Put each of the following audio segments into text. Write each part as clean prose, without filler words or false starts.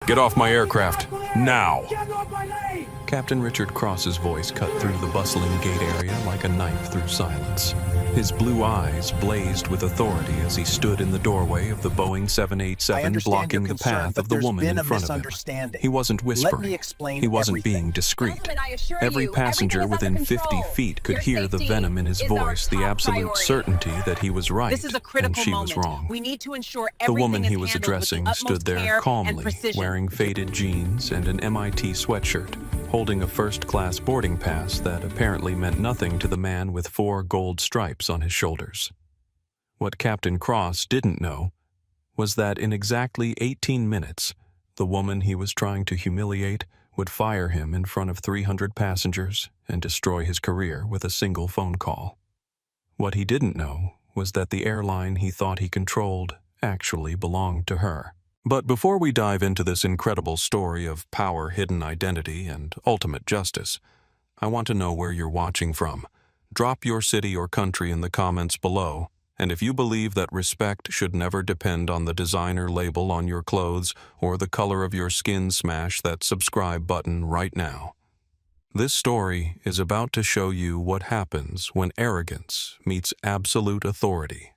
Get off my aircraft, now! Captain Richard Cross's voice cut through the bustling gate area like a knife through silence. His blue eyes blazed with authority as he stood in the doorway of the Boeing 787, blocking the path of the woman in front of him. He wasn't whispering. He wasn't being discreet. Every passenger within 50 feet could hear the venom in his voice, the absolute certainty that he was right and she was wrong. We need to ensure the woman he was addressing stood there calmly, wearing faded jeans and an MIT sweatshirt, holding a first-class boarding pass that apparently meant nothing to the man with 4 gold stripes on his shoulders. What Captain Cross didn't know was that in exactly 18 minutes, the woman he was trying to humiliate would fire him in front of 300 passengers and destroy his career with a single phone call. What he didn't know was that the airline he thought he controlled actually belonged to her. But before we dive into this incredible story of power, hidden identity, and ultimate justice, I want to know where you're watching from. Drop your city or country in the comments below, and if you believe that respect should never depend on the designer label on your clothes or the color of your skin, smash that subscribe button right now. This story is about to show you what happens when arrogance meets absolute authority.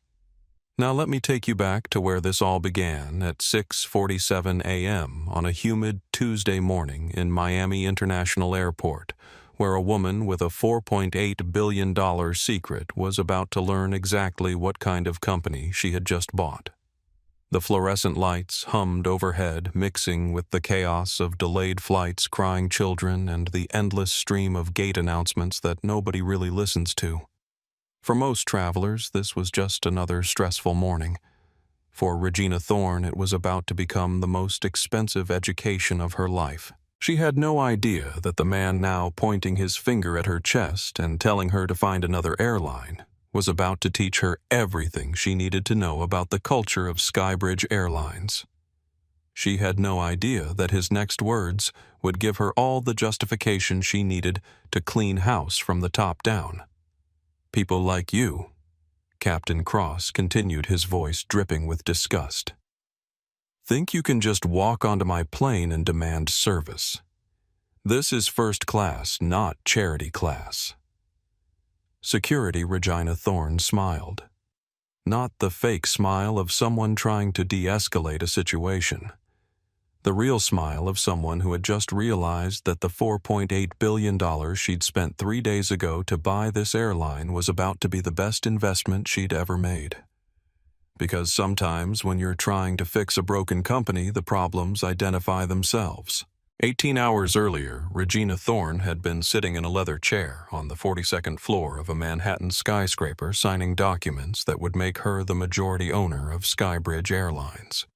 Now let me take you back to where this all began at 6:47 a.m. on a humid Tuesday morning in Miami International Airport, where a woman with a $4.8 billion secret was about to learn exactly what kind of company she had just bought. The fluorescent lights hummed overhead, mixing with the chaos of delayed flights, crying children, and the endless stream of gate announcements that nobody really listens to. For most travelers, this was just another stressful morning. For Regina Thorne, it was about to become the most expensive education of her life. She had no idea that the man now pointing his finger at her chest and telling her to find another airline was about to teach her everything she needed to know about the culture of Skybridge Airlines. She had no idea that his next words would give her all the justification she needed to clean house from the top down. People like you, Captain Cross continued, his voice dripping with disgust, think you can just walk onto my plane and demand service. This is first class, not charity class. Security Regina Thorne smiled. Not the fake smile of someone trying to de-escalate a situation. The real smile of someone who had just realized that the $4.8 billion she'd spent 3 days ago to buy this airline was about to be the best investment she'd ever made. Because sometimes when you're trying to fix a broken company, the problems identify themselves. 18 hours earlier, Regina Thorne had been sitting in a leather chair on the 42nd floor of a Manhattan skyscraper signing documents that would make her the majority owner of Skybridge Airlines.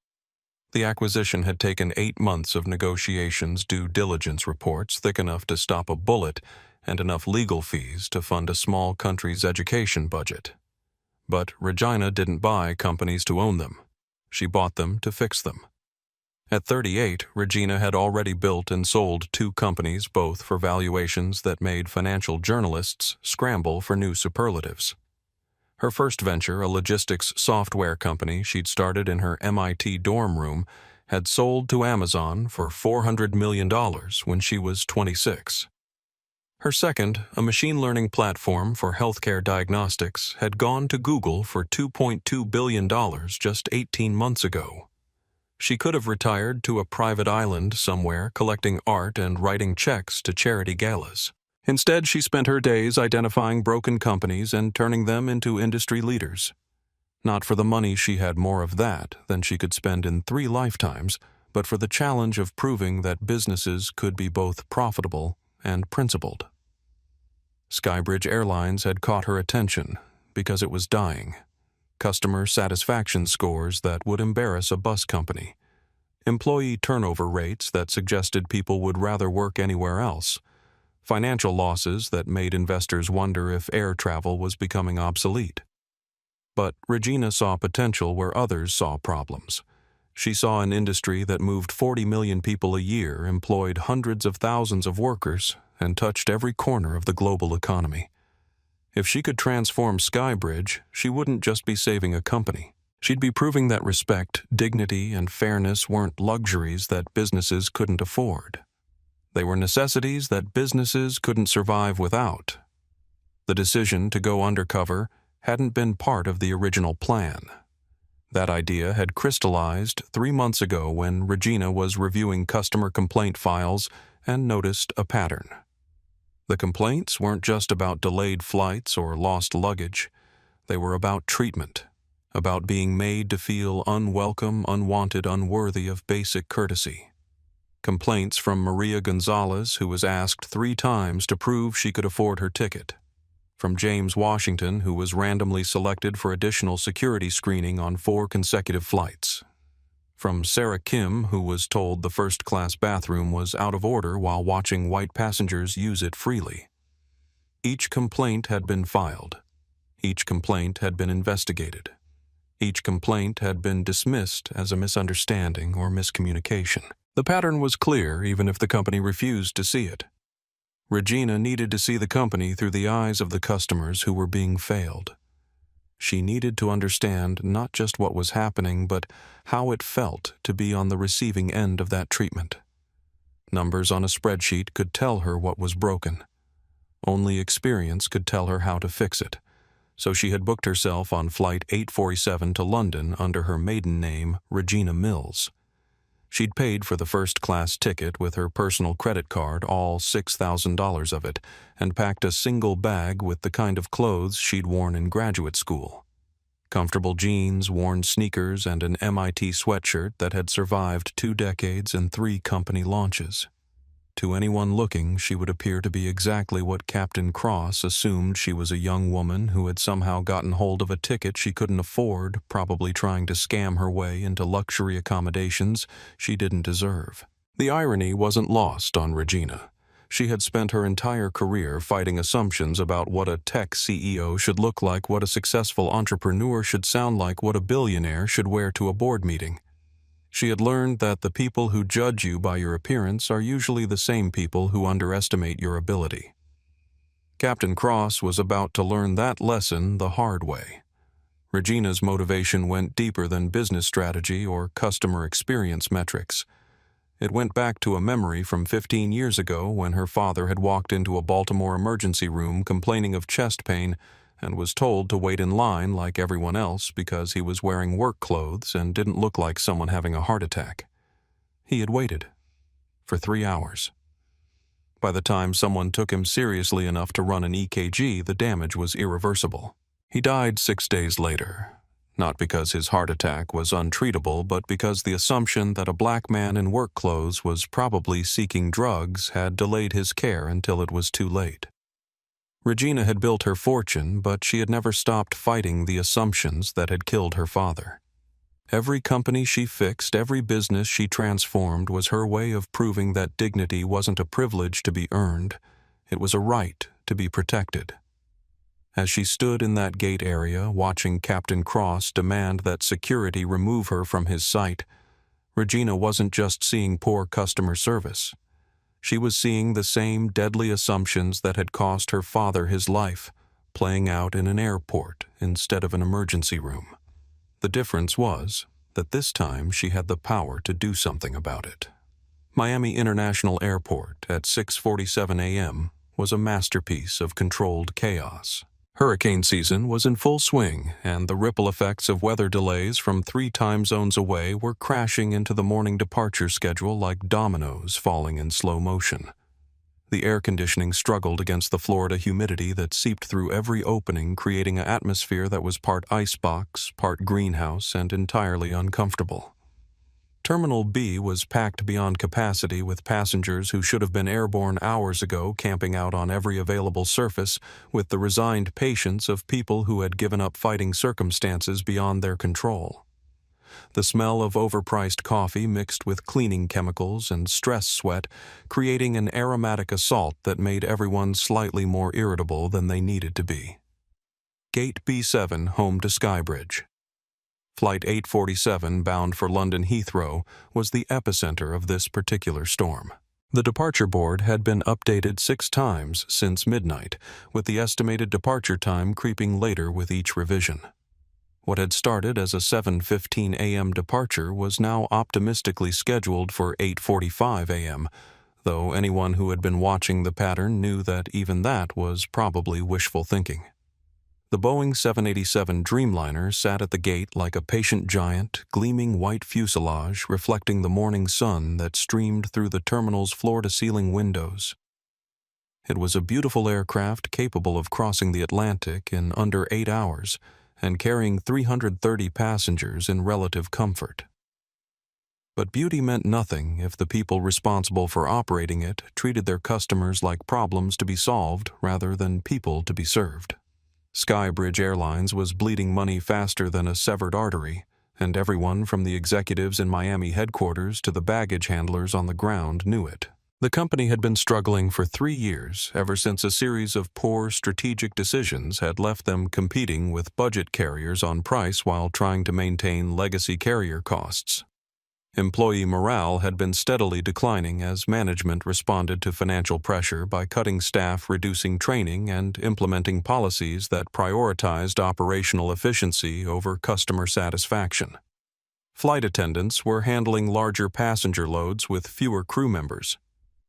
The acquisition had taken 8 months of negotiations, due diligence reports thick enough to stop a bullet, and enough legal fees to fund a small country's education budget. But Regina didn't buy companies to own them. She bought them to fix them. At 38, Regina had already built and sold 2 companies, both for valuations that made financial journalists scramble for new superlatives. Her first venture, a logistics software company she'd started in her MIT dorm room, had sold to Amazon for $400 million when she was 26. Her second, a machine learning platform for healthcare diagnostics, had gone to Google for $2.2 billion just 18 months ago. She could have retired to a private island somewhere collecting art and writing checks to charity galas. Instead, she spent her days identifying broken companies and turning them into industry leaders. Not for the money, she had more of that than she could spend in 3 lifetimes, but for the challenge of proving that businesses could be both profitable and principled. Skybridge Airlines had caught her attention because it was dying. Customer satisfaction scores that would embarrass a bus company. Employee turnover rates that suggested people would rather work anywhere else. Financial losses that made investors wonder if air travel was becoming obsolete. But Regina saw potential where others saw problems. She saw an industry that moved 40 million people a year, employed hundreds of thousands of workers, and touched every corner of the global economy. If she could transform Skybridge, she wouldn't just be saving a company. She'd be proving that respect, dignity, and fairness weren't luxuries that businesses couldn't afford. They were necessities that businesses couldn't survive without. The decision to go undercover hadn't been part of the original plan. That idea had crystallized 3 months ago when Regina was reviewing customer complaint files and noticed a pattern. The complaints weren't just about delayed flights or lost luggage. They were about treatment, about being made to feel unwelcome, unwanted, unworthy of basic courtesy. Complaints from Maria Gonzalez, who was asked 3 times to prove she could afford her ticket. From James Washington, who was randomly selected for additional security screening on 4 consecutive flights. From Sarah Kim, who was told the first-class bathroom was out of order while watching white passengers use it freely. Each complaint had been filed. Each complaint had been investigated. Each complaint had been dismissed as a misunderstanding or miscommunication. The pattern was clear even if the company refused to see it. Regina needed to see the company through the eyes of the customers who were being failed. She needed to understand not just what was happening, but how it felt to be on the receiving end of that treatment. Numbers on a spreadsheet could tell her what was broken. Only experience could tell her how to fix it. So she had booked herself on Flight 847 to London under her maiden name, Regina Mills. She'd paid for the first-class ticket with her personal credit card, all $6,000 of it, and packed a single bag with the kind of clothes she'd worn in graduate school. Comfortable jeans, worn sneakers, and an MIT sweatshirt that had survived 2 decades and 3 company launches. To anyone looking, she would appear to be exactly what Captain Cross assumed she was, a young woman who had somehow gotten hold of a ticket she couldn't afford, probably trying to scam her way into luxury accommodations she didn't deserve. The irony wasn't lost on Regina. She had spent her entire career fighting assumptions about what a tech CEO should look like, what a successful entrepreneur should sound like, what a billionaire should wear to a board meeting. She had learned that the people who judge you by your appearance are usually the same people who underestimate your ability. Captain Cross was about to learn that lesson the hard way. Regina's motivation went deeper than business strategy or customer experience metrics. It went back to a memory from 15 years ago when her father had walked into a Baltimore emergency room complaining of chest pain and was told to wait in line like everyone else because he was wearing work clothes and didn't look like someone having a heart attack. He had waited for 3 hours. By the time someone took him seriously enough to run an EKG, the damage was irreversible. He died 6 days later, not because his heart attack was untreatable, but because the assumption that a black man in work clothes was probably seeking drugs had delayed his care until it was too late. Regina had built her fortune, but she had never stopped fighting the assumptions that had killed her father. Every company she fixed, every business she transformed was her way of proving that dignity wasn't a privilege to be earned, it was a right to be protected. As she stood in that gate area, watching Captain Cross demand that security remove her from his sight, Regina wasn't just seeing poor customer service. She was seeing the same deadly assumptions that had cost her father his life, playing out in an airport instead of an emergency room. The difference was that this time she had the power to do something about it. Miami International Airport at 6:47 a.m. was a masterpiece of controlled chaos. Hurricane season was in full swing, and the ripple effects of weather delays from 3 time zones away were crashing into the morning departure schedule like dominoes falling in slow motion. The air conditioning struggled against the Florida humidity that seeped through every opening, creating an atmosphere that was part icebox, part greenhouse, and entirely uncomfortable. Terminal B was packed beyond capacity with passengers who should have been airborne hours ago, camping out on every available surface with the resigned patience of people who had given up fighting circumstances beyond their control. The smell of overpriced coffee mixed with cleaning chemicals and stress sweat, creating an aromatic assault that made everyone slightly more irritable than they needed to be. Gate B7 home to Skybridge. Flight 847, bound for London Heathrow, was the epicenter of this particular storm. The departure board had been updated 6 times since midnight, with the estimated departure time creeping later with each revision. What had started as a 7:15 a.m. departure was now optimistically scheduled for 8:45 a.m., though anyone who had been watching the pattern knew that even that was probably wishful thinking. The Boeing 787 Dreamliner sat at the gate like a patient giant, gleaming white fuselage reflecting the morning sun that streamed through the terminal's floor-to-ceiling windows. It was a beautiful aircraft capable of crossing the Atlantic in under 8 hours and carrying 330 passengers in relative comfort. But beauty meant nothing if the people responsible for operating it treated their customers like problems to be solved rather than people to be served. Skybridge Airlines was bleeding money faster than a severed artery, and everyone from the executives in Miami headquarters to the baggage handlers on the ground knew it. The company had been struggling for 3 years, ever since a series of poor strategic decisions had left them competing with budget carriers on price while trying to maintain legacy carrier costs. Employee morale had been steadily declining as management responded to financial pressure by cutting staff, reducing training, and implementing policies that prioritized operational efficiency over customer satisfaction. Flight attendants were handling larger passenger loads with fewer crew members.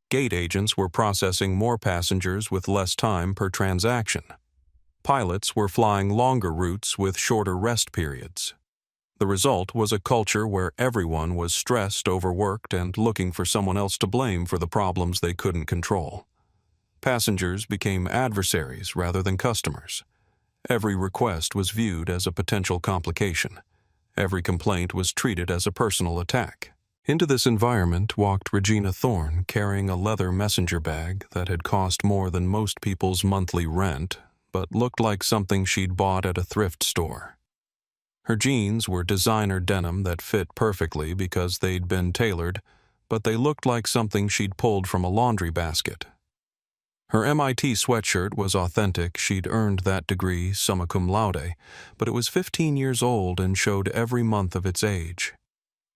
Gate agents were processing more passengers with less time per transaction. Pilots were flying longer routes with shorter rest periods. The result was a culture where everyone was stressed, overworked, and looking for someone else to blame for the problems they couldn't control. Passengers became adversaries rather than customers. Every request was viewed as a potential complication. Every complaint was treated as a personal attack. Into this environment walked Regina Thorne, carrying a leather messenger bag that had cost more than most people's monthly rent, but looked like something she'd bought at a thrift store. Her jeans were designer denim that fit perfectly because they'd been tailored, but they looked like something she'd pulled from a laundry basket. Her MIT sweatshirt was authentic. She'd earned that degree summa cum laude, but it was 15 years old and showed every month of its age.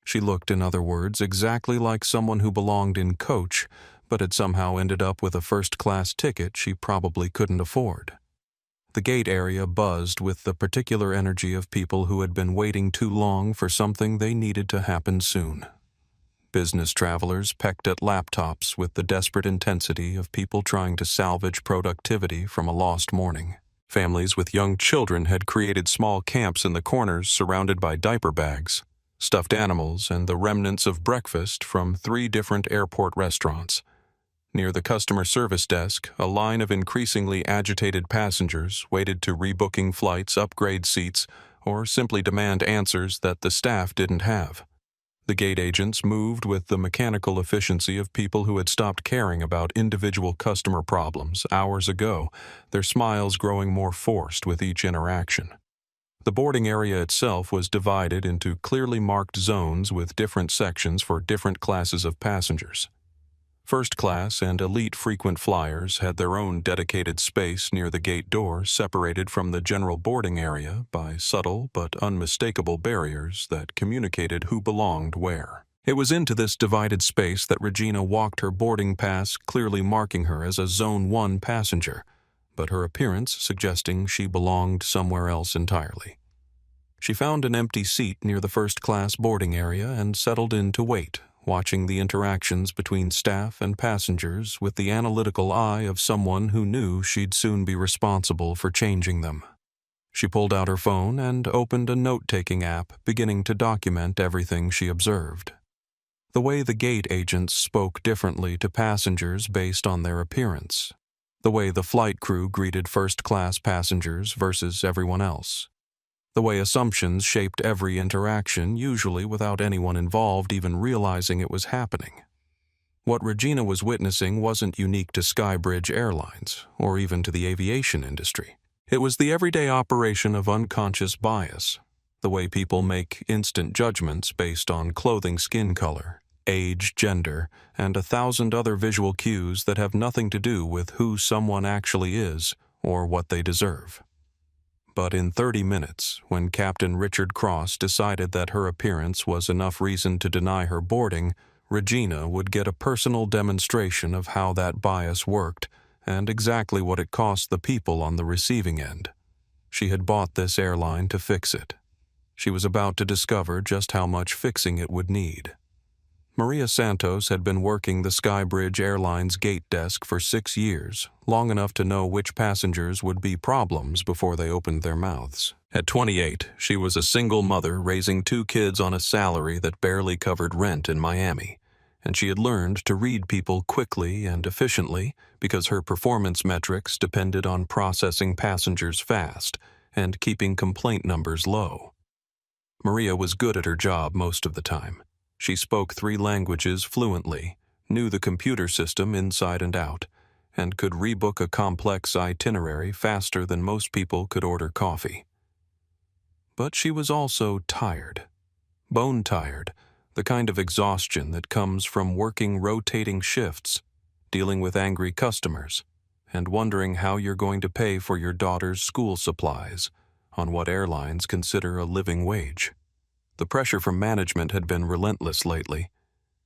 She looked, in other words, exactly like someone who belonged in coach, but had somehow ended up with a first-class ticket she probably couldn't afford. The gate area buzzed with the particular energy of people who had been waiting too long for something they needed to happen soon. Business travelers pecked at laptops with the desperate intensity of people trying to salvage productivity from a lost morning. Families with young children had created small camps in the corners surrounded by diaper bags, stuffed animals, and the remnants of breakfast from 3 different airport restaurants. Near the customer service desk, a line of increasingly agitated passengers waited to rebooking flights, upgrade seats, or simply demand answers that the staff didn't have. The gate agents moved with the mechanical efficiency of people who had stopped caring about individual customer problems hours ago, their smiles growing more forced with each interaction. The boarding area itself was divided into clearly marked zones with different sections for different classes of passengers. First class and elite frequent flyers had their own dedicated space near the gate door, separated from the general boarding area by subtle but unmistakable barriers that communicated who belonged where. It was into this divided space that Regina walked, her boarding pass clearly marking her as a Zone 1 passenger, but her appearance suggesting she belonged somewhere else entirely. She found an empty seat near the first-class boarding area and settled in to wait, watching the interactions between staff and passengers with the analytical eye of someone who knew she'd soon be responsible for changing them. She pulled out her phone and opened a note-taking app, beginning to document everything she observed. The way the gate agents spoke differently to passengers based on their appearance. The way the flight crew greeted first-class passengers versus everyone else. The way assumptions shaped every interaction, usually without anyone involved even realizing it was happening. What Regina was witnessing wasn't unique to Skybridge Airlines, or even to the aviation industry. It was the everyday operation of unconscious bias, the way people make instant judgments based on clothing, skin color, age, gender, and 1,000 other visual cues that have nothing to do with who someone actually is or what they deserve. But in 30 minutes, when Captain Richard Cross decided that her appearance was enough reason to deny her boarding, Regina would get a personal demonstration of how that bias worked and exactly what it cost the people on the receiving end. She had bought this airline to fix it. She was about to discover just how much fixing it would need. Maria Santos had been working the Skybridge Airlines gate desk for 6 years, long enough to know which passengers would be problems before they opened their mouths. At 28, she was a single mother raising 2 kids on a salary that barely covered rent in Miami, and she had learned to read people quickly and efficiently because her performance metrics depended on processing passengers fast and keeping complaint numbers low. Maria was good at her job most of the time. She spoke 3 languages fluently, knew the computer system inside and out, and could rebook a complex itinerary faster than most people could order coffee. But she was also tired. Bone tired, the kind of exhaustion that comes from working rotating shifts, dealing with angry customers, and wondering how you're going to pay for your daughter's school supplies on what airlines consider a living wage. The pressure from management had been relentless lately.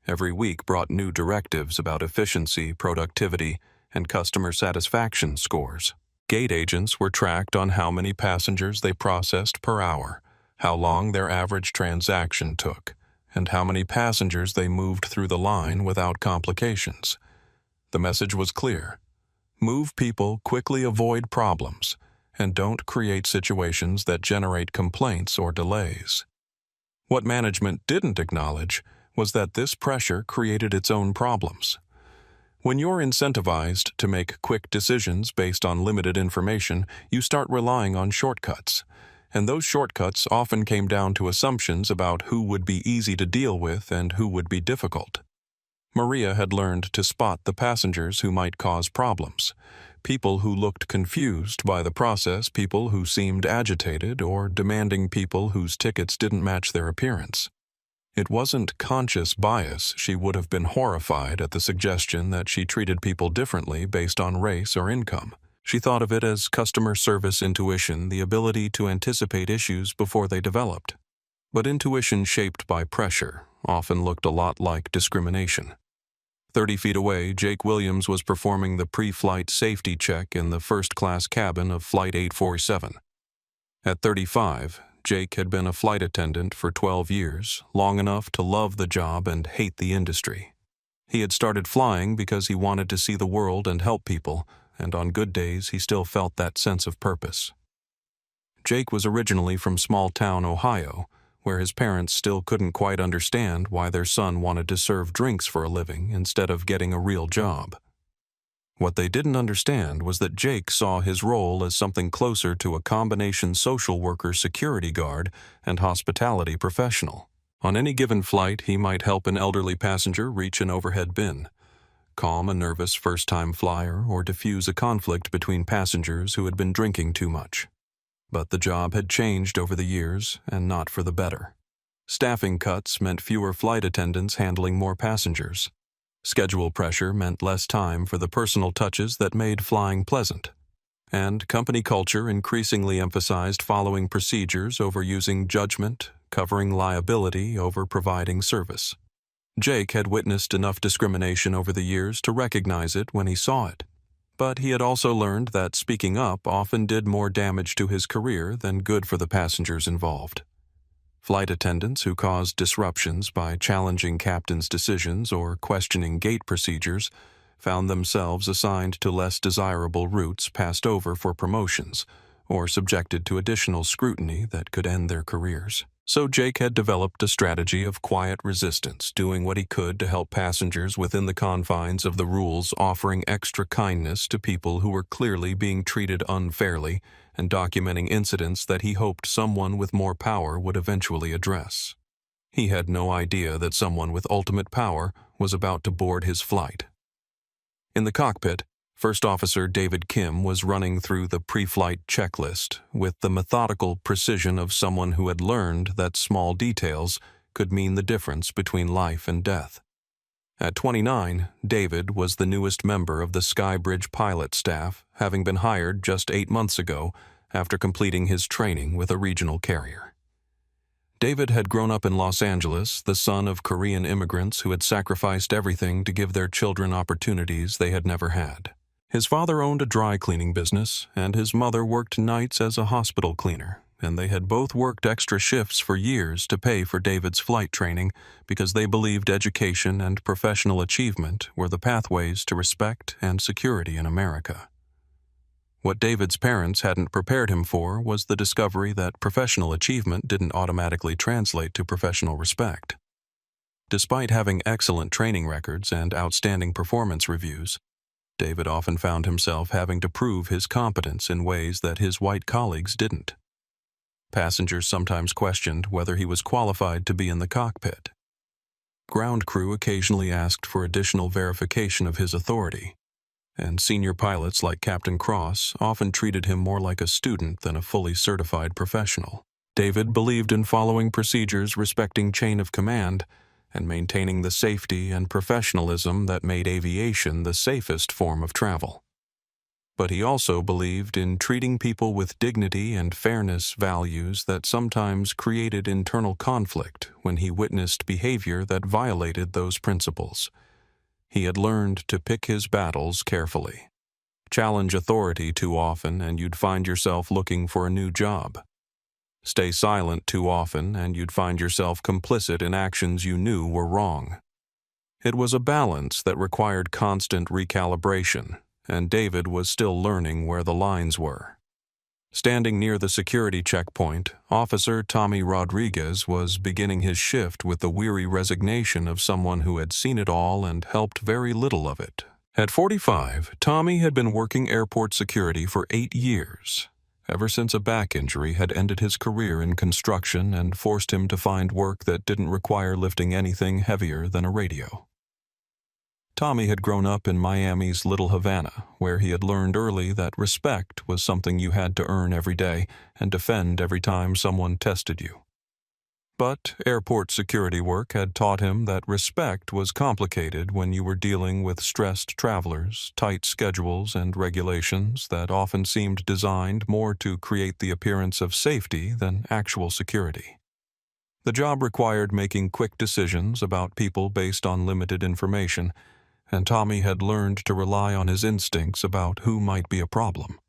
Every week brought new directives about efficiency, productivity, and customer satisfaction scores. Gate agents were tracked on how many passengers they processed per hour, how long their average transaction took, and how many passengers they moved through the line without complications. The message was clear. Move people, quickly avoid problems, and don't create situations that generate complaints or delays. What management didn't acknowledge was that this pressure created its own problems. When you're incentivized to make quick decisions based on limited information, you start relying on shortcuts. And those shortcuts often came down to assumptions about who would be easy to deal with and who would be difficult. Maria had learned to spot the passengers who might cause problems. People who looked confused by the process, people who seemed agitated, or demanding people whose tickets didn't match their appearance. It wasn't conscious bias. She would have been horrified at the suggestion that she treated people differently based on race or income. She thought of it as customer service intuition, the ability to anticipate issues before they developed. But intuition shaped by pressure often looked a lot like discrimination. 30 feet away, Jake Williams was performing the pre-flight safety check in the first-class cabin of Flight 847. At 35, Jake had been a flight attendant for 12 years, long enough to love the job and hate the industry. He had started flying because he wanted to see the world and help people, and on good days he still felt that sense of purpose. Jake was originally from small-town Ohio, where his parents still couldn't quite understand why their son wanted to serve drinks for a living instead of getting a real job. What they didn't understand was that Jake saw his role as something closer to a combination social worker, security guard, and hospitality professional. On any given flight, he might help an elderly passenger reach an overhead bin, calm a nervous first-time flyer, or diffuse a conflict between passengers who had been drinking too much. But the job had changed over the years, and not for the better. Staffing cuts meant fewer flight attendants handling more passengers. Schedule pressure meant less time for the personal touches that made flying pleasant. And company culture increasingly emphasized following procedures over using judgment, covering liability over providing service. Jake had witnessed enough discrimination over the years to recognize it when he saw it. But he had also learned that speaking up often did more damage to his career than good for the passengers involved. Flight attendants who caused disruptions by challenging captains' decisions or questioning gate procedures found themselves assigned to less desirable routes, passed over for promotions, or subjected to additional scrutiny that could end their careers. So Jake had developed a strategy of quiet resistance, doing what he could to help passengers within the confines of the rules, offering extra kindness to people who were clearly being treated unfairly, and documenting incidents that he hoped someone with more power would eventually address. He had no idea that someone with ultimate power was about to board his flight. In the cockpit, First Officer David Kim was running through the pre-flight checklist with the methodical precision of someone who had learned that small details could mean the difference between life and death. At 29, David was the newest member of the Skybridge pilot staff, having been hired just 8 months ago after completing his training with a regional carrier. David had grown up in Los Angeles, the son of Korean immigrants who had sacrificed everything to give their children opportunities they had never had. His father owned a dry cleaning business, and his mother worked nights as a hospital cleaner, and they had both worked extra shifts for years to pay for David's flight training because they believed education and professional achievement were the pathways to respect and security in America. What David's parents hadn't prepared him for was the discovery that professional achievement didn't automatically translate to professional respect. Despite having excellent training records and outstanding performance reviews, David often found himself having to prove his competence in ways that his white colleagues didn't. Passengers sometimes questioned whether he was qualified to be in the cockpit. Ground crew occasionally asked for additional verification of his authority, and senior pilots like Captain Cross often treated him more like a student than a fully certified professional. David believed in following procedures respecting chain of command and maintaining the safety and professionalism that made aviation the safest form of travel. But he also believed in treating people with dignity and fairness, values that sometimes created internal conflict when he witnessed behavior that violated those principles. He had learned to pick his battles carefully. Challenge authority too often and you'd find yourself looking for a new job. Stay silent too often and you'd find yourself complicit in actions you knew were wrong. It was a balance that required constant recalibration, and David was still learning where the lines were. Standing near the security checkpoint, Officer Tommy Rodriguez was beginning his shift with the weary resignation of someone who had seen it all and helped very little of it. At 45, Tommy had been working airport security for 8 years, ever since a back injury had ended his career in construction and forced him to find work that didn't require lifting anything heavier than a radio. Tommy had grown up in Miami's Little Havana, where he had learned early that respect was something you had to earn every day and defend every time someone tested you. But airport security work had taught him that respect was complicated when you were dealing with stressed travelers, tight schedules, and regulations that often seemed designed more to create the appearance of safety than actual security. The job required making quick decisions about people based on limited information, and Tommy had learned to rely on his instincts about who might be a problem.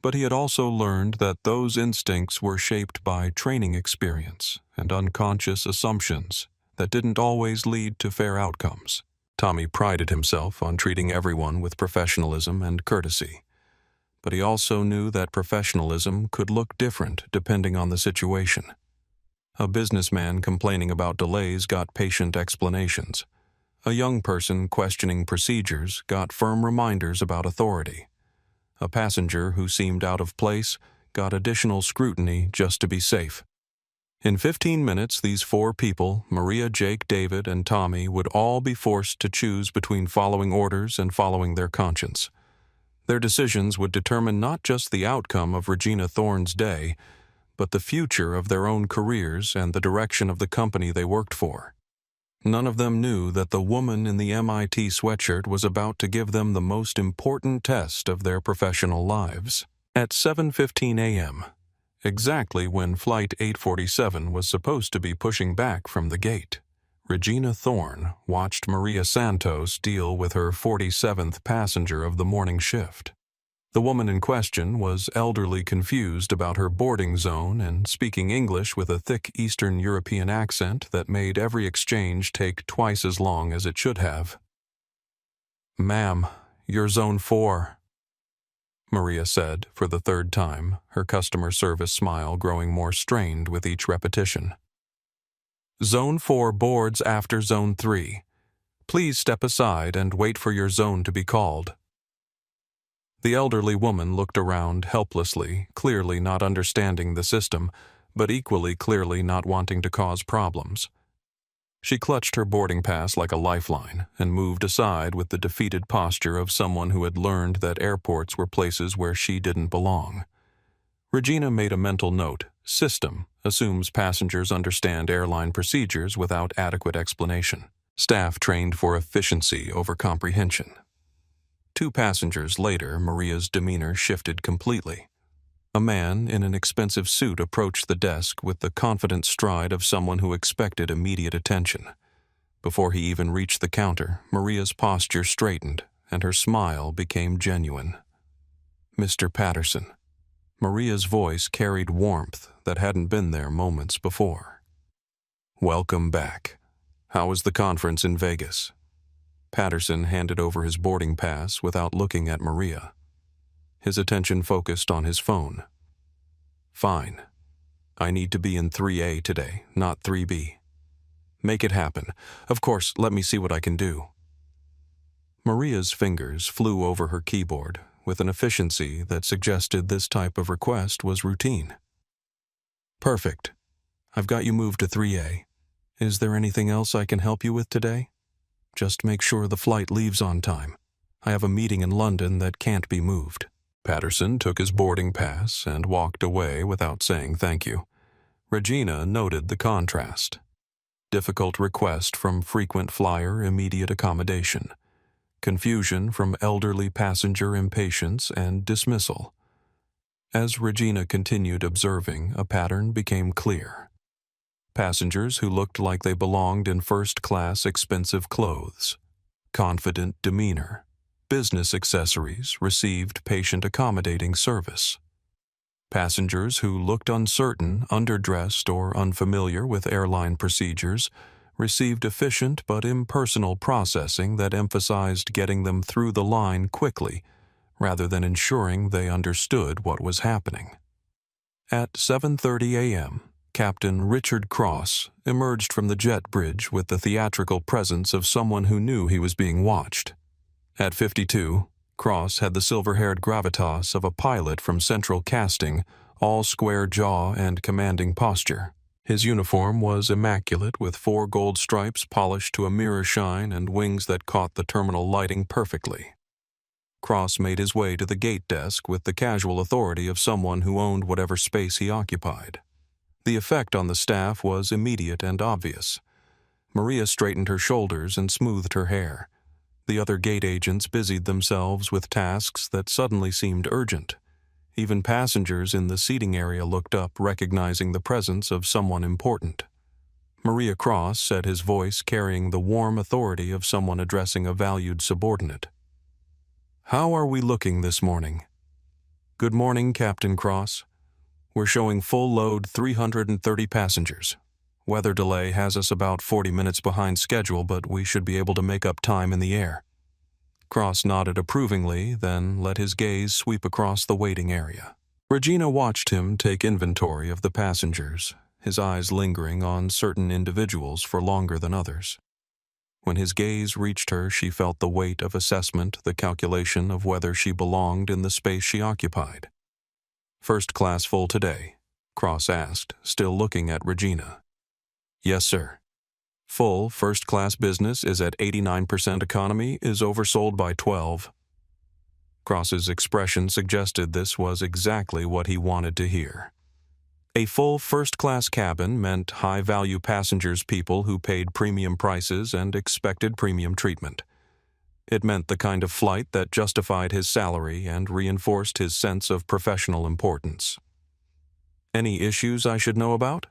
But he had also learned that those instincts were shaped by training experience and unconscious assumptions that didn't always lead to fair outcomes. Tommy prided himself on treating everyone with professionalism and courtesy, but he also knew that professionalism could look different depending on the situation. A businessman complaining about delays got patient explanations. A young person questioning procedures got firm reminders about authority. A passenger who seemed out of place got additional scrutiny just to be safe. In 15 minutes, these 4 people, Maria, Jake, David, and Tommy, would all be forced to choose between following orders and following their conscience. Their decisions would determine not just the outcome of Regina Thorne's day, but the future of their own careers and the direction of the company they worked for. None of them knew that the woman in the MIT sweatshirt was about to give them the most important test of their professional lives. At 7:15 a.m., exactly when Flight 847 was supposed to be pushing back from the gate, Regina Thorne watched Maria Santos deal with her 47th passenger of the morning shift. The woman in question was elderly, confused about her boarding zone and speaking English with a thick Eastern European accent that made every exchange take twice as long as it should have. "Ma'am, you're Zone 4, Maria said for the 3rd time, her customer service smile growing more strained with each repetition. "Zone 4 boards after Zone 3. Please step aside and wait for your zone to be called." The elderly woman looked around helplessly, clearly not understanding the system, but equally clearly not wanting to cause problems. She clutched her boarding pass like a lifeline and moved aside with the defeated posture of someone who had learned that airports were places where she didn't belong. Regina made a mental note. System assumes passengers understand airline procedures without adequate explanation. Staff trained for efficiency over comprehension. 2 passengers later, Maria's demeanor shifted completely. A man in an expensive suit approached the desk with the confident stride of someone who expected immediate attention. Before he even reached the counter, Maria's posture straightened, and her smile became genuine. "Mr. Patterson." Maria's voice carried warmth that hadn't been there moments before. "Welcome back. How was the conference in Vegas?" Patterson handed over his boarding pass without looking at Maria. His attention focused on his phone. "Fine. I need to be in 3A today, not 3B. Make it happen. Of course, let me see what I can do." Maria's fingers flew over her keyboard with an efficiency that suggested this type of request was routine. "Perfect. I've got you moved to 3A. Is there anything else I can help you with today? Just make sure the flight leaves on time. I have a meeting in London that can't be moved." Patterson took his boarding pass and walked away without saying thank you. Regina noted the contrast. Difficult request from frequent flyer immediate accommodation. Confusion from elderly passenger impatience and dismissal. As Regina continued observing, a pattern became clear. Passengers who looked like they belonged in first-class expensive clothes, confident demeanor, business accessories received patient-accommodating service. Passengers who looked uncertain, underdressed, or unfamiliar with airline procedures received efficient but impersonal processing that emphasized getting them through the line quickly, rather than ensuring they understood what was happening. At 7:30 a.m., Captain Richard Cross emerged from the jet bridge with the theatrical presence of someone who knew he was being watched. At 52, Cross had the silver-haired gravitas of a pilot from Central Casting, all square jaw and commanding posture. His uniform was immaculate, with 4 gold stripes polished to a mirror shine and wings that caught the terminal lighting perfectly. Cross made his way to the gate desk with the casual authority of someone who owned whatever space he occupied. The effect on the staff was immediate and obvious. Maria straightened her shoulders and smoothed her hair. The other gate agents busied themselves with tasks that suddenly seemed urgent. Even passengers in the seating area looked up, recognizing the presence of someone important. Maria Cross said, his voice carrying the warm authority of someone addressing a valued subordinate. "How are we looking this morning?" "Good morning, Captain Cross. We're showing full load 330 passengers. Weather delay has us about 40 minutes behind schedule, but we should be able to make up time in the air." Cross nodded approvingly, then let his gaze sweep across the waiting area. Regina watched him take inventory of the passengers, his eyes lingering on certain individuals for longer than others. When his gaze reached her, she felt the weight of assessment, the calculation of whether she belonged in the space she occupied. "First class full today?" Cross asked, still looking at Regina. "Yes, sir. Full first-class business is at 89%, economy is oversold by 12. Cross's expression suggested this was exactly what he wanted to hear. A full first-class cabin meant high-value passengers, people who paid premium prices and expected premium treatment. It meant the kind of flight that justified his salary and reinforced his sense of professional importance. "Any issues I should know about?"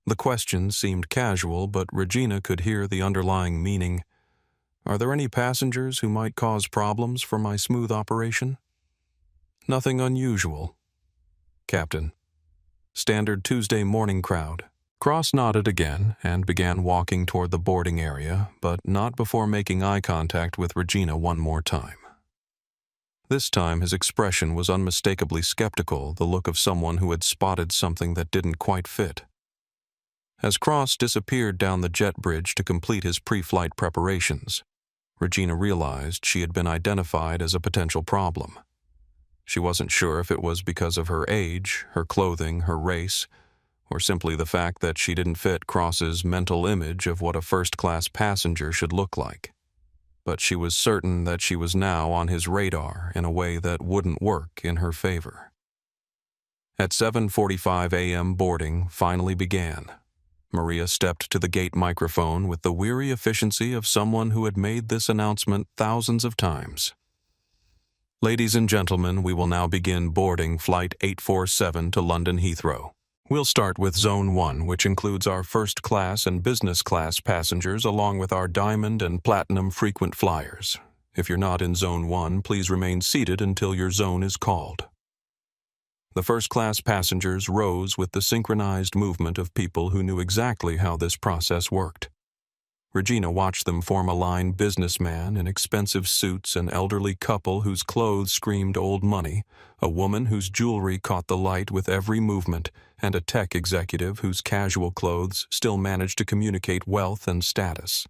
The question seemed casual, but Regina could hear the underlying meaning. "Are there any passengers who might cause problems for my smooth operation?" "Nothing unusual, Captain. Standard Tuesday morning crowd." Cross nodded again and began walking toward the boarding area, but not before making eye contact with Regina one more time. This time his expression was unmistakably skeptical, the look of someone who had spotted something that didn't quite fit. As Cross disappeared down the jet bridge to complete his pre-flight preparations, Regina realized she had been identified as a potential problem. She wasn't sure if it was because of her age, her clothing, her race, or simply the fact that she didn't fit Cross's mental image of what a first-class passenger should look like. But she was certain that she was now on his radar in a way that wouldn't work in her favor. At 7:45 a.m. boarding finally began. Maria stepped to the gate microphone with the weary efficiency of someone who had made this announcement thousands of times. "Ladies and gentlemen, we will now begin boarding Flight 847 to London Heathrow. We'll start with Zone 1, which includes our first class and business class passengers, along with our Diamond and Platinum frequent flyers. If you're not in Zone 1, please remain seated until your zone is called." The first-class passengers rose with the synchronized movement of people who knew exactly how this process worked. Regina watched them form a line: businessman in expensive suits, an elderly couple whose clothes screamed old money, a woman whose jewelry caught the light with every movement, and a tech executive whose casual clothes still managed to communicate wealth and status.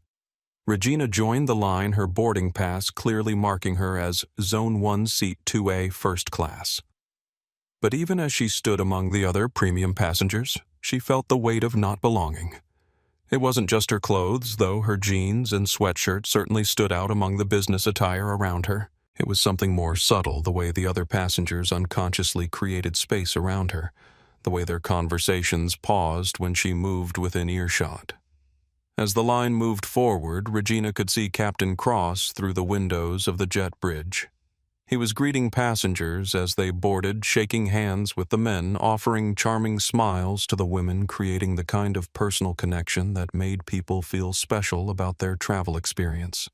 Regina joined the line, her boarding pass clearly marking her as Zone 1 Seat 2A First Class. But even as she stood among the other premium passengers, she felt the weight of not belonging. It wasn't just her clothes, though her jeans and sweatshirt certainly stood out among the business attire around her. It was something more subtle, the way the other passengers unconsciously created space around her, the way their conversations paused when she moved within earshot. As the line moved forward, Regina could see Captain Cross through the windows of the jet bridge. He was greeting passengers as they boarded, shaking hands with the men, offering charming smiles to the women, creating the kind of personal connection that made people feel special about their travel experience.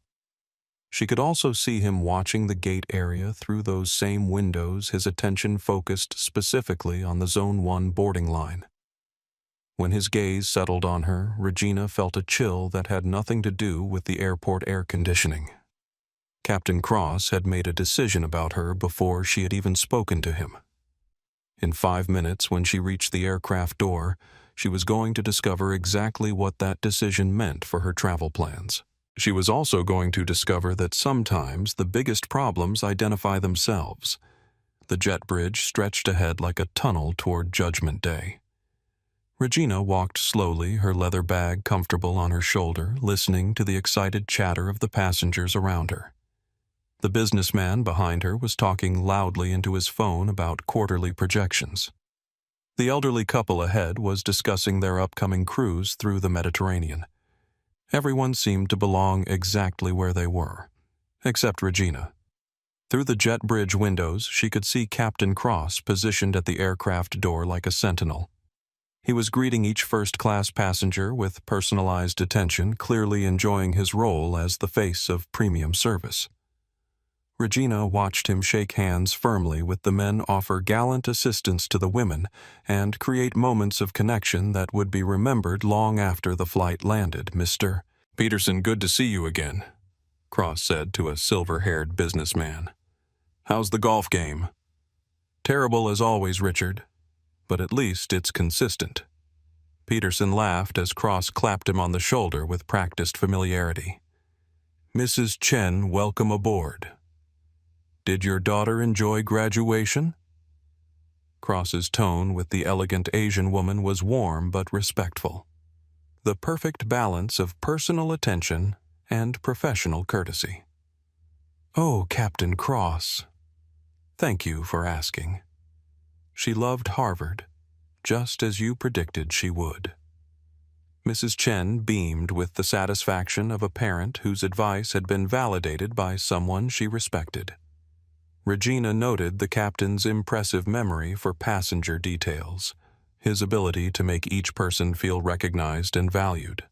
She could also see him watching the gate area through those same windows, his attention focused specifically on the Zone 1 boarding line. When his gaze settled on her, Regina felt a chill that had nothing to do with the airport air conditioning. Captain Cross had made a decision about her before she had even spoken to him. In 5 minutes, when she reached the aircraft door, she was going to discover exactly what that decision meant for her travel plans. She was also going to discover that sometimes the biggest problems identify themselves. The jet bridge stretched ahead like a tunnel toward Judgment Day. Regina walked slowly, her leather bag comfortable on her shoulder, listening to the excited chatter of the passengers around her. The businessman behind her was talking loudly into his phone about quarterly projections. The elderly couple ahead was discussing their upcoming cruise through the Mediterranean. Everyone seemed to belong exactly where they were, except Regina. Through the jet bridge windows, she could see Captain Cross positioned at the aircraft door like a sentinel. He was greeting each first-class passenger with personalized attention, clearly enjoying his role as the face of premium service. Regina watched him shake hands firmly with the men, offer gallant assistance to the women, and create moments of connection that would be remembered long after the flight landed. "Mr. Peterson, good to see you again," Cross said to a silver-haired businessman. "How's the golf game?" "Terrible as always, Richard, but at least it's consistent." Peterson laughed as Cross clapped him on the shoulder with practiced familiarity. "Mrs. Chen, welcome aboard. Did your daughter enjoy graduation?" Cross's tone with the elegant Asian woman was warm but respectful. The perfect balance of personal attention and professional courtesy. "Oh, Captain Cross, thank you for asking. She loved Harvard, just as you predicted she would." Mrs. Chen beamed with the satisfaction of a parent whose advice had been validated by someone she respected. Regina noted the captain's impressive memory for passenger details, his ability to make each person feel recognized and valued.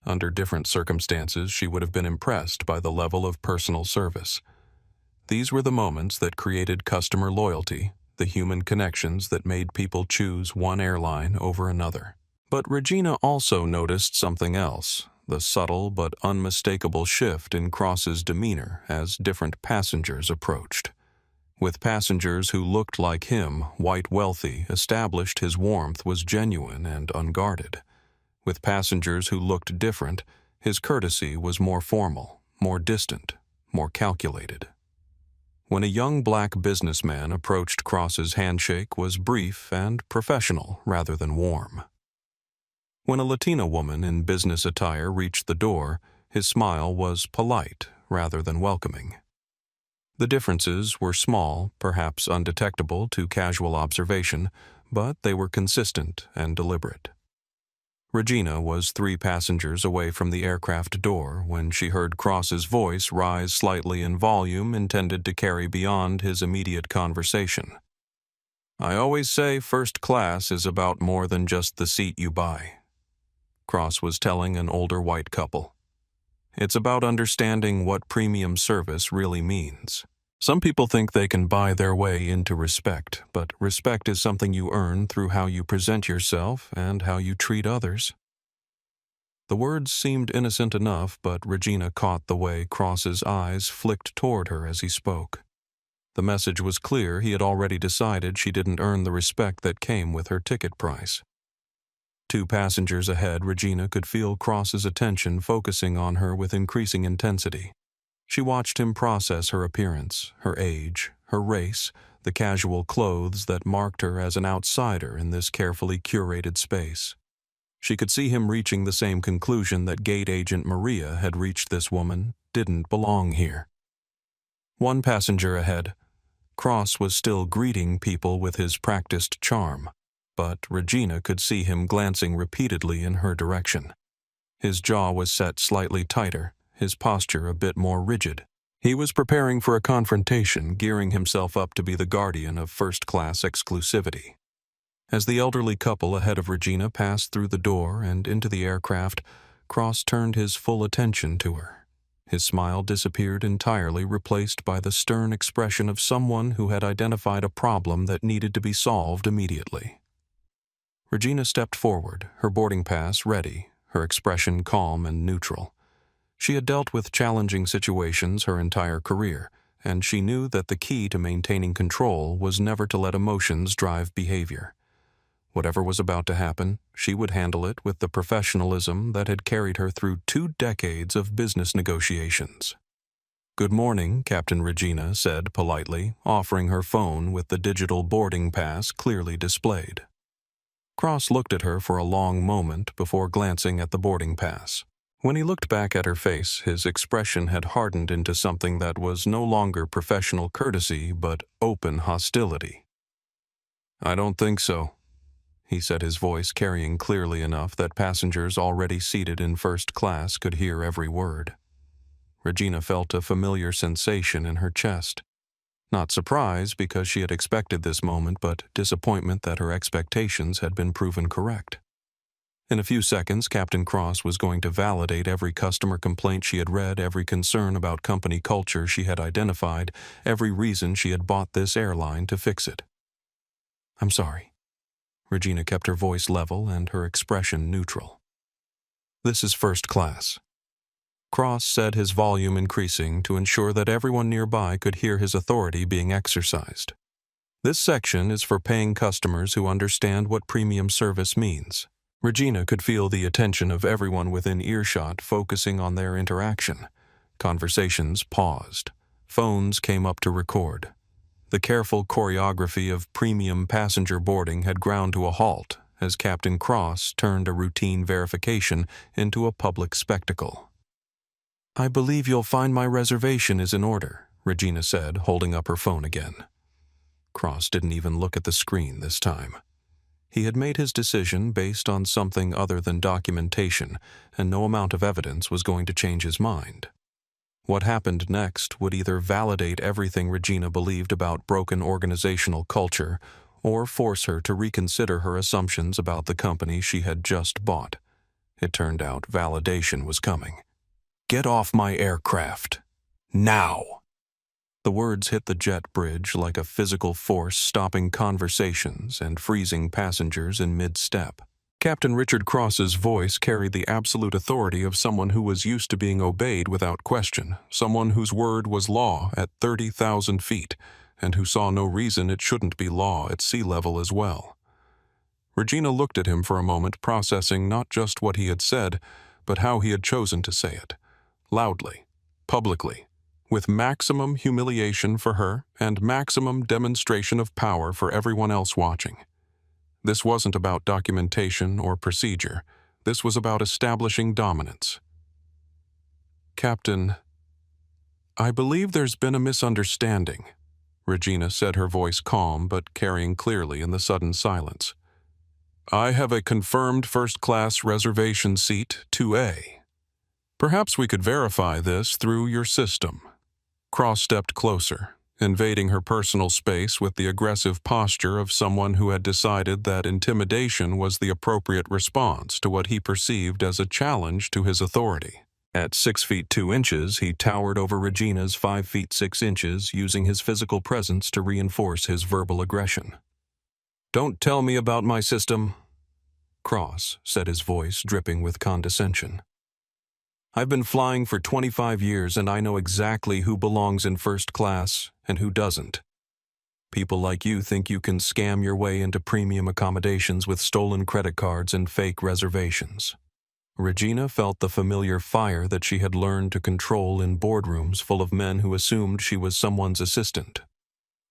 Under different circumstances, she would have been impressed by the level of personal service. These were the moments that created customer loyalty, the human connections that made people choose one airline over another. But Regina also noticed something else, the subtle but unmistakable shift in Cross's demeanor as different passengers approached. With passengers who looked like him, white, wealthy, established, his warmth was genuine and unguarded. With passengers who looked different, his courtesy was more formal, more distant, more calculated. When a young black businessman approached, Cross's handshake was brief and professional rather than warm. When a Latina woman in business attire reached the door, his smile was polite rather than welcoming. The differences were small, perhaps undetectable to casual observation, but they were consistent and deliberate. Regina was 3 passengers away from the aircraft door when she heard Cross's voice rise slightly in volume intended to carry beyond his immediate conversation. "I always say first class is about more than just the seat you buy," Cross was telling an older white couple. "It's about understanding what premium service really means." Some people think they can buy their way into respect, but respect is something you earn through how you present yourself and how you treat others. The words seemed innocent enough, but Regina caught the way Cross's eyes flicked toward her as he spoke. The message was clear. He had already decided she didn't earn the respect that came with her ticket price. 2 passengers ahead, Regina could feel Cross's attention focusing on her with increasing intensity. She watched him process her appearance, her age, her race, the casual clothes that marked her as an outsider in this carefully curated space. She could see him reaching the same conclusion that gate agent Maria had reached. This woman didn't belong here. 1 passenger ahead. Cross was still greeting people with his practiced charm, but Regina could see him glancing repeatedly in her direction. His jaw was set slightly tighter, his posture a bit more rigid. He was preparing for a confrontation, gearing himself up to be the guardian of first-class exclusivity. As the elderly couple ahead of Regina passed through the door and into the aircraft, Cross turned his full attention to her. His smile disappeared entirely, replaced by the stern expression of someone who had identified a problem that needed to be solved immediately. Regina stepped forward, her boarding pass ready, her expression calm and neutral. She had dealt with challenging situations her entire career, and she knew that the key to maintaining control was never to let emotions drive behavior. Whatever was about to happen, she would handle it with the professionalism that had carried her through 2 decades of business negotiations. "Good morning," Captain Regina said politely, offering her phone with the digital boarding pass clearly displayed. Cross looked at her for a long moment before glancing at the boarding pass. When he looked back at her face, his expression had hardened into something that was no longer professional courtesy but open hostility. "I don't think so," he said, his voice carrying clearly enough that passengers already seated in first class could hear every word. Regina felt a familiar sensation in her chest. Not surprise, because she had expected this moment, but disappointment that her expectations had been proven correct. In a few seconds, Captain Cross was going to validate every customer complaint she had read, every concern about company culture she had identified, every reason she had bought this airline to fix it. "I'm sorry." Regina kept her voice level and her expression neutral. "This is first class." Cross said, his volume increasing to ensure that everyone nearby could hear his authority being exercised. "This section is for paying customers who understand what premium service means." Regina could feel the attention of everyone within earshot focusing on their interaction. Conversations paused. Phones came up to record. The careful choreography of premium passenger boarding had ground to a halt as Captain Cross turned a routine verification into a public spectacle. "I believe you'll find my reservation is in order," Regina said, holding up her phone again. Cross didn't even look at the screen this time. He had made his decision based on something other than documentation, and no amount of evidence was going to change his mind. What happened next would either validate everything Regina believed about broken organizational culture or force her to reconsider her assumptions about the company she had just bought. It turned out validation was coming. "Get off my aircraft. Now!" The words hit the jet bridge like a physical force, stopping conversations and freezing passengers in mid-step. Captain Richard Cross's voice carried the absolute authority of someone who was used to being obeyed without question, someone whose word was law at 30,000 feet, and who saw no reason it shouldn't be law at sea level as well. Regina looked at him for a moment, processing not just what he had said, but how he had chosen to say it. Loudly, publicly, with maximum humiliation for her and maximum demonstration of power for everyone else watching. This wasn't about documentation or procedure. This was about establishing dominance. "Captain, I believe there's been a misunderstanding," Regina said, her voice calm but carrying clearly in the sudden silence. "I have a confirmed first-class reservation seat 2A. Perhaps we could verify this through your system." Cross stepped closer, invading her personal space with the aggressive posture of someone who had decided that intimidation was the appropriate response to what he perceived as a challenge to his authority. At 6 feet 2 inches, he towered over Regina's 5 feet 6 inches, using his physical presence to reinforce his verbal aggression. "Don't tell me about my system," Cross said, his voice dripping with condescension. "I've been flying for 25 years and I know exactly who belongs in first class and who doesn't. People like you think you can scam your way into premium accommodations with stolen credit cards and fake reservations." Regina felt the familiar fire that she had learned to control in boardrooms full of men who assumed she was someone's assistant.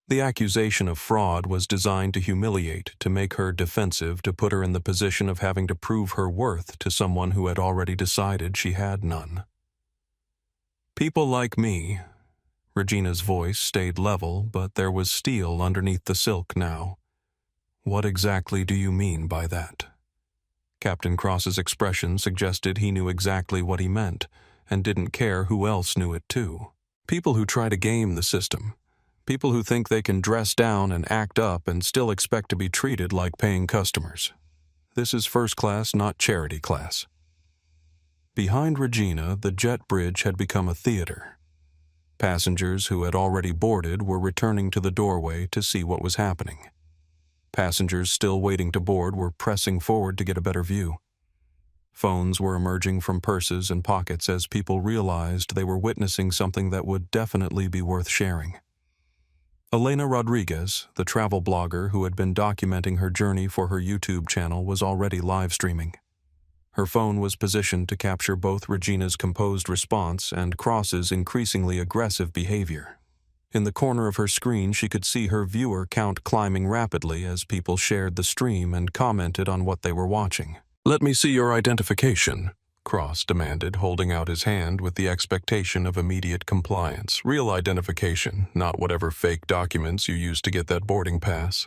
The accusation of fraud was designed to humiliate, to make her defensive, to put her in the position of having to prove her worth to someone who had already decided she had none. "People like me," Regina's voice stayed level, but there was steel underneath the silk now. "What exactly do you mean by that?" Captain Cross's expression suggested he knew exactly what he meant, and didn't care who else knew it too. "People who try to game the system. People who think they can dress down and act up and still expect to be treated like paying customers. This is first class, not charity class." Behind Regina, the jet bridge had become a theater. Passengers who had already boarded were returning to the doorway to see what was happening. Passengers still waiting to board were pressing forward to get a better view. Phones were emerging from purses and pockets as people realized they were witnessing something that would definitely be worth sharing. Elena Rodriguez, the travel blogger who had been documenting her journey for her YouTube channel, was already live streaming. Her phone was positioned to capture both Regina's composed response and Cross's increasingly aggressive behavior. In the corner of her screen, she could see her viewer count climbing rapidly as people shared the stream and commented on what they were watching. "Let me see your identification," Cross demanded, holding out his hand with the expectation of immediate compliance. "Real identification, not whatever fake documents you used to get that boarding pass."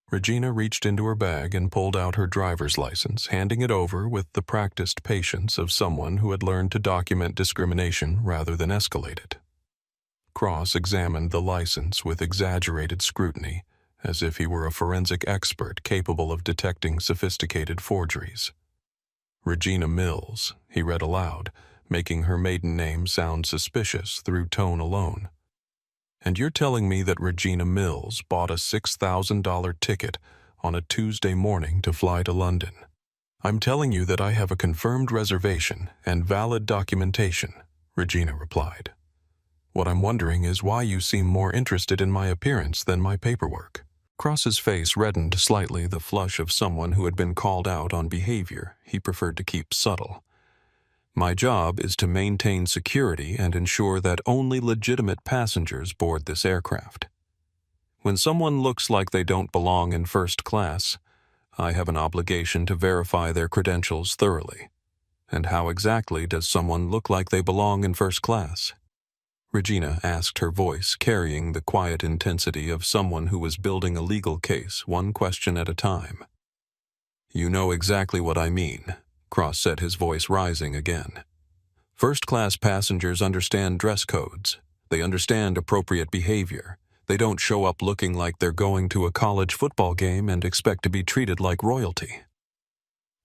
Regina reached into her bag and pulled out her driver's license, handing it over with the practiced patience of someone who had learned to document discrimination rather than escalate it. Cross examined the license with exaggerated scrutiny, as if he were a forensic expert capable of detecting sophisticated forgeries. "Regina Mills," he read aloud, making her maiden name sound suspicious through tone alone. "And you're telling me that Regina Mills bought a $6,000 ticket on a Tuesday morning to fly to London?" "I'm telling you that I have a confirmed reservation and valid documentation," Regina replied. "What I'm wondering is why you seem more interested in my appearance than my paperwork." Cross's face reddened slightly, the flush of someone who had been called out on behavior he preferred to keep subtle. "My job is to maintain security and ensure that only legitimate passengers board this aircraft. When someone looks like they don't belong in first class, I have an obligation to verify their credentials thoroughly. And how exactly does someone look like they belong in first class?" Regina asked, her voice carrying the quiet intensity of someone who was building a legal case, one question at a time. "You know exactly what I mean," Cross said, his voice rising again. "First-class passengers understand dress codes. They understand appropriate behavior. They don't show up looking like they're going to a college football game and expect to be treated like royalty."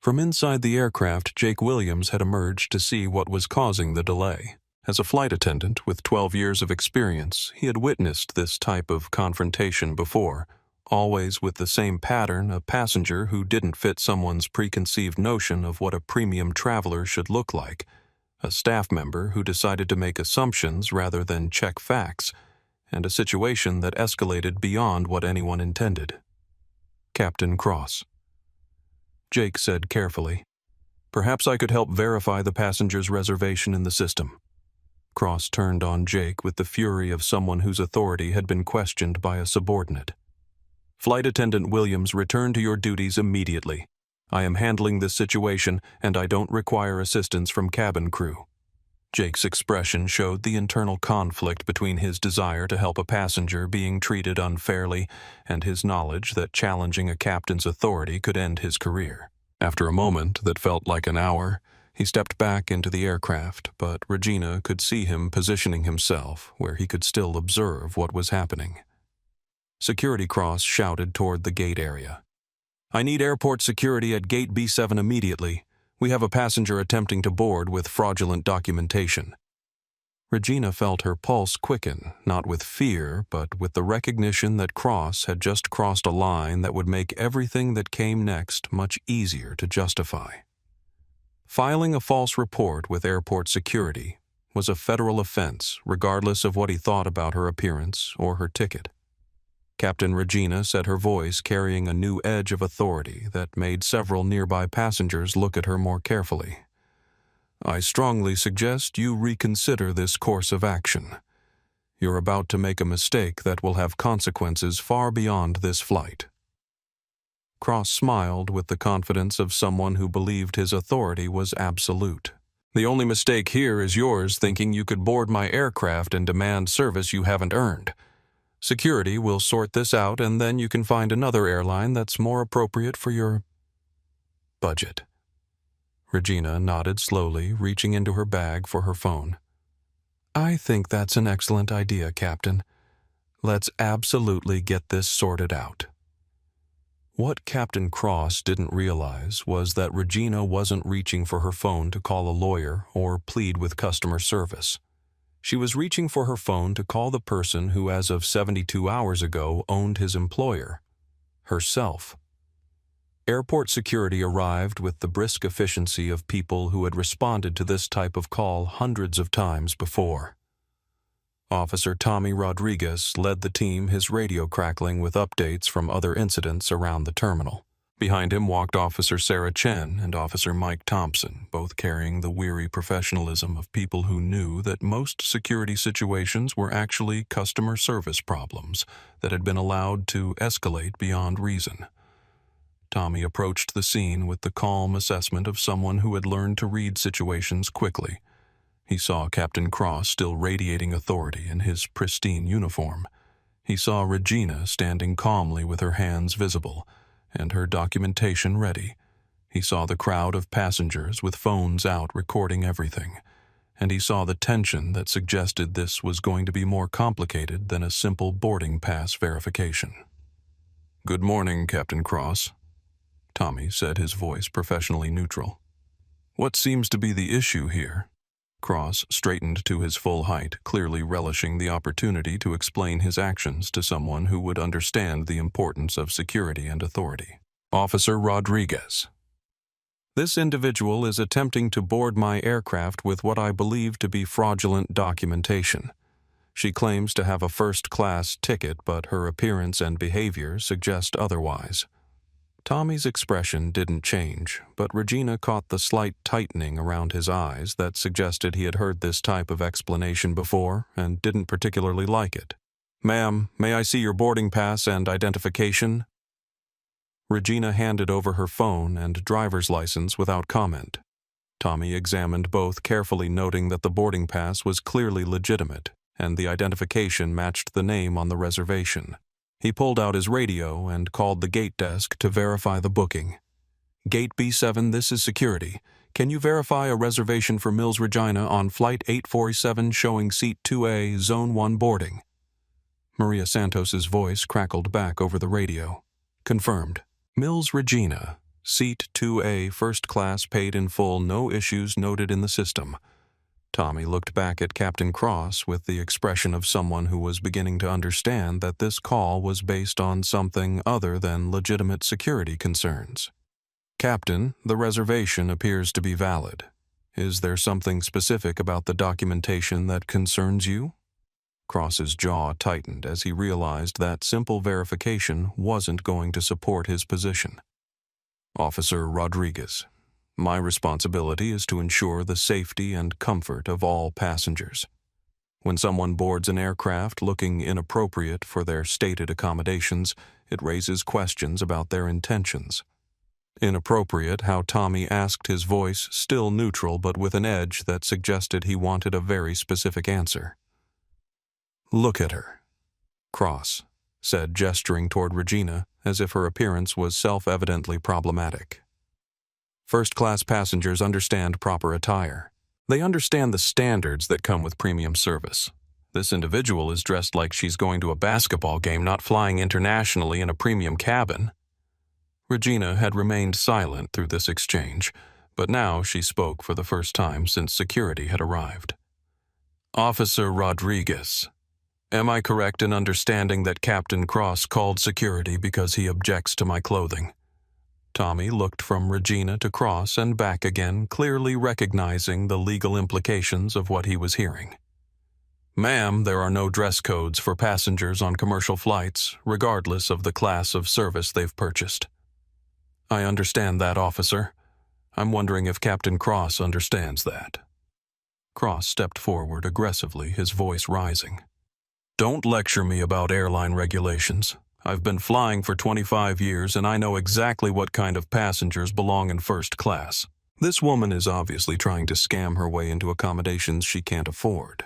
From inside the aircraft, Jake Williams had emerged to see what was causing the delay. As a flight attendant with 12 years of experience, he had witnessed this type of confrontation before, always with the same pattern: a passenger who didn't fit someone's preconceived notion of what a premium traveler should look like, a staff member who decided to make assumptions rather than check facts, and a situation that escalated beyond what anyone intended. "Captain Cross," Jake said carefully. "Perhaps I could help verify the passenger's reservation in the system." Cross turned on Jake with the fury of someone whose authority had been questioned by a subordinate. "Flight Attendant Williams, return to your duties immediately. I am handling this situation, and I don't require assistance from cabin crew." Jake's expression showed the internal conflict between his desire to help a passenger being treated unfairly and his knowledge that challenging a captain's authority could end his career. After a moment that felt like an hour, he stepped back into the aircraft, but Regina could see him positioning himself where he could still observe what was happening. Security Cross shouted toward the gate area. "I need airport security at gate B7 immediately. We have a passenger attempting to board with fraudulent documentation." Regina felt her pulse quicken, not with fear, but with the recognition that Cross had just crossed a line that would make everything that came next much easier to justify. Filing a false report with airport security was a federal offense, regardless of what he thought about her appearance or her ticket. Captain Regina said, her voice carrying a new edge of authority that made several nearby passengers look at her more carefully. "I strongly suggest you reconsider this course of action. You're about to make a mistake that will have consequences far beyond this flight." Cross smiled with the confidence of someone who believed his authority was absolute. "The only mistake here is yours thinking you could board my aircraft and demand service you haven't earned. Security will sort this out, and then you can find another airline that's more appropriate for your budget." Regina nodded slowly, reaching into her bag for her phone. "I think that's an excellent idea, Captain. Let's absolutely get this sorted out." What Captain Cross didn't realize was that Regina wasn't reaching for her phone to call a lawyer or plead with customer service. She was reaching for her phone to call the person who, as of 72 hours ago, owned his employer, herself. Airport security arrived with the brisk efficiency of people who had responded to this type of call hundreds of times before. Officer Tommy Rodriguez led the team, his radio crackling with updates from other incidents around the terminal. Behind him walked Officer Sarah Chen and Officer Mike Thompson, both carrying the weary professionalism of people who knew that most security situations were actually customer service problems that had been allowed to escalate beyond reason. Tommy approached the scene with the calm assessment of someone who had learned to read situations quickly. He saw Captain Cross still radiating authority in his pristine uniform. He saw Regina standing calmly with her hands visible and her documentation ready. He saw the crowd of passengers with phones out recording everything, and he saw the tension that suggested this was going to be more complicated than a simple boarding pass verification. "Good morning, Captain Cross," Tommy said, his voice professionally neutral. "What seems to be the issue here?" Cross straightened to his full height, clearly relishing the opportunity to explain his actions to someone who would understand the importance of security and authority. "Officer Rodriguez. This individual is attempting to board my aircraft with what I believe to be fraudulent documentation. She claims to have a first-class ticket, but her appearance and behavior suggest otherwise." Tommy's expression didn't change, but Regina caught the slight tightening around his eyes that suggested he had heard this type of explanation before and didn't particularly like it. "Ma'am, may I see your boarding pass and identification?" Regina handed over her phone and driver's license without comment. Tommy examined both, carefully noting that the boarding pass was clearly legitimate and the identification matched the name on the reservation. He pulled out his radio and called the gate desk to verify the booking. "Gate B7, this is security. Can you verify a reservation for Mills Regina on Flight 847 showing Seat 2A, Zone 1 boarding?" Maria Santos's voice crackled back over the radio. "Confirmed. Mills Regina, Seat 2A, first class, paid in full, no issues noted in the system." Tommy looked back at Captain Cross with the expression of someone who was beginning to understand that this call was based on something other than legitimate security concerns. "Captain, the reservation appears to be valid. Is there something specific about the documentation that concerns you?" Cross's jaw tightened as he realized that simple verification wasn't going to support his position. "Officer Rodriguez, my responsibility is to ensure the safety and comfort of all passengers. When someone boards an aircraft looking inappropriate for their stated accommodations, it raises questions about their intentions." Inappropriate how Tommy asked, his voice still neutral but with an edge that suggested he wanted a very specific answer. "Look at her," Cross said, gesturing toward Regina as if her appearance was self-evidently problematic. "First-class passengers understand proper attire. They understand the standards that come with premium service. This individual is dressed like she's going to a basketball game, not flying internationally in a premium cabin." Regina had remained silent through this exchange, but now she spoke for the first time since security had arrived. "Officer Rodriguez, am I correct in understanding that Captain Cross called security because he objects to my clothing?" Tommy looked from Regina to Cross and back again, clearly recognizing the legal implications of what he was hearing. "Ma'am, there are no dress codes for passengers on commercial flights, regardless of the class of service they've purchased." "I understand that, officer. I'm wondering if Captain Cross understands that." Cross stepped forward aggressively, his voice rising. "Don't lecture me about airline regulations. I've been flying for 25 years and I know exactly what kind of passengers belong in first class. This woman is obviously trying to scam her way into accommodations she can't afford."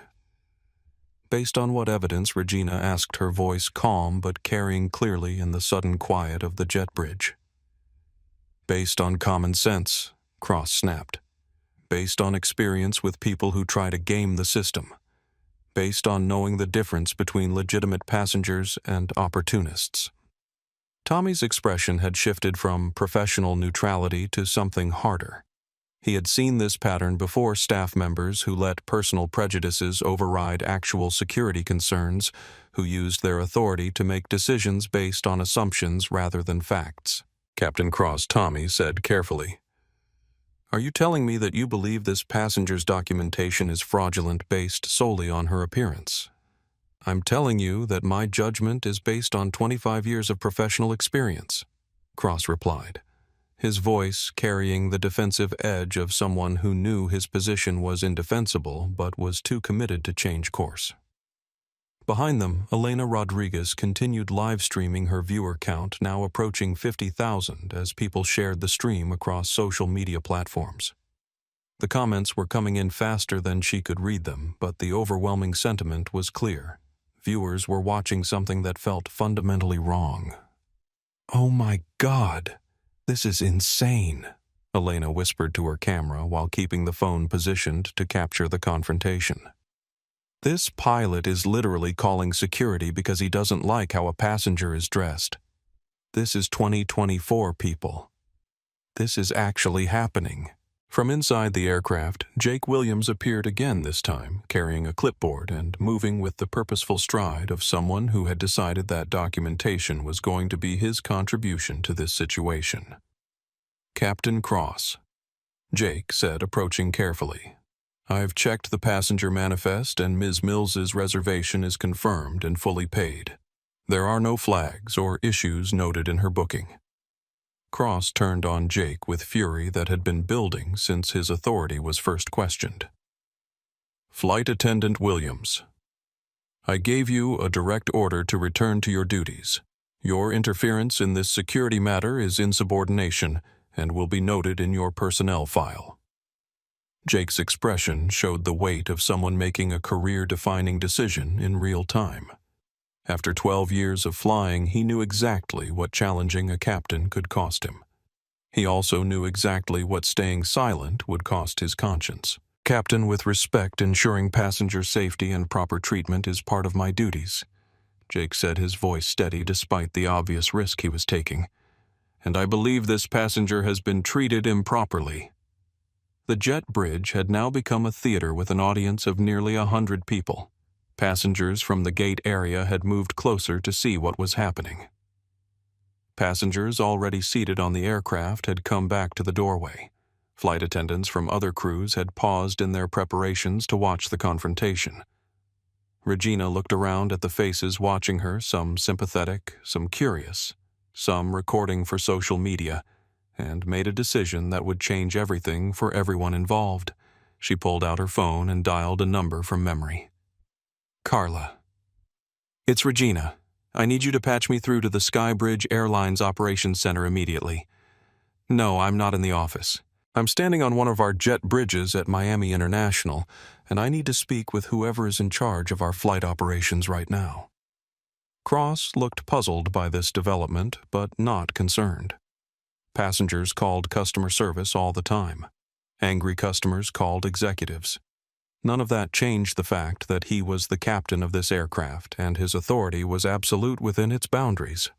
Based on what evidence, Regina asked, her voice calm but carrying clearly in the sudden quiet of the jet bridge. "Based on common sense," Cross snapped. "Based on experience with people who try to game the system. Based on knowing the difference between legitimate passengers and opportunists." Tommy's expression had shifted from professional neutrality to something harder. He had seen this pattern before: staff members who let personal prejudices override actual security concerns, who used their authority to make decisions based on assumptions rather than facts. Captain Cross, Tommy said carefully, "Are you telling me that you believe this passenger's documentation is fraudulent based solely on her appearance?" "I'm telling you that my judgment is based on 25 years of professional experience," Cross replied, his voice carrying the defensive edge of someone who knew his position was indefensible but was too committed to change course. Behind them, Elena Rodriguez continued live streaming her viewer count, now approaching 50,000, as people shared the stream across social media platforms. The comments were coming in faster than she could read them, but the overwhelming sentiment was clear. Viewers were watching something that felt fundamentally wrong. "Oh my God! This is insane," Elena whispered to her camera while keeping the phone positioned to capture the confrontation. "This pilot is literally calling security because he doesn't like how a passenger is dressed. This is 2024, people. This is actually happening." From inside the aircraft, Jake Williams appeared again, this time carrying a clipboard and moving with the purposeful stride of someone who had decided that documentation was going to be his contribution to this situation. "Captain Cross," Jake said, approaching carefully. "I've checked the passenger manifest and Ms. Mills's reservation is confirmed and fully paid. There are no flags or issues noted in her booking." Cross turned on Jake with fury that had been building since his authority was first questioned. "Flight Attendant Williams, I gave you a direct order to return to your duties. Your interference in this security matter is insubordination and will be noted in your personnel file." Jake's expression showed the weight of someone making a career-defining decision in real time. After 12 years of flying, he knew exactly what challenging a captain could cost him. He also knew exactly what staying silent would cost his conscience. "Captain, with respect, ensuring passenger safety and proper treatment is part of my duties," Jake said, his voice steady despite the obvious risk he was taking. "And I believe this passenger has been treated improperly." The jet bridge had now become a theater with an audience of nearly 100 people. Passengers from the gate area had moved closer to see what was happening. Passengers already seated on the aircraft had come back to the doorway. Flight attendants from other crews had paused in their preparations to watch the confrontation. Regina looked around at the faces watching her, some sympathetic, some curious, some recording for social media, and made a decision that would change everything for everyone involved. She pulled out her phone and dialed a number from memory. "Carla. It's Regina. I need you to patch me through to the Skybridge Airlines Operations Center immediately." "No, I'm not in the office. I'm standing on one of our jet bridges at Miami International, and I need to speak with whoever is in charge of our flight operations right now." Cross looked puzzled by this development, but not concerned. Passengers called customer service all the time. Angry customers called executives. None of that changed the fact that he was the captain of this aircraft, and his authority was absolute within its boundaries.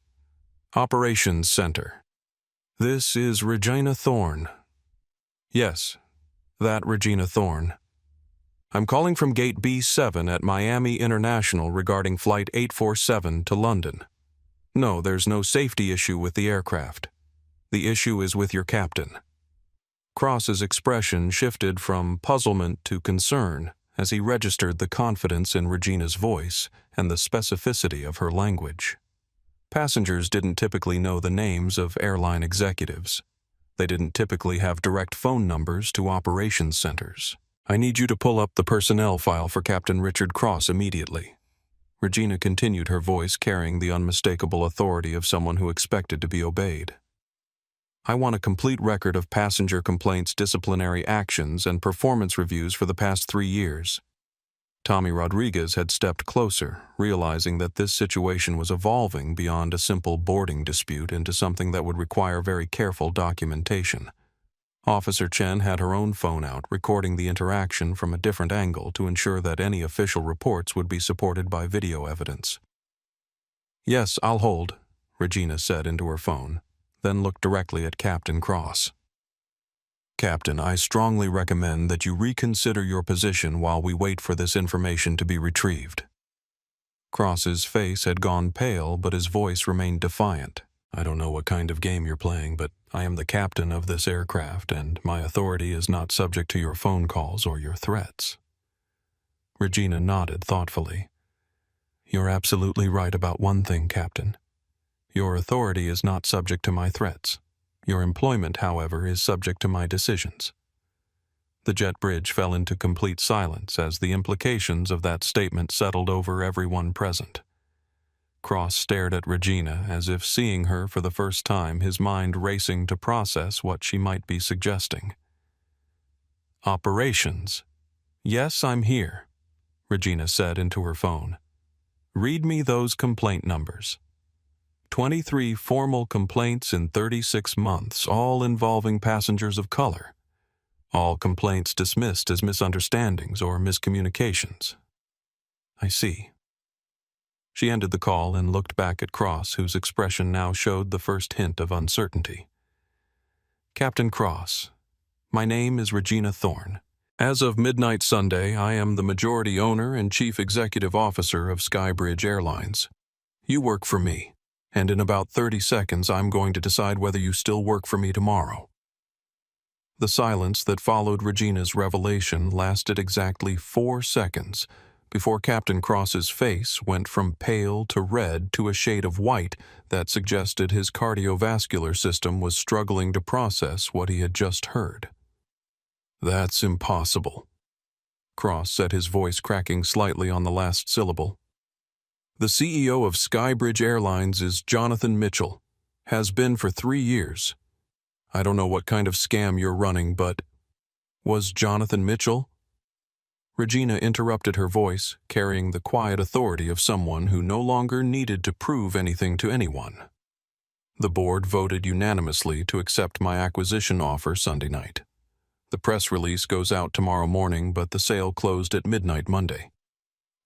"Operations Center. This is Regina Thorne." Yes, that Regina Thorne. I'm calling from Gate B7 at Miami International regarding Flight 847 to London. No, there's no safety issue with the aircraft. The issue is with your captain. Cross's expression shifted from puzzlement to concern as he registered the confidence in Regina's voice and the specificity of her language. Passengers didn't typically know the names of airline executives. They didn't typically have direct phone numbers to operations centers. I need you to pull up the personnel file for Captain Richard Cross immediately. Regina continued, her voice carrying the unmistakable authority of someone who expected to be obeyed. I want a complete record of passenger complaints, disciplinary actions, and performance reviews for the past 3 years. Tommy Rodriguez had stepped closer, realizing that this situation was evolving beyond a simple boarding dispute into something that would require very careful documentation. Officer Chen had her own phone out, recording the interaction from a different angle to ensure that any official reports would be supported by video evidence. Yes, I'll hold, Regina said into her phone, then looked directly at Captain Cross. Captain, I strongly recommend that you reconsider your position while we wait for this information to be retrieved. Cross's face had gone pale, but his voice remained defiant. I don't know what kind of game you're playing, but I am the captain of this aircraft, and my authority is not subject to your phone calls or your threats. Regina nodded thoughtfully. You're absolutely right about one thing, Captain. Your authority is not subject to my threats. Your employment, however, is subject to my decisions. The jet bridge fell into complete silence as the implications of that statement settled over everyone present. Cross stared at Regina as if seeing her for the first time, his mind racing to process what she might be suggesting. Operations. Yes, I'm here, Regina said into her phone. Read me those complaint numbers. 23 formal complaints in 36 months, all involving passengers of color. All complaints dismissed as misunderstandings or miscommunications. I see. She ended the call and looked back at Cross, whose expression now showed the first hint of uncertainty. Captain Cross, my name is Regina Thorne. As of midnight Sunday, I am the majority owner and chief executive officer of Skybridge Airlines. You work for me, and in about 30 seconds I'm going to decide whether you still work for me tomorrow. The silence that followed Regina's revelation lasted exactly 4 seconds before Captain Cross's face went from pale to red to a shade of white that suggested his cardiovascular system was struggling to process what he had just heard. That's impossible, Cross said, his voice cracking slightly on the last syllable. The CEO of Skybridge Airlines is Jonathan Mitchell, has been for 3 years. I don't know what kind of scam you're running, but was Jonathan Mitchell? Regina interrupted, her voice carrying the quiet authority of someone who no longer needed to prove anything to anyone. The board voted unanimously to accept my acquisition offer Sunday night. The press release goes out tomorrow morning, but the sale closed at midnight Monday,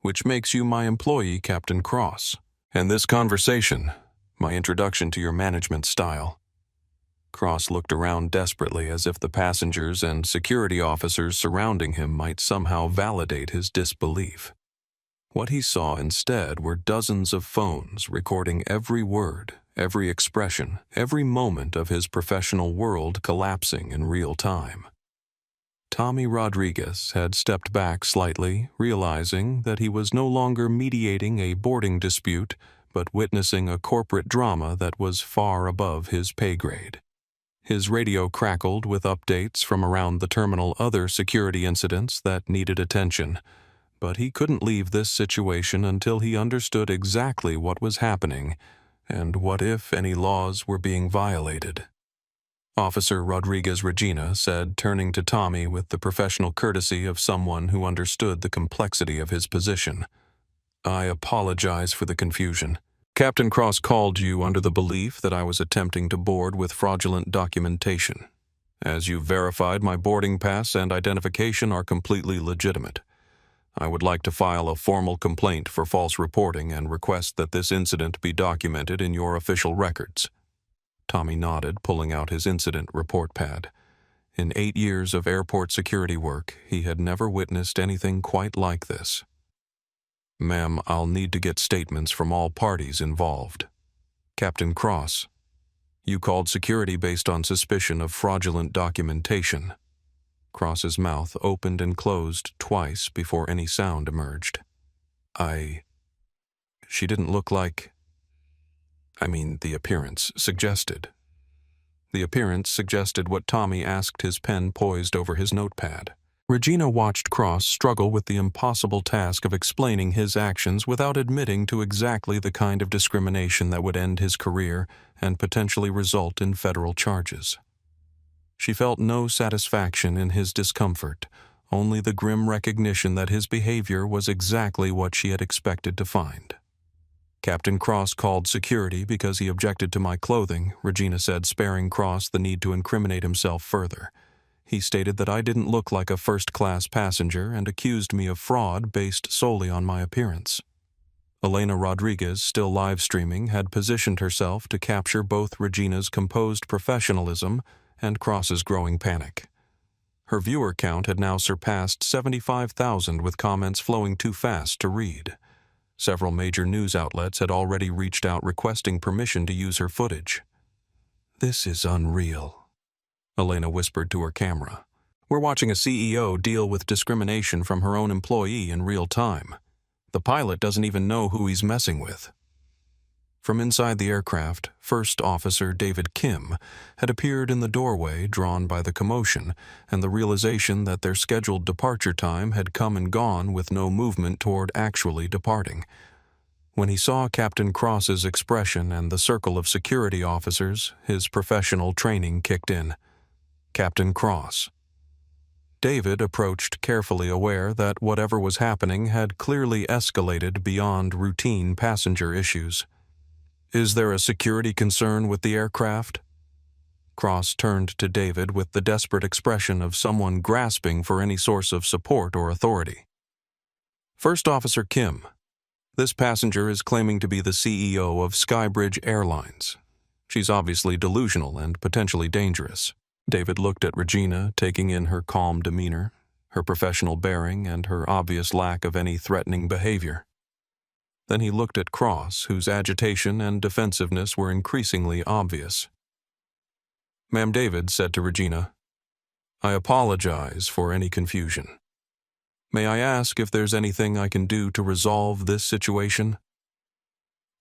which makes you my employee, Captain Cross. And this conversation, my introduction to your management style. Cross looked around desperately as if the passengers and security officers surrounding him might somehow validate his disbelief. What he saw instead were dozens of phones recording every word, every expression, every moment of his professional world collapsing in real time. Tommy Rodriguez had stepped back slightly, realizing that he was no longer mediating a boarding dispute, but witnessing a corporate drama that was far above his pay grade. His radio crackled with updates from around the terminal, other security incidents that needed attention, but he couldn't leave this situation until he understood exactly what was happening and what, if any, laws were being violated. Officer Rodriguez Regina said, turning to Tommy with the professional courtesy of someone who understood the complexity of his position. I apologize for the confusion. Captain Cross called you under the belief that I was attempting to board with fraudulent documentation. As you've verified, my boarding pass and identification are completely legitimate. I would like to file a formal complaint for false reporting and request that this incident be documented in your official records. Tommy nodded, pulling out his incident report pad. In 8 years of airport security work, he had never witnessed anything quite like this. "Ma'am, I'll need to get statements from all parties involved." "Captain Cross, you called security based on suspicion of fraudulent documentation." Cross's mouth opened and closed twice before any sound emerged. She didn't look like... the appearance suggested. The appearance suggested what Tommy asked, his pen poised over his notepad. Regina watched Cross struggle with the impossible task of explaining his actions without admitting to exactly the kind of discrimination that would end his career and potentially result in federal charges. She felt no satisfaction in his discomfort, only the grim recognition that his behavior was exactly what she had expected to find. "Captain Cross called security because he objected to my clothing," Regina said, sparing Cross the need to incriminate himself further. "He stated that I didn't look like a first-class passenger and accused me of fraud based solely on my appearance." Elena Rodriguez, still live-streaming, had positioned herself to capture both Regina's composed professionalism and Cross's growing panic. Her viewer count had now surpassed 75,000, with comments flowing too fast to read. Several major news outlets had already reached out requesting permission to use her footage. "This is unreal," Elena whispered to her camera. "We're watching a CEO deal with discrimination from her own employee in real time. The pilot doesn't even know who he's messing with." From inside the aircraft, First Officer David Kim had appeared in the doorway, drawn by the commotion and the realization that their scheduled departure time had come and gone with no movement toward actually departing. When he saw Captain Cross's expression and the circle of security officers, his professional training kicked in. "Captain Cross." David approached, carefully aware that whatever was happening had clearly escalated beyond routine passenger issues. "Is there a security concern with the aircraft?" Cross turned to David with the desperate expression of someone grasping for any source of support or authority. "First Officer Kim, this passenger is claiming to be the CEO of Skybridge Airlines. She's obviously delusional and potentially dangerous." David looked at Regina, taking in her calm demeanor, her professional bearing, and her obvious lack of any threatening behavior. Then he looked at Cross, whose agitation and defensiveness were increasingly obvious. "Ma'am," David said to Regina, "I apologize for any confusion. May I ask if there's anything I can do to resolve this situation?"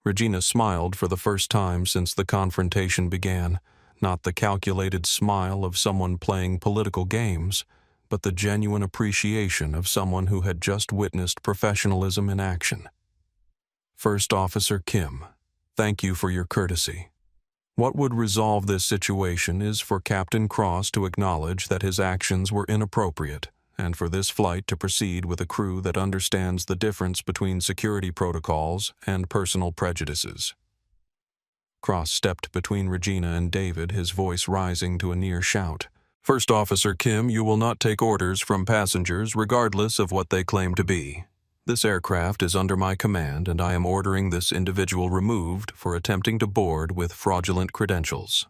Regina smiled for the first time since the confrontation began, not the calculated smile of someone playing political games, but the genuine appreciation of someone who had just witnessed professionalism in action. "First Officer Kim, thank you for your courtesy. What would resolve this situation is for Captain Cross to acknowledge that his actions were inappropriate, and for this flight to proceed with a crew that understands the difference between security protocols and personal prejudices." Cross stepped between Regina and David, his voice rising to a near shout. "First Officer Kim, you will not take orders from passengers regardless of what they claim to be. This aircraft is under my command, and I am ordering this individual removed for attempting to board with fraudulent credentials."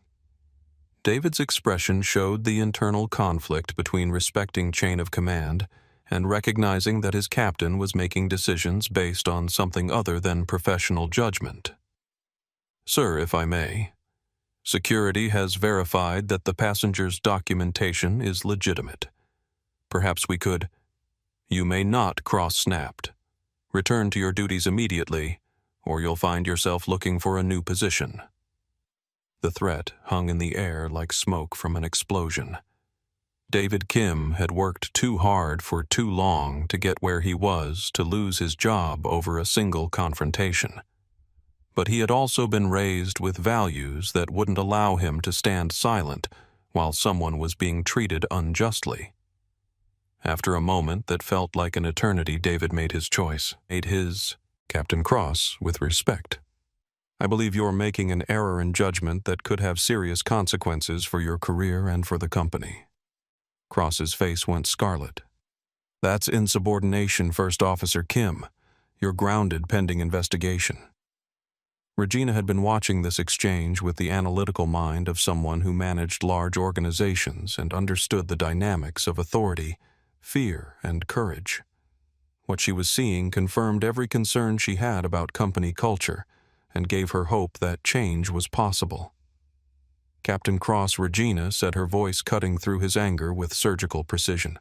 David's expression showed the internal conflict between respecting chain of command and recognizing that his captain was making decisions based on something other than professional judgment. "Sir, if I may, security has verified that the passenger's documentation is legitimate. Perhaps we could—" "You may not," Cross snapped. "Return to your duties immediately, or you'll find yourself looking for a new position." The threat hung in the air like smoke from an explosion. David Kim had worked too hard for too long to get where he was to lose his job over a single confrontation. But he had also been raised with values that wouldn't allow him to stand silent while someone was being treated unjustly. After a moment that felt like an eternity, David made his choice. "Captain Cross, with respect. I believe you're making an error in judgment that could have serious consequences for your career and for the company." Cross's face went scarlet. "That's insubordination, First Officer Kim. You're grounded pending investigation." Regina had been watching this exchange with the analytical mind of someone who managed large organizations and understood the dynamics of authority, fear, and courage. What she was seeing confirmed every concern she had about company culture and gave her hope that change was possible. Captain Cross Regina said, her voice cutting through his anger with surgical precision.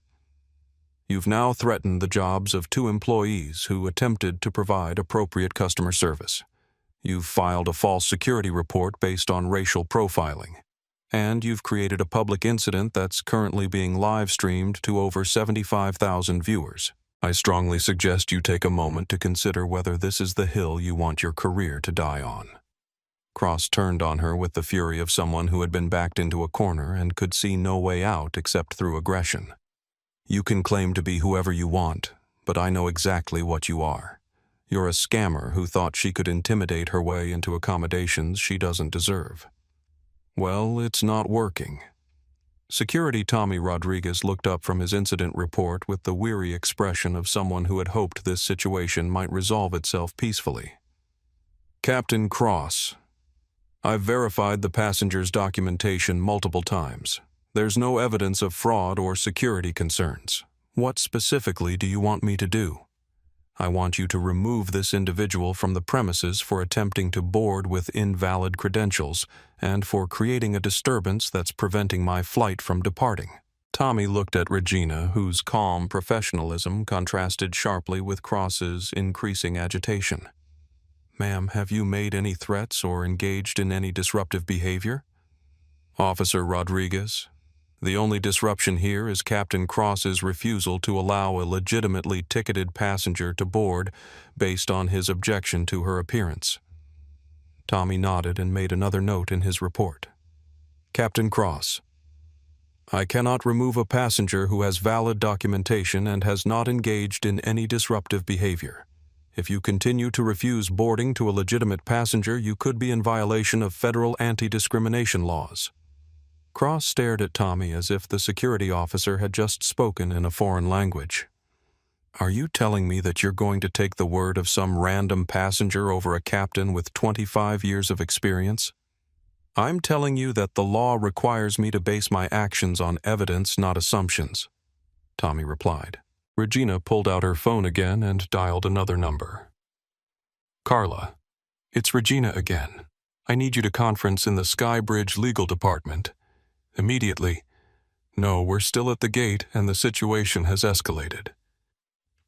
"You've now threatened the jobs of 2 employees who attempted to provide appropriate customer service. You've filed a false security report based on racial profiling. And you've created a public incident that's currently being live-streamed to over 75,000 viewers. I strongly suggest you take a moment to consider whether this is the hill you want your career to die on." Cross turned on her with the fury of someone who had been backed into a corner and could see no way out except through aggression. "You can claim to be whoever you want, but I know exactly what you are. You're a scammer who thought she could intimidate her way into accommodations she doesn't deserve. Well, it's not working." Security Tommy Rodriguez looked up from his incident report with the weary expression of someone who had hoped this situation might resolve itself peacefully. "Captain Cross, I've verified the passenger's documentation multiple times. There's no evidence of fraud or security concerns. What specifically do you want me to do? I want you to remove this individual from the premises for attempting to board with invalid credentials and for creating a disturbance that's preventing my flight from departing." Tommy looked at Regina, whose calm professionalism contrasted sharply with Cross's increasing agitation. "Ma'am, have you made any threats or engaged in any disruptive behavior?" "Officer Rodriguez, the only disruption here is Captain Cross's refusal to allow a legitimately ticketed passenger to board based on his objection to her appearance." Tommy nodded and made another note in his report. "Captain Cross, I cannot remove a passenger who has valid documentation and has not engaged in any disruptive behavior. If you continue to refuse boarding to a legitimate passenger, you could be in violation of federal anti-discrimination laws." Cross stared at Tommy as if the security officer had just spoken in a foreign language. "Are you telling me that you're going to take the word of some random passenger over a captain with 25 years of experience?" "I'm telling you that the law requires me to base my actions on evidence, not assumptions," Tommy replied. Regina pulled out her phone again and dialed another number. "Carla, it's Regina again. I need you to conference in the Skybridge Legal Department. Immediately." "No, we're still at the gate and the situation has escalated."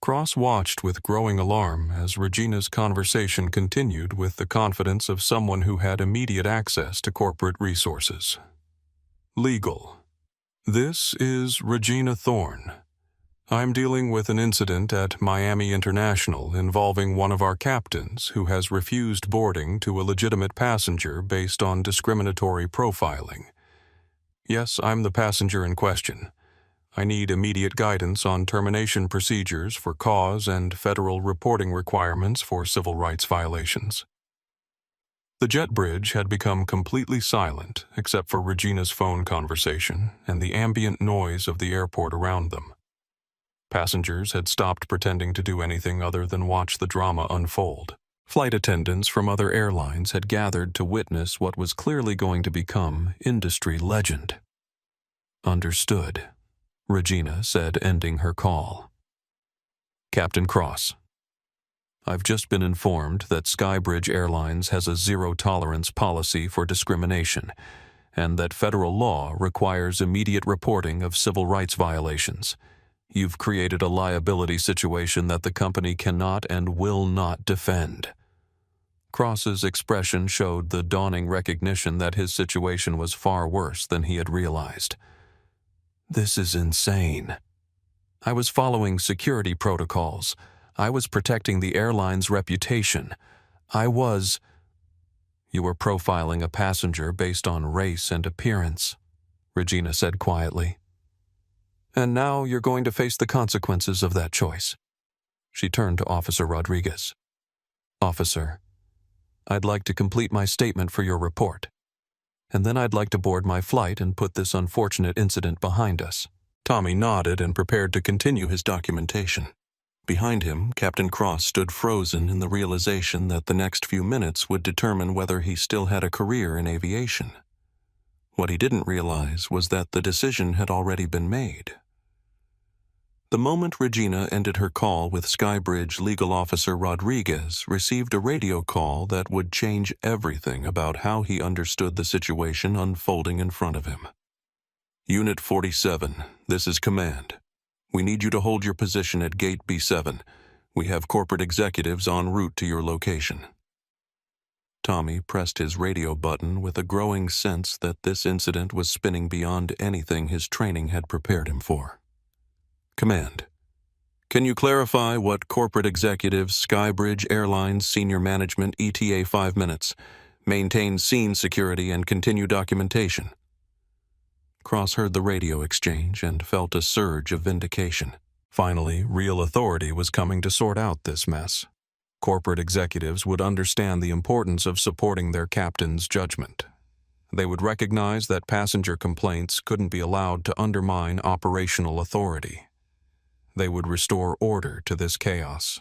Cross watched with growing alarm as Regina's conversation continued with the confidence of someone who had immediate access to corporate resources. "Legal. This is Regina Thorne. I'm dealing with an incident at Miami International involving one of our captains who has refused boarding to a legitimate passenger based on discriminatory profiling. Yes, I'm the passenger in question. I need immediate guidance on termination procedures for cause and federal reporting requirements for civil rights violations." The jet bridge had become completely silent except for Regina's phone conversation and the ambient noise of the airport around them. Passengers had stopped pretending to do anything other than watch the drama unfold. Flight attendants from other airlines had gathered to witness what was clearly going to become industry legend. "Understood," Regina said, ending her call. "Captain Cross, I've just been informed that Skybridge Airlines has a zero-tolerance policy for discrimination and that federal law requires immediate reporting of civil rights violations. You've created a liability situation that the company cannot and will not defend." Cross's expression showed the dawning recognition that his situation was far worse than he had realized. "This is insane. I was following security protocols. I was protecting the airline's reputation. You were profiling a passenger based on race and appearance," Regina said quietly. "And now you're going to face the consequences of that choice." She turned to Officer Rodriguez. "Officer, I'd like to complete my statement for your report. And then I'd like to board my flight and put this unfortunate incident behind us." Tommy nodded and prepared to continue his documentation. Behind him, Captain Cross stood frozen in the realization that the next few minutes would determine whether he still had a career in aviation. What he didn't realize was that the decision had already been made. The moment Regina ended her call with Skybridge legal officer Rodriguez received a radio call that would change everything about how he understood the situation unfolding in front of him. Unit 47, this is command. We need you to hold your position at Gate B7. We have corporate executives en route to your location. Tommy pressed his radio button with a growing sense that this incident was spinning beyond anything his training had prepared him for. Command. Can you clarify what corporate executives, Skybridge Airlines Senior Management ETA 5 minutes, maintain scene security and continue documentation? Cross heard the radio exchange and felt a surge of vindication. Finally, real authority was coming to sort out this mess. Corporate executives would understand the importance of supporting their captain's judgment. They would recognize that passenger complaints couldn't be allowed to undermine operational authority. They would restore order to this chaos.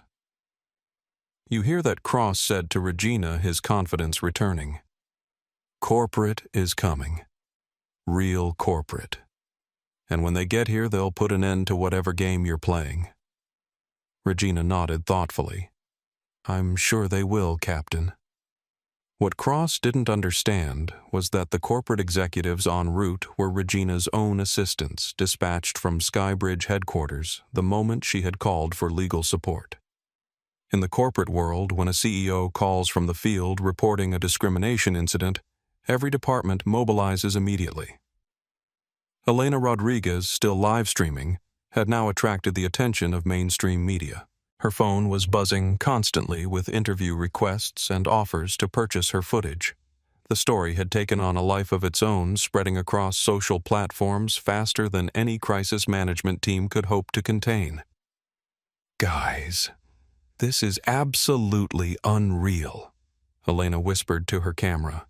You hear that Cross said to Regina, his confidence returning. Corporate is coming. Real corporate. And when they get here, they'll put an end to whatever game you're playing. Regina nodded thoughtfully. I'm sure they will, Captain. What Cross didn't understand was that the corporate executives en route were Regina's own assistants dispatched from Skybridge headquarters the moment she had called for legal support. In the corporate world, when a CEO calls from the field reporting a discrimination incident, every department mobilizes immediately. Elena Rodriguez, still live streaming, had now attracted the attention of mainstream media. Her phone was buzzing constantly with interview requests and offers to purchase her footage. The story had taken on a life of its own, spreading across social platforms faster than any crisis management team could hope to contain. Guys, this is absolutely unreal, Elena whispered to her camera.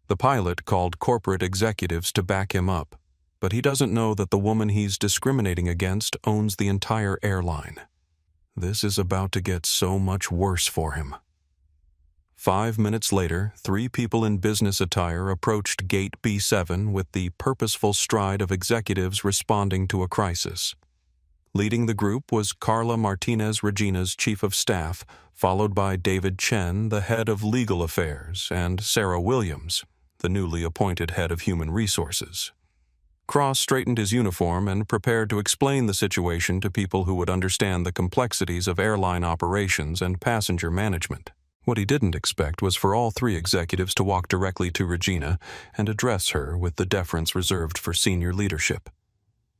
The pilot called corporate executives to back him up, but he doesn't know that the woman he's discriminating against owns the entire airline. This is about to get so much worse for him. 5 minutes later, 3 people in business attire approached Gate B7 with the purposeful stride of executives responding to a crisis. Leading the group was Carla Martinez, Regina's chief of staff, followed by David Chen, the head of legal affairs, and Sarah Williams, the newly appointed head of human resources. Cross straightened his uniform and prepared to explain the situation to people who would understand the complexities of airline operations and passenger management. What he didn't expect was for all 3 executives to walk directly to Regina and address her with the deference reserved for senior leadership.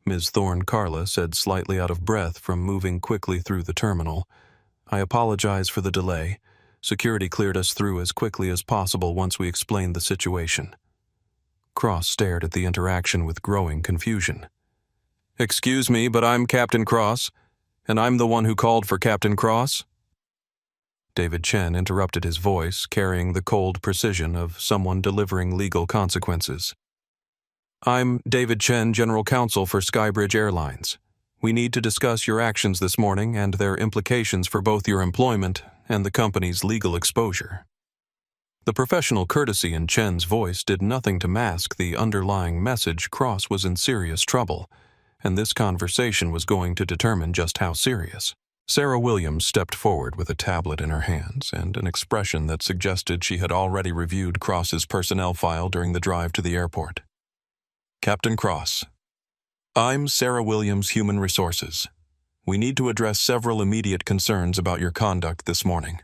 Ms. Thorne Carla said, slightly out of breath from moving quickly through the terminal, I apologize for the delay. Security cleared us through as quickly as possible once we explained the situation. Cross stared at the interaction with growing confusion. Excuse me, but I'm Captain Cross, and I'm the one who called for Captain Cross? David Chen interrupted his voice, carrying the cold precision of someone delivering legal consequences. I'm David Chen, General Counsel for Skybridge Airlines. We need to discuss your actions this morning and their implications for both your employment and the company's legal exposure. The professional courtesy in Chen's voice did nothing to mask the underlying message. Cross was in serious trouble, and this conversation was going to determine just how serious. Sarah Williams stepped forward with a tablet in her hands and an expression that suggested she had already reviewed Cross's personnel file during the drive to the airport. Captain Cross, I'm Sarah Williams, Human Resources. We need to address several immediate concerns about your conduct this morning.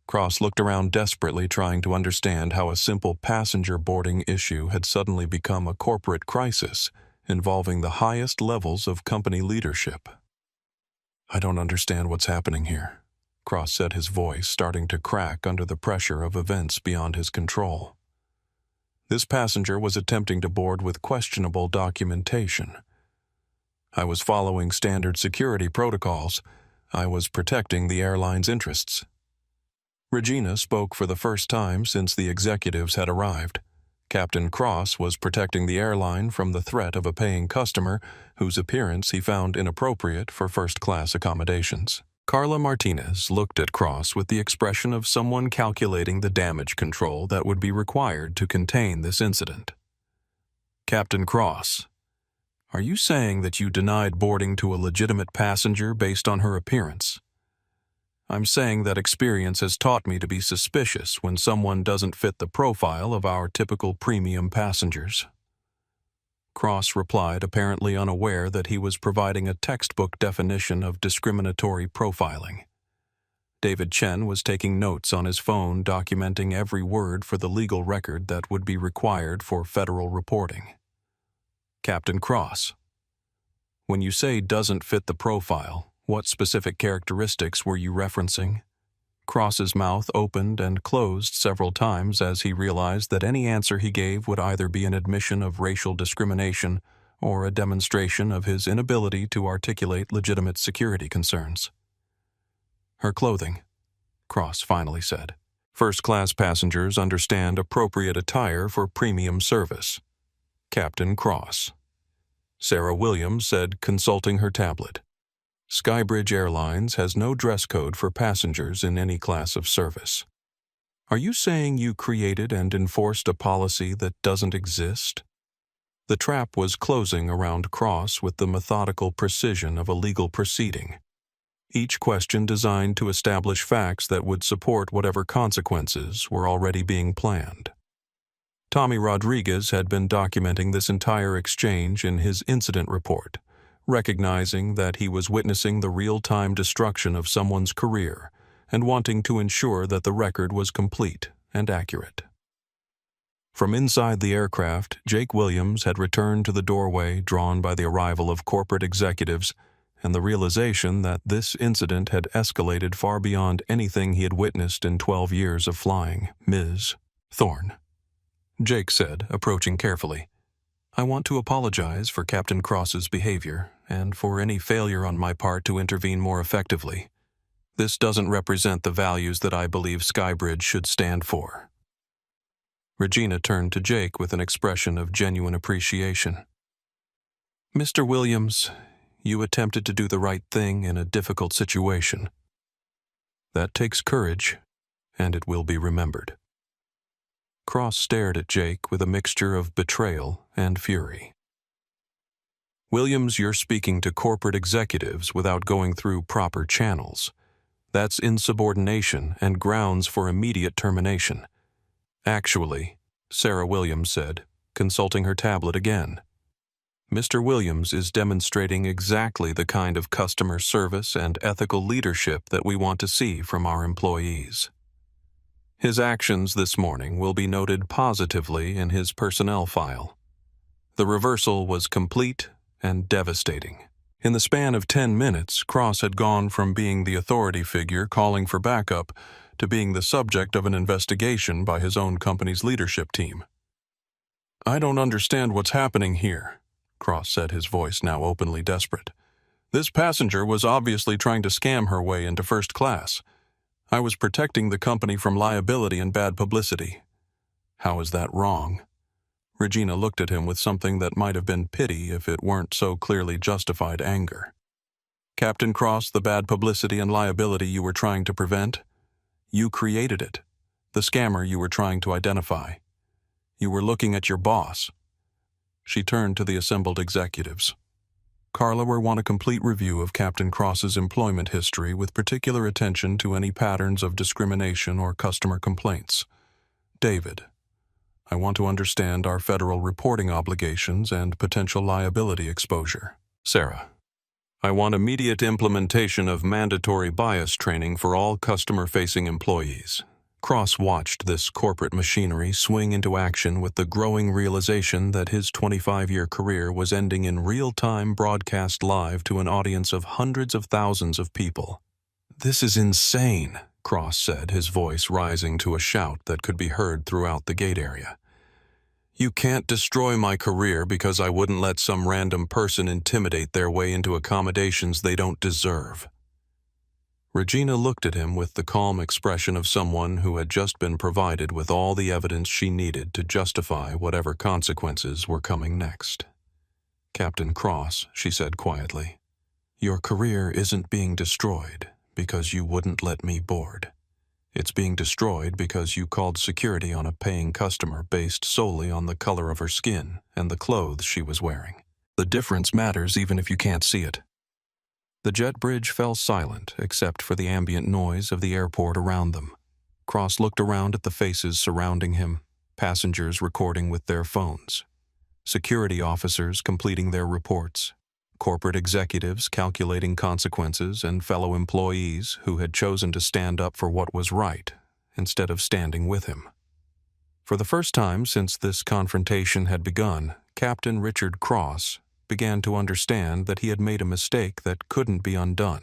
Cross looked around desperately, trying to understand how a simple passenger boarding issue had suddenly become a corporate crisis involving the highest levels of company leadership. I don't understand what's happening here, Cross said, his voice starting to crack under the pressure of events beyond his control. This passenger was attempting to board with questionable documentation. I was following standard security protocols. I was protecting the airline's interests. Regina spoke for the first time since the executives had arrived. Captain Cross was protecting the airline from the threat of a paying customer whose appearance he found inappropriate for first-class accommodations. Carla Martinez looked at Cross with the expression of someone calculating the damage control that would be required to contain this incident. Captain Cross, are you saying that you denied boarding to a legitimate passenger based on her appearance? I'm saying that experience has taught me to be suspicious when someone doesn't fit the profile of our typical premium passengers. Cross replied, apparently unaware that he was providing a textbook definition of discriminatory profiling. David Chen was taking notes on his phone, documenting every word for the legal record that would be required for federal reporting. Captain Cross, when you say doesn't fit the profile, what specific characteristics were you referencing? Cross's mouth opened and closed several times as he realized that any answer he gave would either be an admission of racial discrimination or a demonstration of his inability to articulate legitimate security concerns. Her clothing, Cross finally said. First-class passengers understand appropriate attire for premium service. Captain Cross. Sarah Williams said, consulting her tablet. Skybridge Airlines has no dress code for passengers in any class of service. Are you saying you created and enforced a policy that doesn't exist? The trap was closing around Cross with the methodical precision of a legal proceeding. Each question designed to establish facts that would support whatever consequences were already being planned. Tommy Rodriguez had been documenting this entire exchange in his incident report, recognizing that he was witnessing the real-time destruction of someone's career and wanting to ensure that the record was complete and accurate. From inside the aircraft, Jake Williams had returned to the doorway drawn by the arrival of corporate executives and the realization that this incident had escalated far beyond anything he had witnessed in 12 years of flying. Ms. Thorne, Jake said, approaching carefully, I want to apologize for Captain Cross's behavior and for any failure on my part to intervene more effectively. This doesn't represent the values that I believe Skybridge should stand for. Regina turned to Jake with an expression of genuine appreciation. Mr. Williams, you attempted to do the right thing in a difficult situation. That takes courage, and it will be remembered. Cross stared at Jake with a mixture of betrayal and fury. Williams, you're speaking to corporate executives without going through proper channels. That's insubordination and grounds for immediate termination. Actually, Sarah Williams said, consulting her tablet again, Mr. Williams is demonstrating exactly the kind of customer service and ethical leadership that we want to see from our employees. His actions this morning will be noted positively in his personnel file. The reversal was complete and devastating. In the span of 10 minutes, Cross had gone from being the authority figure calling for backup to being the subject of an investigation by his own company's leadership team. I don't understand what's happening here, Cross said, his voice now openly desperate. This passenger was obviously trying to scam her way into first class. I was protecting the company from liability and bad publicity. How is that wrong? Regina looked at him with something that might have been pity if it weren't so clearly justified anger. Captain Cross, the bad publicity and liability you were trying to prevent? You created it. The scammer you were trying to identify. You were looking at your boss. She turned to the assembled executives. Carla will want a complete review of Captain Cross's employment history with particular attention to any patterns of discrimination or customer complaints. David, I want to understand our federal reporting obligations and potential liability exposure. Sarah, I want immediate implementation of mandatory bias training for all customer-facing employees. Cross watched this corporate machinery swing into action with the growing realization that his 25-year career was ending in real-time broadcast live to an audience of hundreds of thousands of people. This is insane, Cross said, his voice rising to a shout that could be heard throughout the gate area. You can't destroy my career because I wouldn't let some random person intimidate their way into accommodations they don't deserve. Regina looked at him with the calm expression of someone who had just been provided with all the evidence she needed to justify whatever consequences were coming next. "Captain Cross," she said quietly, "your career isn't being destroyed because you wouldn't let me board. It's being destroyed because you called security on a paying customer based solely on the color of her skin and the clothes she was wearing. The difference matters even if you can't see it." The jet bridge fell silent except for the ambient noise of the airport around them. Cross looked around at the faces surrounding him, passengers recording with their phones, security officers completing their reports, corporate executives calculating consequences, and fellow employees who had chosen to stand up for what was right instead of standing with him. For the first time since this confrontation had begun, Captain Richard Cross began to understand that he had made a mistake that couldn't be undone,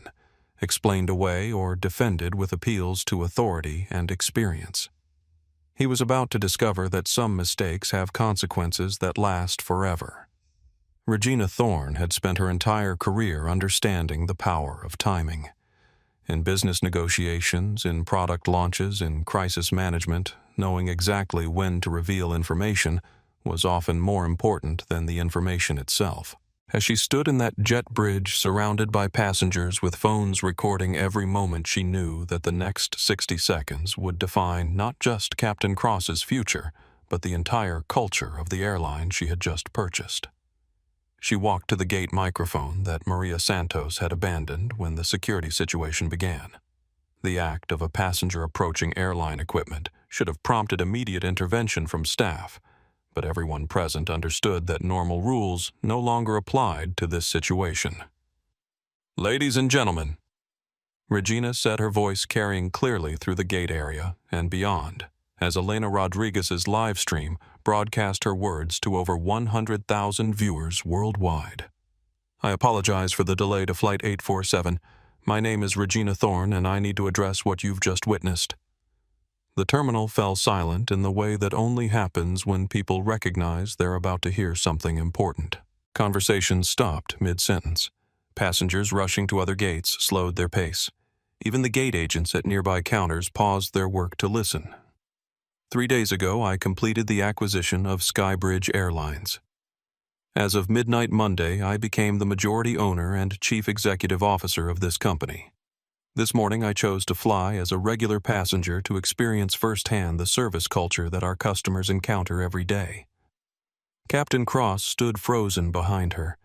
explained away or defended with appeals to authority and experience. He was about to discover that some mistakes have consequences that last forever. Regina Thorne had spent her entire career understanding the power of timing. In business negotiations, in product launches, in crisis management, knowing exactly when to reveal information was often more important than the information itself. As she stood in that jet bridge surrounded by passengers with phones recording every moment, she knew that the next 60 seconds would define not just Captain Cross's future, but the entire culture of the airline she had just purchased. She walked to the gate microphone that Maria Santos had abandoned when the security situation began. The act of a passenger approaching airline equipment should have prompted immediate intervention from staff, but everyone present understood that normal rules no longer applied to this situation. "Ladies and gentlemen," Regina said, her voice carrying clearly through the gate area and beyond, as Elena Rodriguez's live stream broadcast her words to over 100,000 viewers worldwide. "I apologize for the delay to Flight 847. My name is Regina Thorne, and I need to address what you've just witnessed." The terminal fell silent in the way that only happens when people recognize they're about to hear something important. Conversations stopped mid-sentence. Passengers rushing to other gates slowed their pace. Even the gate agents at nearby counters paused their work to listen. 3 days ago, I completed the acquisition of Skybridge Airlines. As of midnight Monday, I became the majority owner and chief executive officer of this company. This morning, I chose to fly as a regular passenger to experience firsthand the service culture that our customers encounter every day. Captain Cross stood frozen behind her,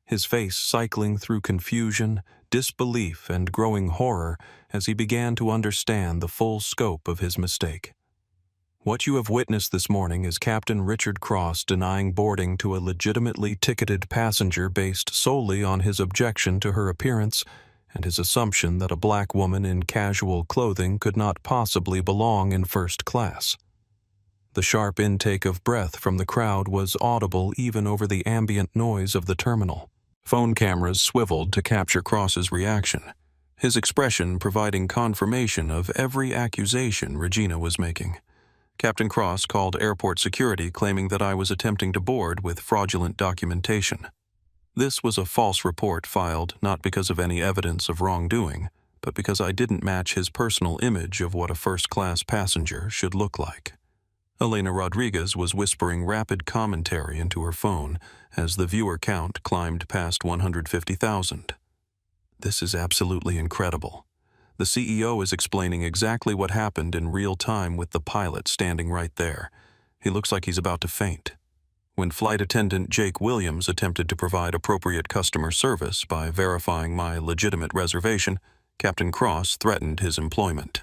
his face cycling through confusion, disbelief, and growing horror as he began to understand the full scope of his mistake. What you have witnessed this morning is Captain Richard Cross denying boarding to a legitimately ticketed passenger based solely on his objection to her appearance and his assumption that a black woman in casual clothing could not possibly belong in first class. The sharp intake of breath from the crowd was audible even over the ambient noise of the terminal. Phone cameras swiveled to capture Cross's reaction, his expression providing confirmation of every accusation Regina was making. Captain Cross called airport security claiming that I was attempting to board with fraudulent documentation. This was a false report filed not because of any evidence of wrongdoing, but because I didn't match his personal image of what a first-class passenger should look like. Elena Rodriguez was whispering rapid commentary into her phone as the viewer count climbed past 150,000. "This is absolutely incredible. The CEO is explaining exactly what happened in real time with the pilot standing right there. He looks like he's about to faint." When flight attendant Jake Williams attempted to provide appropriate customer service by verifying my legitimate reservation, Captain Cross threatened his employment.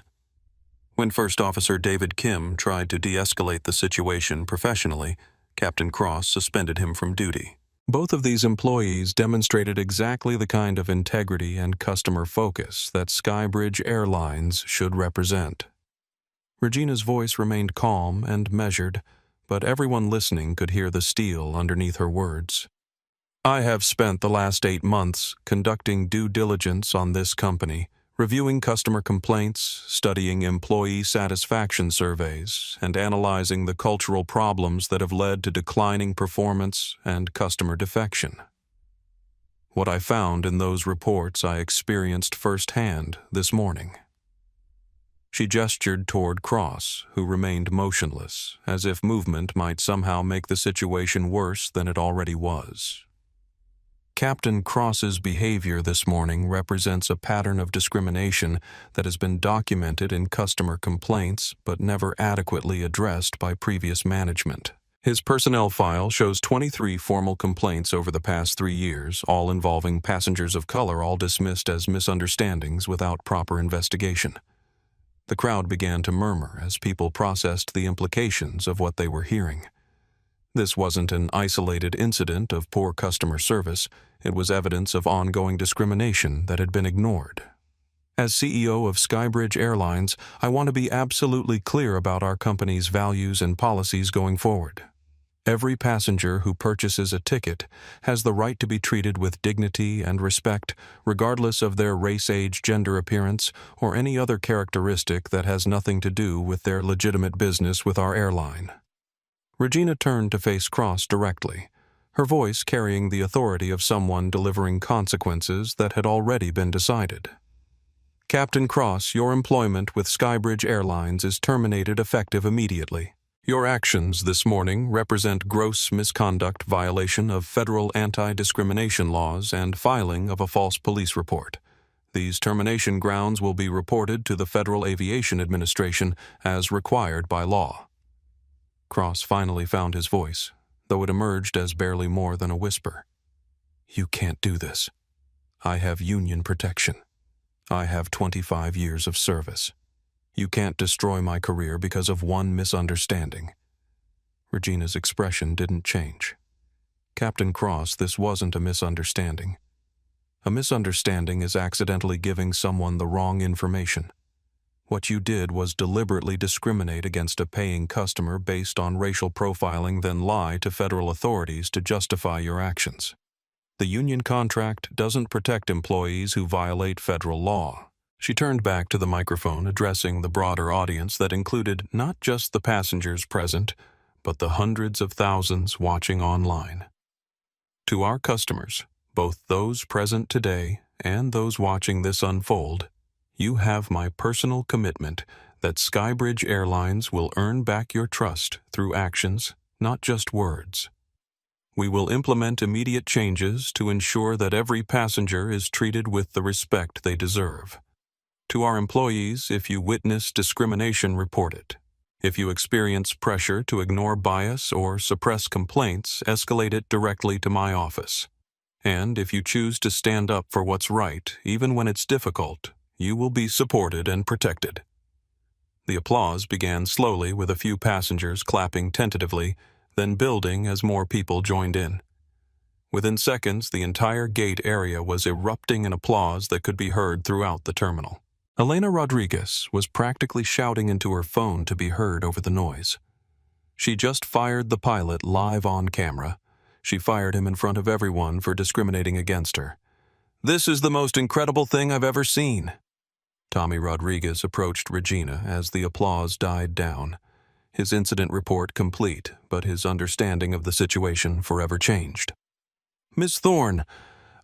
When First Officer David Kim tried to de-escalate the situation professionally, Captain Cross suspended him from duty. Both of these employees demonstrated exactly the kind of integrity and customer focus that Skybridge Airlines should represent. Regina's voice remained calm and measured, but everyone listening could hear the steel underneath her words. "I have spent the last 8 months conducting due diligence on this company, reviewing customer complaints, studying employee satisfaction surveys, and analyzing the cultural problems that have led to declining performance and customer defection. What I found in those reports I experienced firsthand this morning." She gestured toward Cross, who remained motionless, as if movement might somehow make the situation worse than it already was. Captain Cross's behavior this morning represents a pattern of discrimination that has been documented in customer complaints but never adequately addressed by previous management. His personnel file shows 23 formal complaints over the past 3 years, all involving passengers of color, all dismissed as misunderstandings without proper investigation. The crowd began to murmur as people processed the implications of what they were hearing. This wasn't an isolated incident of poor customer service. It was evidence of ongoing discrimination that had been ignored. As CEO of Skybridge Airlines, I want to be absolutely clear about our company's values and policies going forward. Every passenger who purchases a ticket has the right to be treated with dignity and respect, regardless of their race, age, gender appearance, or any other characteristic that has nothing to do with their legitimate business with our airline. Regina turned to face Cross directly, her voice carrying the authority of someone delivering consequences that had already been decided. "Captain Cross, your employment with Skybridge Airlines is terminated effective immediately. Your actions this morning represent gross misconduct, violation of federal anti-discrimination laws, and filing of a false police report. These termination grounds will be reported to the Federal Aviation Administration as required by law." Cross finally found his voice, though it emerged as barely more than a whisper. "You can't do this. I have union protection. I have 25 years of service. You can't destroy my career because of one misunderstanding." Regina's expression didn't change. "Captain Cross, this wasn't a misunderstanding. A misunderstanding is accidentally giving someone the wrong information. What you did was deliberately discriminate against a paying customer based on racial profiling, then lie to federal authorities to justify your actions. The union contract doesn't protect employees who violate federal law." She turned back to the microphone, addressing the broader audience that included not just the passengers present, but the hundreds of thousands watching online. "To our customers, both those present today and those watching this unfold, you have my personal commitment that Skybridge Airlines will earn back your trust through actions, not just words. We will implement immediate changes to ensure that every passenger is treated with the respect they deserve. To our employees, if you witness discrimination, report it. If you experience pressure to ignore bias or suppress complaints, escalate it directly to my office. And if you choose to stand up for what's right, even when it's difficult, you will be supported and protected." The applause began slowly, with a few passengers clapping tentatively, then building as more people joined in. Within seconds, the entire gate area was erupting in applause that could be heard throughout the terminal. Elena Rodriguez was practically shouting into her phone to be heard over the noise. She just fired the pilot live on camera. She fired him in front of everyone for discriminating against her. "This is the most incredible thing I've ever seen." Tommy Rodriguez approached Regina as the applause died down, his incident report complete, but his understanding of the situation forever changed. "Ms. Thorne,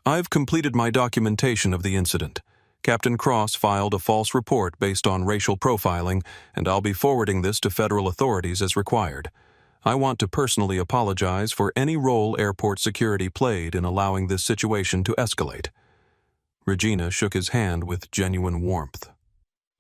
I've completed my documentation of the incident. Captain Cross filed a false report based on racial profiling, and I'll be forwarding this to federal authorities as required. I want to personally apologize for any role airport security played in allowing this situation to escalate." Regina shook his hand with genuine warmth.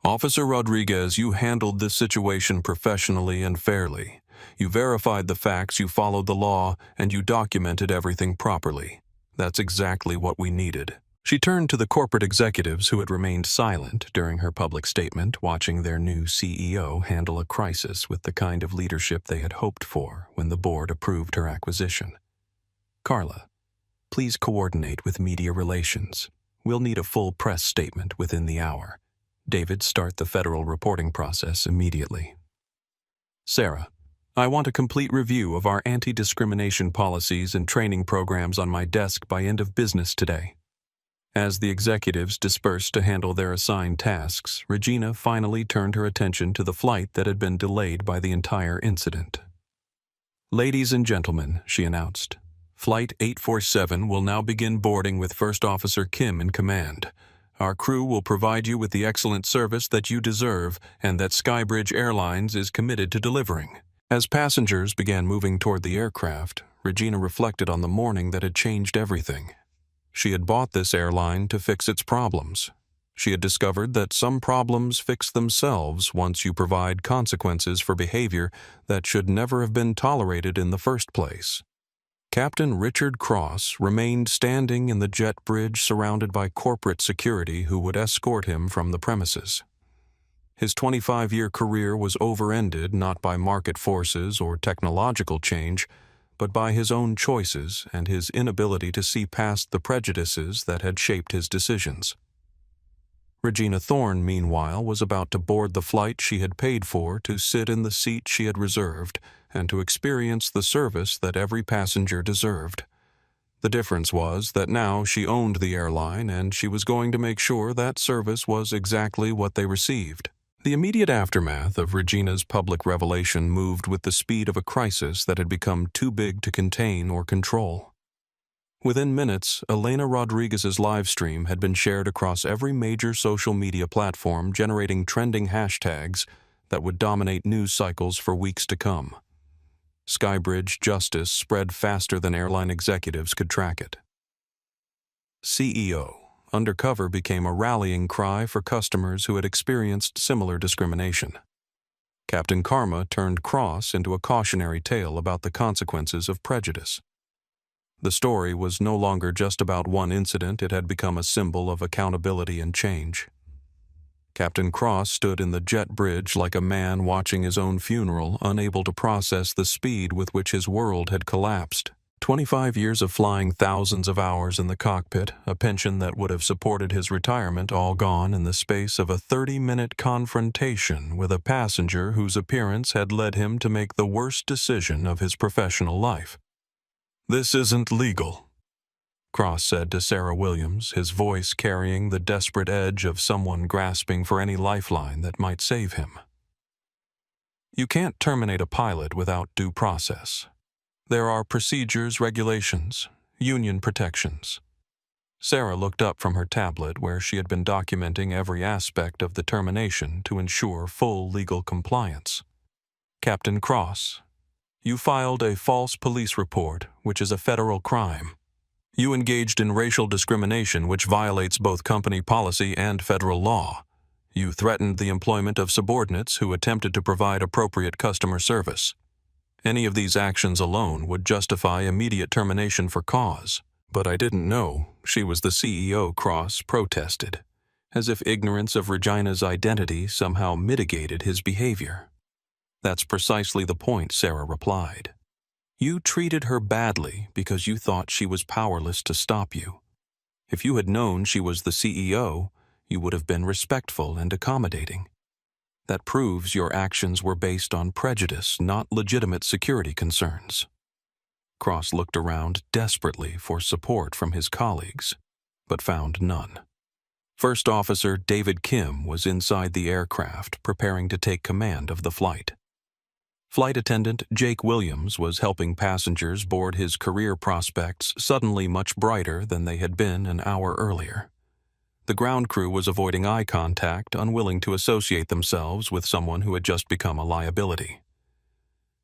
"Officer Rodriguez, you handled this situation professionally and fairly. You verified the facts, you followed the law, and you documented everything properly. That's exactly what we needed." She turned to the corporate executives who had remained silent during her public statement, watching their new CEO handle a crisis with the kind of leadership they had hoped for when the board approved her acquisition. "Carla, please coordinate with media relations. We'll need a full press statement within the hour. David, start the federal reporting process immediately. Sarah, I want a complete review of our anti-discrimination policies and training programs on my desk by end of business today." As the executives dispersed to handle their assigned tasks, Regina finally turned her attention to the flight that had been delayed by the entire incident. "Ladies and gentlemen," she announced, Flight 847 will now begin boarding with First Officer Kim in command. Our crew will provide you with the excellent service that you deserve and that Skybridge Airlines is committed to delivering. As passengers began moving toward the aircraft, Regina reflected on the morning that had changed everything. She had bought this airline to fix its problems. She had discovered that some problems fix themselves once you provide consequences for behavior that should never have been tolerated in the first place. Captain Richard Cross remained standing in the jet bridge surrounded by corporate security who would escort him from the premises. His 25-year career was over-ended not by market forces or technological change, but by his own choices and his inability to see past the prejudices that had shaped his decisions. Regina Thorne, meanwhile, was about to board the flight she had paid for to sit in the seat she had reserved and to experience the service that every passenger deserved. The difference was that now she owned the airline and she was going to make sure that service was exactly what they received. The immediate aftermath of Regina's public revelation moved with the speed of a crisis that had become too big to contain or control. Within minutes, Elena Rodriguez's live stream had been shared across every major social media platform, generating trending hashtags that would dominate news cycles for weeks to come. Skybridge justice spread faster than airline executives could track it. CEO Undercover became a rallying cry for customers who had experienced similar discrimination. Captain Karma turned Cross into a cautionary tale about the consequences of prejudice. The story was no longer just about one incident, it had become a symbol of accountability and change. Captain Cross stood in the jet bridge like a man watching his own funeral, unable to process the speed with which his world had collapsed. 25 years of flying thousands of hours in the cockpit, a pension that would have supported his retirement, all gone in the space of a 30-minute confrontation with a passenger whose appearance had led him to make the worst decision of his professional life. "This isn't legal," Cross said to Sarah Williams, his voice carrying the desperate edge of someone grasping for any lifeline that might save him. "You can't terminate a pilot without due process. There are procedures, regulations, union protections." Sarah looked up from her tablet where she had been documenting every aspect of the termination to ensure full legal compliance. "Captain Cross, you filed a false police report, which is a federal crime. You engaged in racial discrimination, which violates both company policy and federal law. You threatened the employment of subordinates who attempted to provide appropriate customer service. Any of these actions alone would justify immediate termination for cause. But I didn't know she was the CEO," Cross protested, as if ignorance of Regina's identity somehow mitigated his behavior. "That's precisely the point," Sarah replied. "You treated her badly because you thought she was powerless to stop you. If you had known she was the CEO, you would have been respectful and accommodating. That proves your actions were based on prejudice, not legitimate security concerns." Cross looked around desperately for support from his colleagues, but found none. First Officer David Kim was inside the aircraft, preparing to take command of the flight. Flight attendant Jake Williams was helping passengers board his career prospects suddenly much brighter than they had been an hour earlier. The ground crew was avoiding eye contact, unwilling to associate themselves with someone who had just become a liability.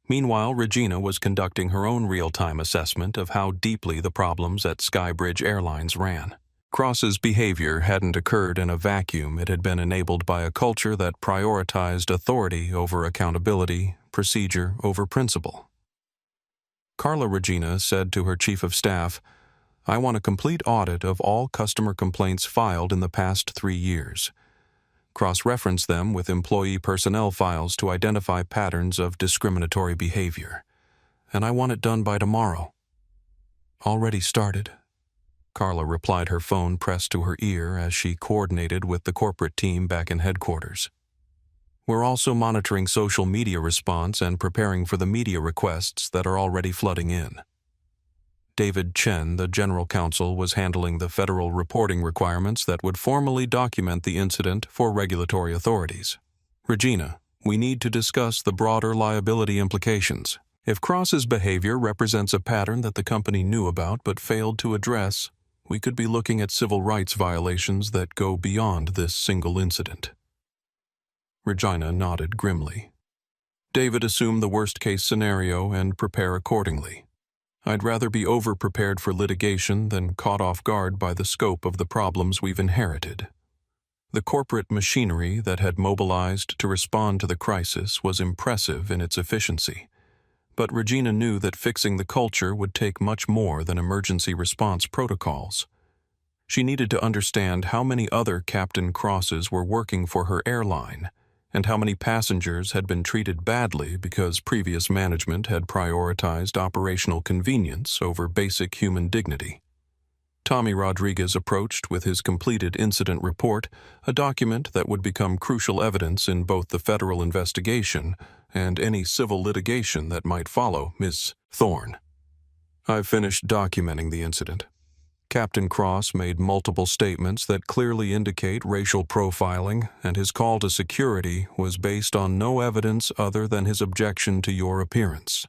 Meanwhile, Regina was conducting her own real-time assessment of how deeply the problems at Skybridge Airlines ran. Cross's behavior hadn't occurred in a vacuum. It had been enabled by a culture that prioritized authority over accountability, procedure over principle. Carla Regina said to her chief of staff, "I want a complete audit of all customer complaints filed in the past 3 years. Cross-reference them with employee personnel files to identify patterns of discriminatory behavior. And I want it done by tomorrow." "Already started," Carla replied, her phone pressed to her ear as she coordinated with the corporate team back in headquarters. "We're also monitoring social media response and preparing for the media requests that are already flooding in." David Chen, the general counsel, was handling the federal reporting requirements that would formally document the incident for regulatory authorities. "Regina, we need to discuss the broader liability implications. If Cross's behavior represents a pattern that the company knew about but failed to address, we could be looking at civil rights violations that go beyond this single incident. Regina nodded grimly. David assumed the worst-case scenario and prepare accordingly. I'd rather be over-prepared for litigation than caught off guard by the scope of the problems we've inherited. The corporate machinery that had mobilized to respond to the crisis was impressive in its efficiency, but Regina knew that fixing the culture would take much more than emergency response protocols. She needed to understand how many other Captain Crosses were working for her airline, and how many passengers had been treated badly because previous management had prioritized operational convenience over basic human dignity. Tommy Rodriguez approached with his completed incident report, a document that would become crucial evidence in both the federal investigation and any civil litigation that might follow. Ms. Thorne, I've finished documenting the incident. Captain Cross made multiple statements that clearly indicate racial profiling, and his call to security was based on no evidence other than his objection to your appearance.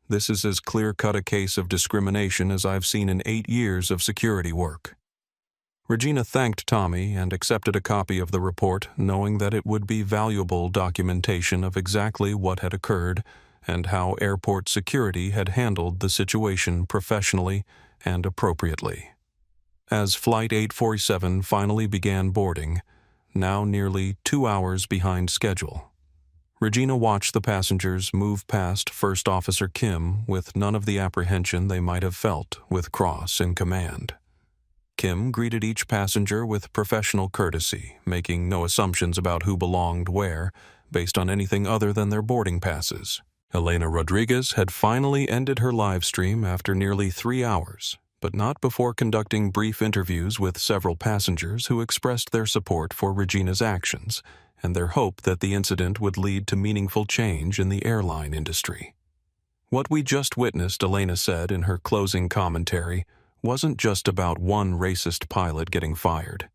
This is as clear-cut a case of discrimination as I've seen in 8 years of security work. Regina thanked Tommy and accepted a copy of the report, knowing that it would be valuable documentation of exactly what had occurred and how airport security had handled the situation professionally and appropriately. As Flight 847 finally began boarding, now nearly 2 hours behind schedule, Regina watched the passengers move past First Officer Kim with none of the apprehension they might have felt with Cross in command. Kim greeted each passenger with professional courtesy, making no assumptions about who belonged where, based on anything other than their boarding passes. Elena Rodriguez had finally ended her live stream after nearly 3 hours, but not before conducting brief interviews with several passengers who expressed their support for Regina's actions and their hope that the incident would lead to meaningful change in the airline industry. What we just witnessed, Elena said in her closing commentary, wasn't just about one racist pilot getting fired.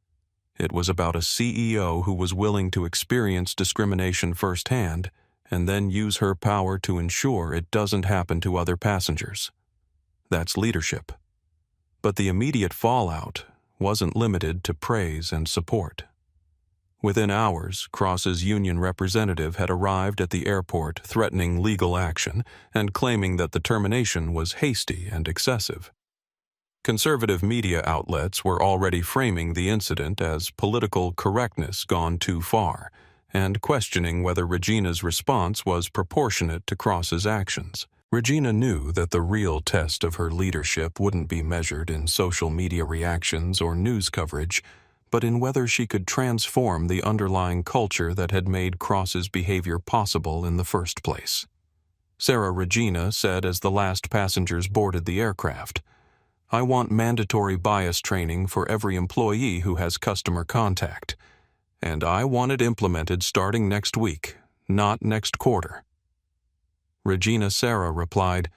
It was about a CEO who was willing to experience discrimination firsthand and then use her power to ensure it doesn't happen to other passengers. That's leadership. But the immediate fallout wasn't limited to praise and support. Within hours, Cross's union representative had arrived at the airport threatening legal action and claiming that the termination was hasty and excessive. Conservative media outlets were already framing the incident as political correctness gone too far and questioning whether Regina's response was proportionate to Cross's actions. Regina knew that the real test of her leadership wouldn't be measured in social media reactions or news coverage, but in whether she could transform the underlying culture that had made Cross's behavior possible in the first place. Sarah Regina said as the last passengers boarded the aircraft, "I want mandatory bias training for every employee who has customer contact, and I want it implemented starting next week, not next quarter." Regina Sarah replied,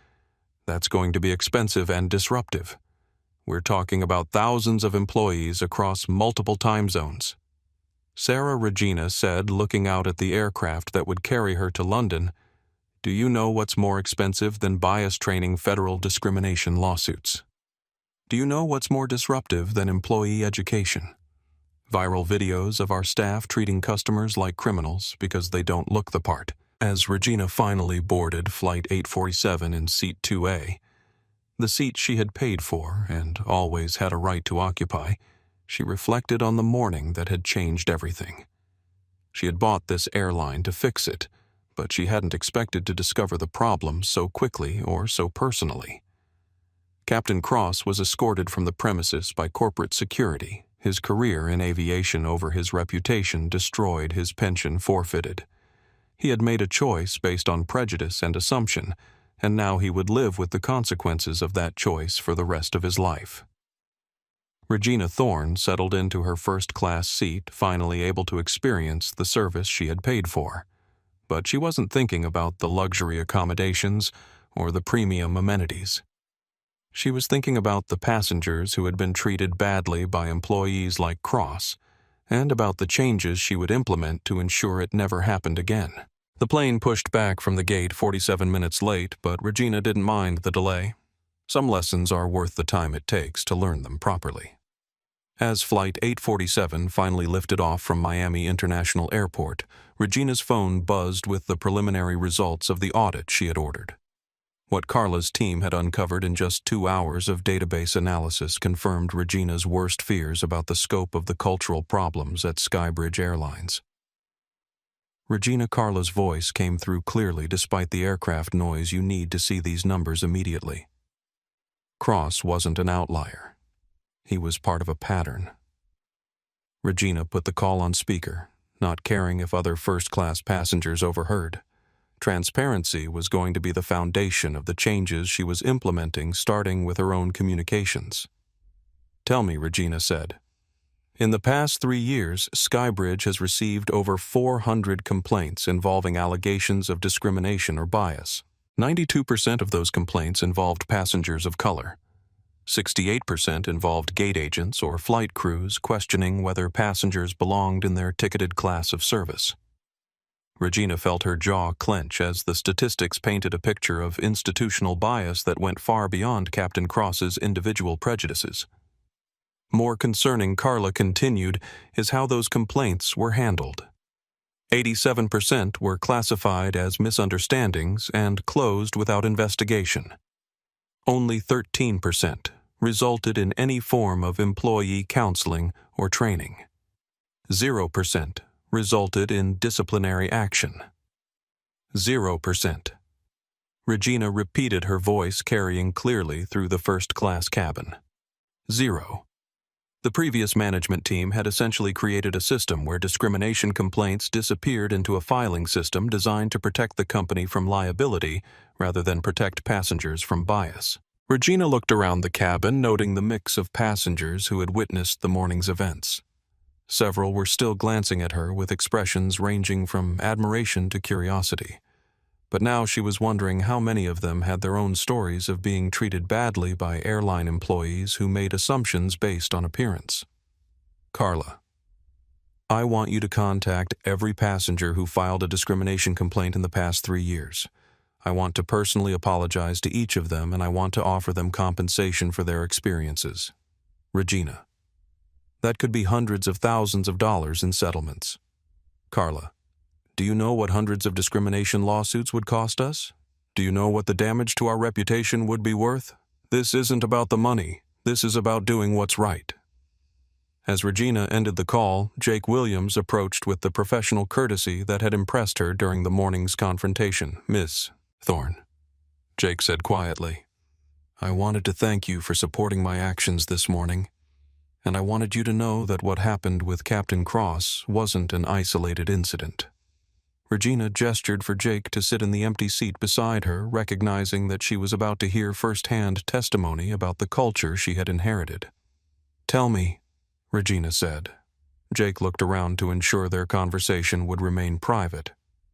"That's going to be expensive and disruptive. We're talking about thousands of employees across multiple time zones." Sarah Regina said, looking out at the aircraft that would carry her to London, "Do you know what's more expensive than bias training federal discrimination lawsuits? Do you know what's more disruptive than employee education? Viral videos of our staff treating customers like criminals because they don't look the part." As Regina finally boarded Flight 847 in Seat 2A, the seat she had paid for and always had a right to occupy, she reflected on the morning that had changed everything. She had bought this airline to fix it, but she hadn't expected to discover the problem so quickly or so personally. Captain Cross was escorted from the premises by corporate security, his career in aviation over his reputation destroyed, his pension forfeited. He had made a choice based on prejudice and assumption, and now he would live with the consequences of that choice for the rest of his life. Regina Thorne settled into her first-class seat, finally able to experience the service she had paid for. But she wasn't thinking about the luxury accommodations or the premium amenities. She was thinking about the passengers who had been treated badly by employees like Cross, and about the changes she would implement to ensure it never happened again. The plane pushed back from the gate 47 minutes late, but Regina didn't mind the delay. Some lessons are worth the time it takes to learn them properly. As Flight 847 finally lifted off from Miami International Airport, Regina's phone buzzed with the preliminary results of the audit she had ordered. What Carla's team had uncovered in just 2 hours of database analysis confirmed Regina's worst fears about the scope of the cultural problems at Skybridge Airlines. Regina, Carla's voice came through clearly despite the aircraft noise you need to see these numbers immediately. Cross wasn't an outlier. He was part of a pattern. Regina put the call on speaker, not caring if other first-class passengers overheard. Transparency was going to be the foundation of the changes she was implementing, starting with her own communications. "Tell me," Regina said. "In the past 3 years, Skybridge has received over 400 complaints involving allegations of discrimination or bias. 92% of those complaints involved passengers of color. 68% involved gate agents or flight crews questioning whether passengers belonged in their ticketed class of service." Regina felt her jaw clench as the statistics painted a picture of institutional bias that went far beyond Captain Cross's individual prejudices. More concerning, Carla continued, is how those complaints were handled. 87% were classified as misunderstandings and closed without investigation. Only 13% resulted in any form of employee counseling or training. 0% resulted in disciplinary action. 0%. Regina repeated, her voice carrying clearly through the first-class cabin. 0. The previous management team had essentially created a system where discrimination complaints disappeared into a filing system designed to protect the company from liability rather than protect passengers from bias. Regina looked around the cabin, noting the mix of passengers who had witnessed the morning's events. Several were still glancing at her with expressions ranging from admiration to curiosity. But now she was wondering how many of them had their own stories of being treated badly by airline employees who made assumptions based on appearance. "Carla, I want you to contact every passenger who filed a discrimination complaint in the past 3 years. I want to personally apologize to each of them, and I want to offer them compensation for their experiences. Regina. That could be hundreds of thousands of dollars in settlements. Carla. Do you know what hundreds of discrimination lawsuits would cost us? Do you know what the damage to our reputation would be worth? This isn't about the money. This is about doing what's right." As Regina ended the call, Jake Williams approached with the professional courtesy that had impressed her during the morning's confrontation. "Miss Thorne," Jake said quietly, "I wanted to thank you for supporting my actions this morning, and I wanted you to know that what happened with Captain Cross wasn't an isolated incident." Regina gestured for Jake to sit in the empty seat beside her, recognizing that she was about to hear firsthand testimony about the culture she had inherited. "Tell me," Regina said. Jake looked around to ensure their conversation would remain private,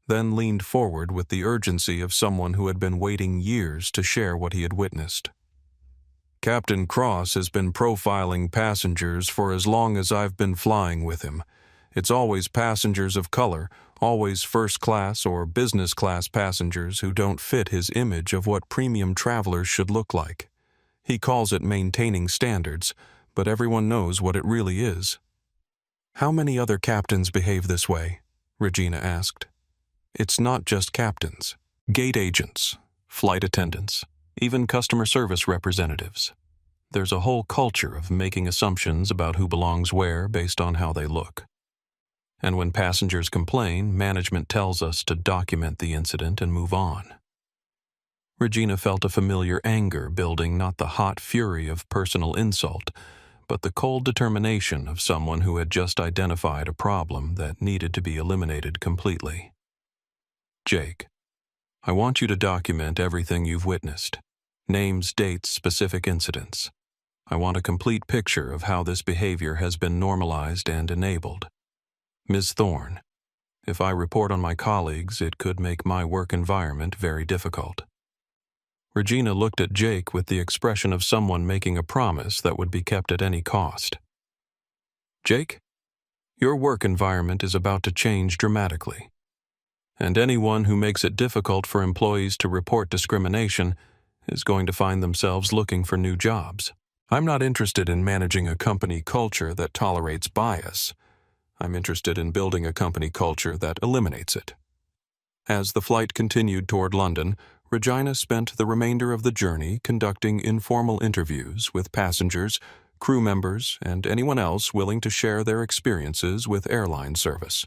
then leaned forward with the urgency of someone who had been waiting years to share what he had witnessed. "Captain Cross has been profiling passengers for as long as I've been flying with him. It's always passengers of color, always first-class or business-class passengers who don't fit his image of what premium travelers should look like. He calls it maintaining standards, but everyone knows what it really is." "How many other captains behave this way?" Regina asked. "It's not just captains. Gate agents, flight attendants, even customer service representatives. There's a whole culture of making assumptions about who belongs where based on how they look. And when passengers complain, management tells us to document the incident and move on." Regina felt a familiar anger building, not the hot fury of personal insult, but the cold determination of someone who had just identified a problem that needed to be eliminated completely. "Jake, I want you to document everything you've witnessed. Names, dates, specific incidents. I want a complete picture of how this behavior has been normalized and enabled. Ms. Thorne, if I report on my colleagues, it could make my work environment very difficult." Regina looked at Jake with the expression of someone making a promise that would be kept at any cost. "Jake, your work environment is about to change dramatically. And anyone who makes it difficult for employees to report discrimination is going to find themselves looking for new jobs. I'm not interested in managing a company culture that tolerates bias. I'm interested in building a company culture that eliminates it. As the flight continued toward London, Regina spent the remainder of the journey conducting informal interviews with passengers, crew members, and anyone else willing to share their experiences with airline service.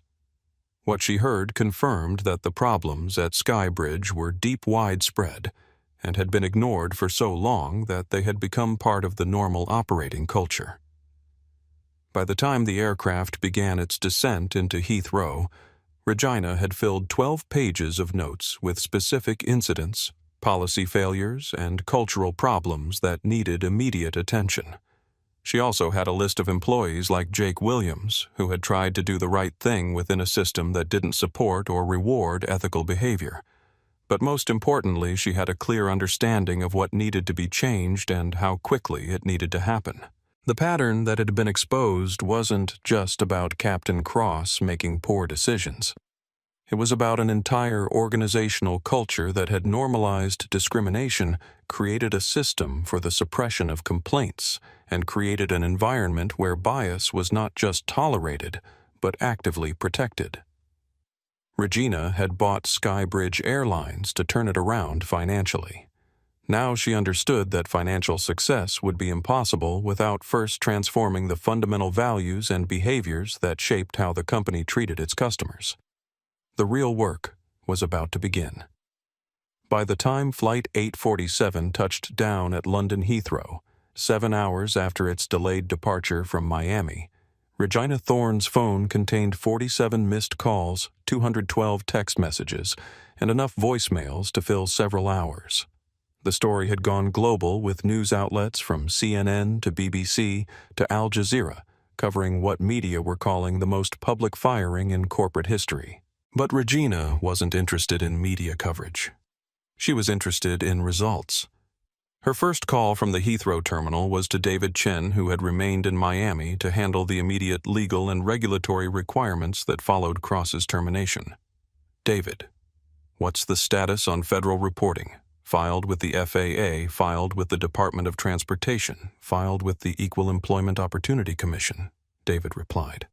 What she heard confirmed that the problems at Skybridge were deep widespread and had been ignored for so long that they had become part of the normal operating culture. By the time the aircraft began its descent into Heathrow, Regina had filled 12 pages of notes with specific incidents, policy failures, and cultural problems that needed immediate attention. She also had a list of employees like Jake Williams, who had tried to do the right thing within a system that didn't support or reward ethical behavior. But most importantly, she had a clear understanding of what needed to be changed and how quickly it needed to happen. The pattern that had been exposed wasn't just about Captain Cross making poor decisions. It was about an entire organizational culture that had normalized discrimination, created a system for the suppression of complaints, and created an environment where bias was not just tolerated, but actively protected. Regina had bought Skybridge Airlines to turn it around financially. Now she understood that financial success would be impossible without first transforming the fundamental values and behaviors that shaped how the company treated its customers. The real work was about to begin. By the time Flight 847 touched down at London Heathrow, 7 hours after its delayed departure from Miami, Regina Thorne's phone contained 47 missed calls, 212 text messages, and enough voicemails to fill several hours. The story had gone global, with news outlets from CNN to BBC to Al Jazeera covering what media were calling the most public firing in corporate history. But Regina wasn't interested in media coverage. She was interested in results. Her first call from the Heathrow terminal was to David Chen, who had remained in Miami to handle the immediate legal and regulatory requirements that followed Cross's termination. David, what's the status on federal reporting? Filed with the FAA, filed with the Department of Transportation, filed with the Equal Employment Opportunity Commission, David replied.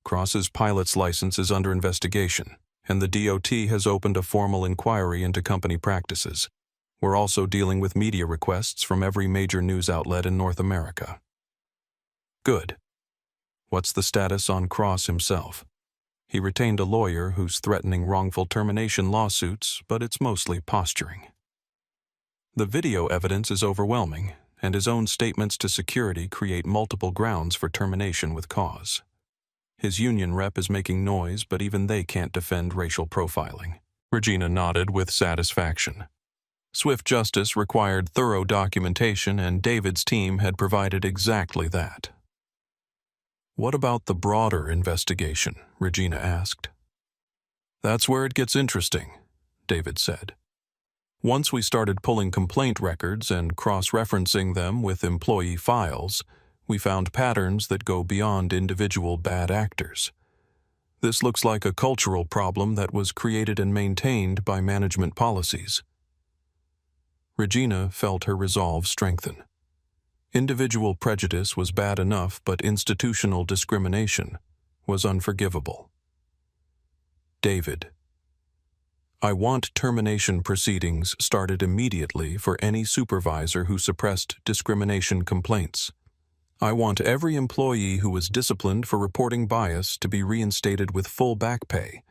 Cross's pilot's license is under investigation, and the DOT has opened a formal inquiry into company practices. We're also dealing with media requests from every major news outlet in North America. Good. What's the status on Cross himself? He retained a lawyer who's threatening wrongful termination lawsuits, but it's mostly posturing. The video evidence is overwhelming, and his own statements to security create multiple grounds for termination with cause. His union rep is making noise, but even they can't defend racial profiling. Regina nodded with satisfaction. Swift justice required thorough documentation, and David's team had provided exactly that. What about the broader investigation? Regina asked. That's where it gets interesting, David said. Once we started pulling complaint records and cross-referencing them with employee files, we found patterns that go beyond individual bad actors. This looks like a cultural problem that was created and maintained by management policies. Regina felt her resolve strengthen. Individual prejudice was bad enough, but institutional discrimination was unforgivable. David, I want termination proceedings started immediately for any supervisor who suppressed discrimination complaints. I want every employee who was disciplined for reporting bias to be reinstated with full back pay,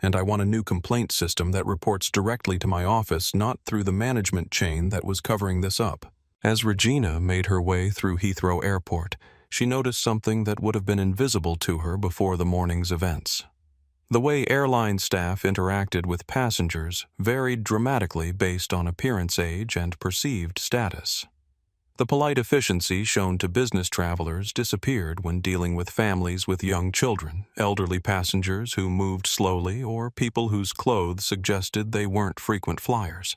and I want a new complaint system that reports directly to my office, not through the management chain that was covering this up. As Regina made her way through Heathrow Airport, she noticed something that would have been invisible to her before the morning's events. The way airline staff interacted with passengers varied dramatically based on appearance, age, and perceived status. The polite efficiency shown to business travelers disappeared when dealing with families with young children, elderly passengers who moved slowly, or people whose clothes suggested they weren't frequent flyers.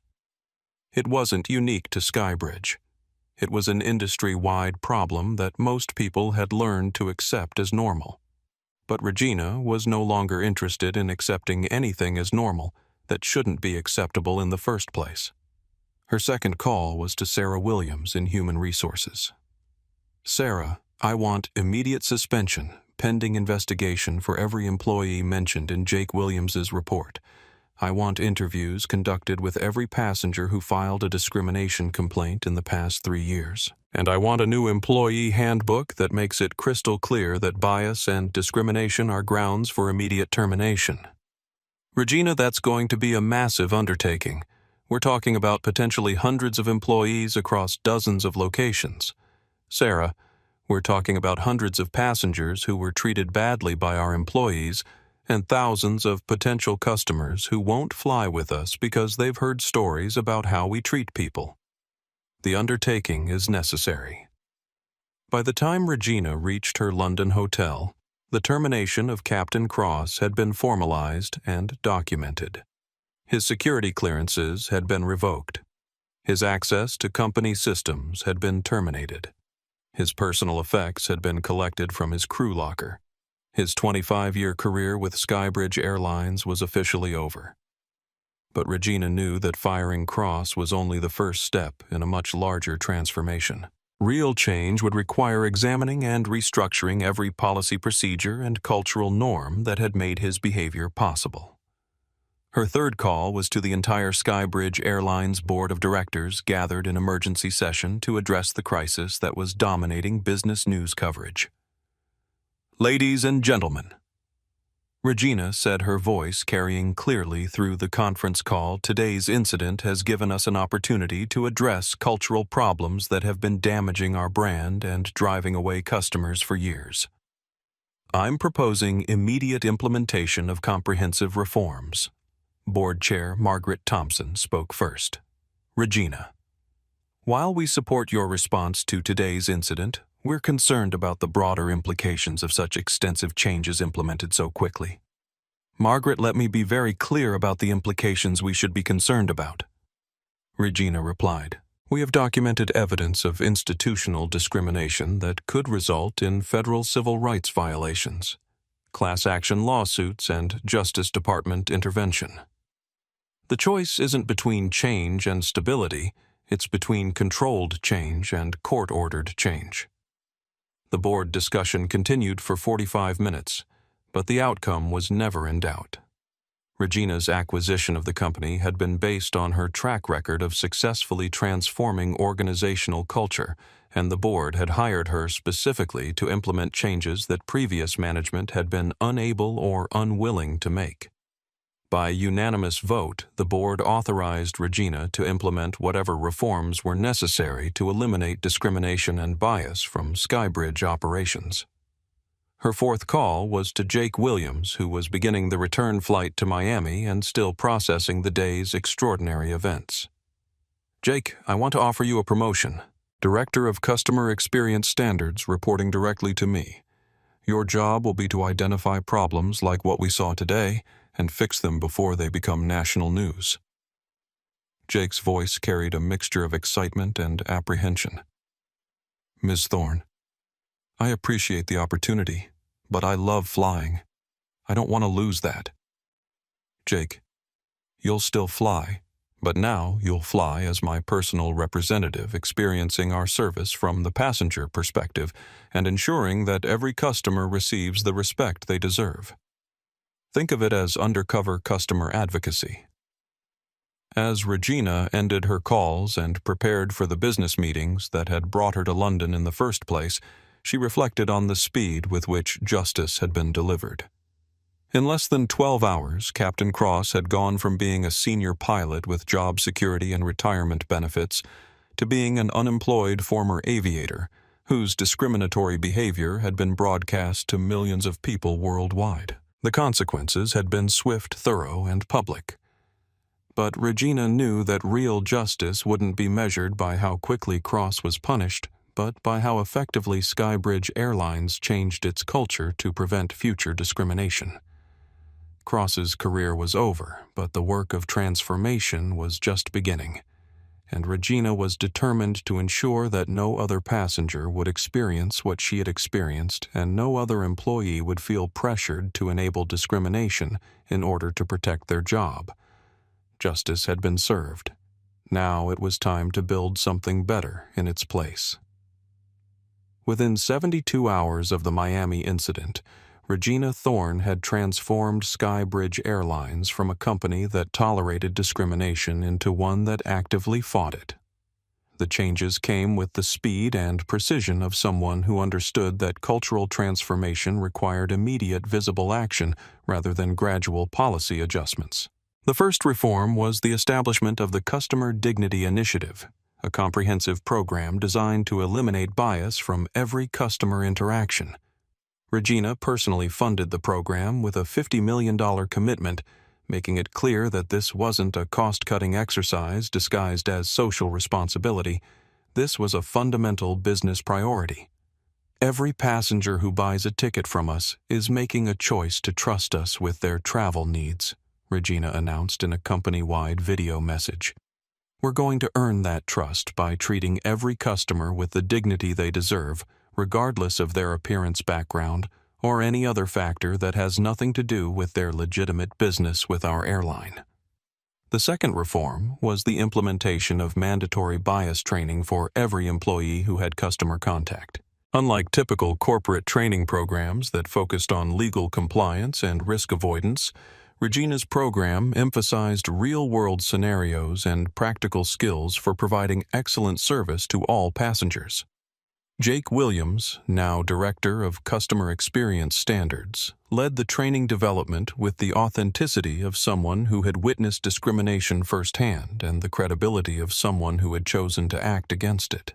It wasn't unique to Skybridge. It was an industry-wide problem that most people had learned to accept as normal. But Regina was no longer interested in accepting anything as normal that shouldn't be acceptable in the first place. Her second call was to Sarah Williams in Human Resources. "Sarah, I want immediate suspension, pending investigation for every employee mentioned in Jake Williams's report. I want interviews conducted with every passenger who filed a discrimination complaint in the past 3 years. And I want a new employee handbook that makes it crystal clear that bias and discrimination are grounds for immediate termination." Regina, that's going to be a massive undertaking. We're talking about potentially hundreds of employees across dozens of locations. Sarah, we're talking about hundreds of passengers who were treated badly by our employees and thousands of potential customers who won't fly with us because they've heard stories about how we treat people. The undertaking is necessary. By the time Regina reached her London hotel, the termination of Captain Cross had been formalized and documented. His security clearances had been revoked. His access to company systems had been terminated. His personal effects had been collected from his crew locker. His 25-year career with Skybridge Airlines was officially over. But Regina knew that firing Cross was only the first step in a much larger transformation. Real change would require examining and restructuring every policy procedure and cultural norm that had made his behavior possible. Her third call was to the entire Skybridge Airlines Board of Directors gathered in emergency session to address the crisis that was dominating business news coverage. "Ladies and gentlemen," Regina said, her voice carrying clearly through the conference call, "today's incident has given us an opportunity to address cultural problems that have been damaging our brand and driving away customers for years. I'm proposing immediate implementation of comprehensive reforms." Board Chair Margaret Thompson spoke first. "Regina, while we support your response to today's incident, we're concerned about the broader implications of such extensive changes implemented so quickly." "Margaret, let me be very clear about the implications we should be concerned about," Regina replied. "We have documented evidence of institutional discrimination that could result in federal civil rights violations, class action lawsuits, and Justice Department intervention. The choice isn't between change and stability, it's between controlled change and court-ordered change." The board discussion continued for 45 minutes, but the outcome was never in doubt. Regina's acquisition of the company had been based on her track record of successfully transforming organizational culture, and the board had hired her specifically to implement changes that previous management had been unable or unwilling to make. By unanimous vote, the board authorized Regina to implement whatever reforms were necessary to eliminate discrimination and bias from Skybridge operations. Her fourth call was to Jake Williams, who was beginning the return flight to Miami and still processing the day's extraordinary events. "Jake, I want to offer you a promotion. Director of Customer Experience Standards, reporting directly to me. Your job will be to identify problems like what we saw today and fix them before they become national news." Jake's voice carried a mixture of excitement and apprehension. "Ms. Thorne, I appreciate the opportunity, but I love flying. I don't want to lose that." "Jake, you'll still fly, but now you'll fly as my personal representative, experiencing our service from the passenger perspective and ensuring that every customer receives the respect they deserve. Think of it as undercover customer advocacy." As Regina ended her calls and prepared for the business meetings that had brought her to London in the first place, she reflected on the speed with which justice had been delivered. In less than 12 hours, Captain Cross had gone from being a senior pilot with job security and retirement benefits to being an unemployed former aviator whose discriminatory behavior had been broadcast to millions of people worldwide. The consequences had been swift, thorough, and public. But Regina knew that real justice wouldn't be measured by how quickly Cross was punished, but by how effectively Skybridge Airlines changed its culture to prevent future discrimination. Cross's career was over, but the work of transformation was just beginning. and Regina was determined to ensure that no other passenger would experience what she had experienced and no other employee would feel pressured to enable discrimination in order to protect their job. Justice had been served. Now it was time to build something better in its place. Within 72 hours of the Miami incident, Regina Thorne had transformed Skybridge Airlines from a company that tolerated discrimination into one that actively fought it. The changes came with the speed and precision of someone who understood that cultural transformation required immediate visible action rather than gradual policy adjustments. The first reform was the establishment of the Customer Dignity Initiative, a comprehensive program designed to eliminate bias from every customer interaction. Regina personally funded the program with a $50 million commitment, making it clear that this wasn't a cost-cutting exercise disguised as social responsibility. This was a fundamental business priority. Every passenger who buys a ticket from us is making a choice to trust us with their travel needs, Regina announced in a company-wide video message. We're going to earn that trust by treating every customer with the dignity they deserve, regardless of their appearance background or any other factor that has nothing to do with their legitimate business with our airline. The second reform was the implementation of mandatory bias training for every employee who had customer contact. Unlike typical corporate training programs that focused on legal compliance and risk avoidance, Regina's program emphasized real-world scenarios and practical skills for providing excellent service to all passengers. Jake Williams, now Director of Customer Experience Standards, led the training development with the authenticity of someone who had witnessed discrimination firsthand and the credibility of someone who had chosen to act against it.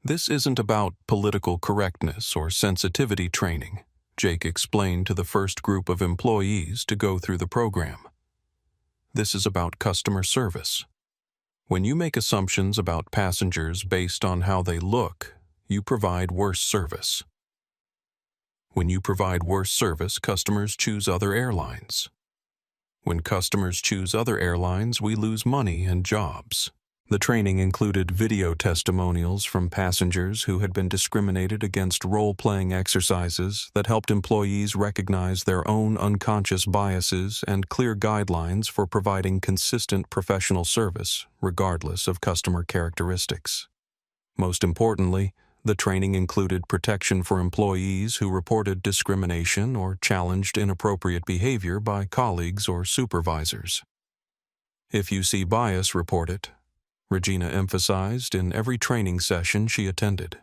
This isn't about political correctness or sensitivity training, Jake explained to the first group of employees to go through the program. This is about customer service. When you make assumptions about passengers based on how they look, you provide worse service. When you provide worse service, customers choose other airlines. When customers choose other airlines, we lose money and jobs. The training included video testimonials from passengers who had been discriminated against role-playing exercises that helped employees recognize their own unconscious biases and clear guidelines for providing consistent professional service, regardless of customer characteristics. Most importantly, the training included protection for employees who reported discrimination or challenged inappropriate behavior by colleagues or supervisors. If you see bias, report it, Regina emphasized in every training session she attended.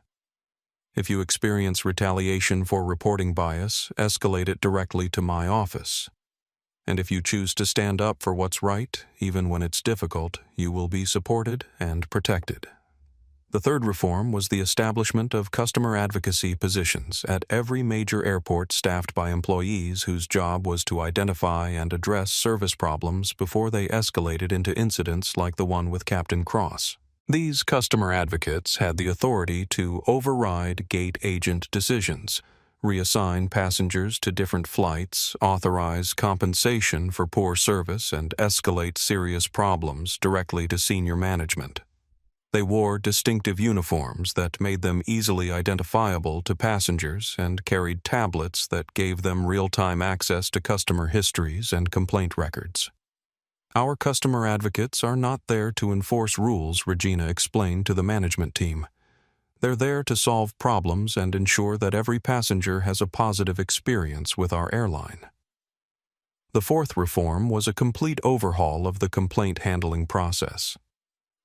If you experience retaliation for reporting bias, escalate it directly to my office. And if you choose to stand up for what's right, even when it's difficult, you will be supported and protected. The third reform was the establishment of customer advocacy positions at every major airport staffed by employees whose job was to identify and address service problems before they escalated into incidents like the one with Captain Cross. These customer advocates had the authority to override gate agent decisions, reassign passengers to different flights, authorize compensation for poor service, and escalate serious problems directly to senior management. They wore distinctive uniforms that made them easily identifiable to passengers and carried tablets that gave them real-time access to customer histories and complaint records. Our customer advocates are not there to enforce rules, Regina explained to the management team. They're there to solve problems and ensure that every passenger has a positive experience with our airline. The fourth reform was a complete overhaul of the complaint handling process.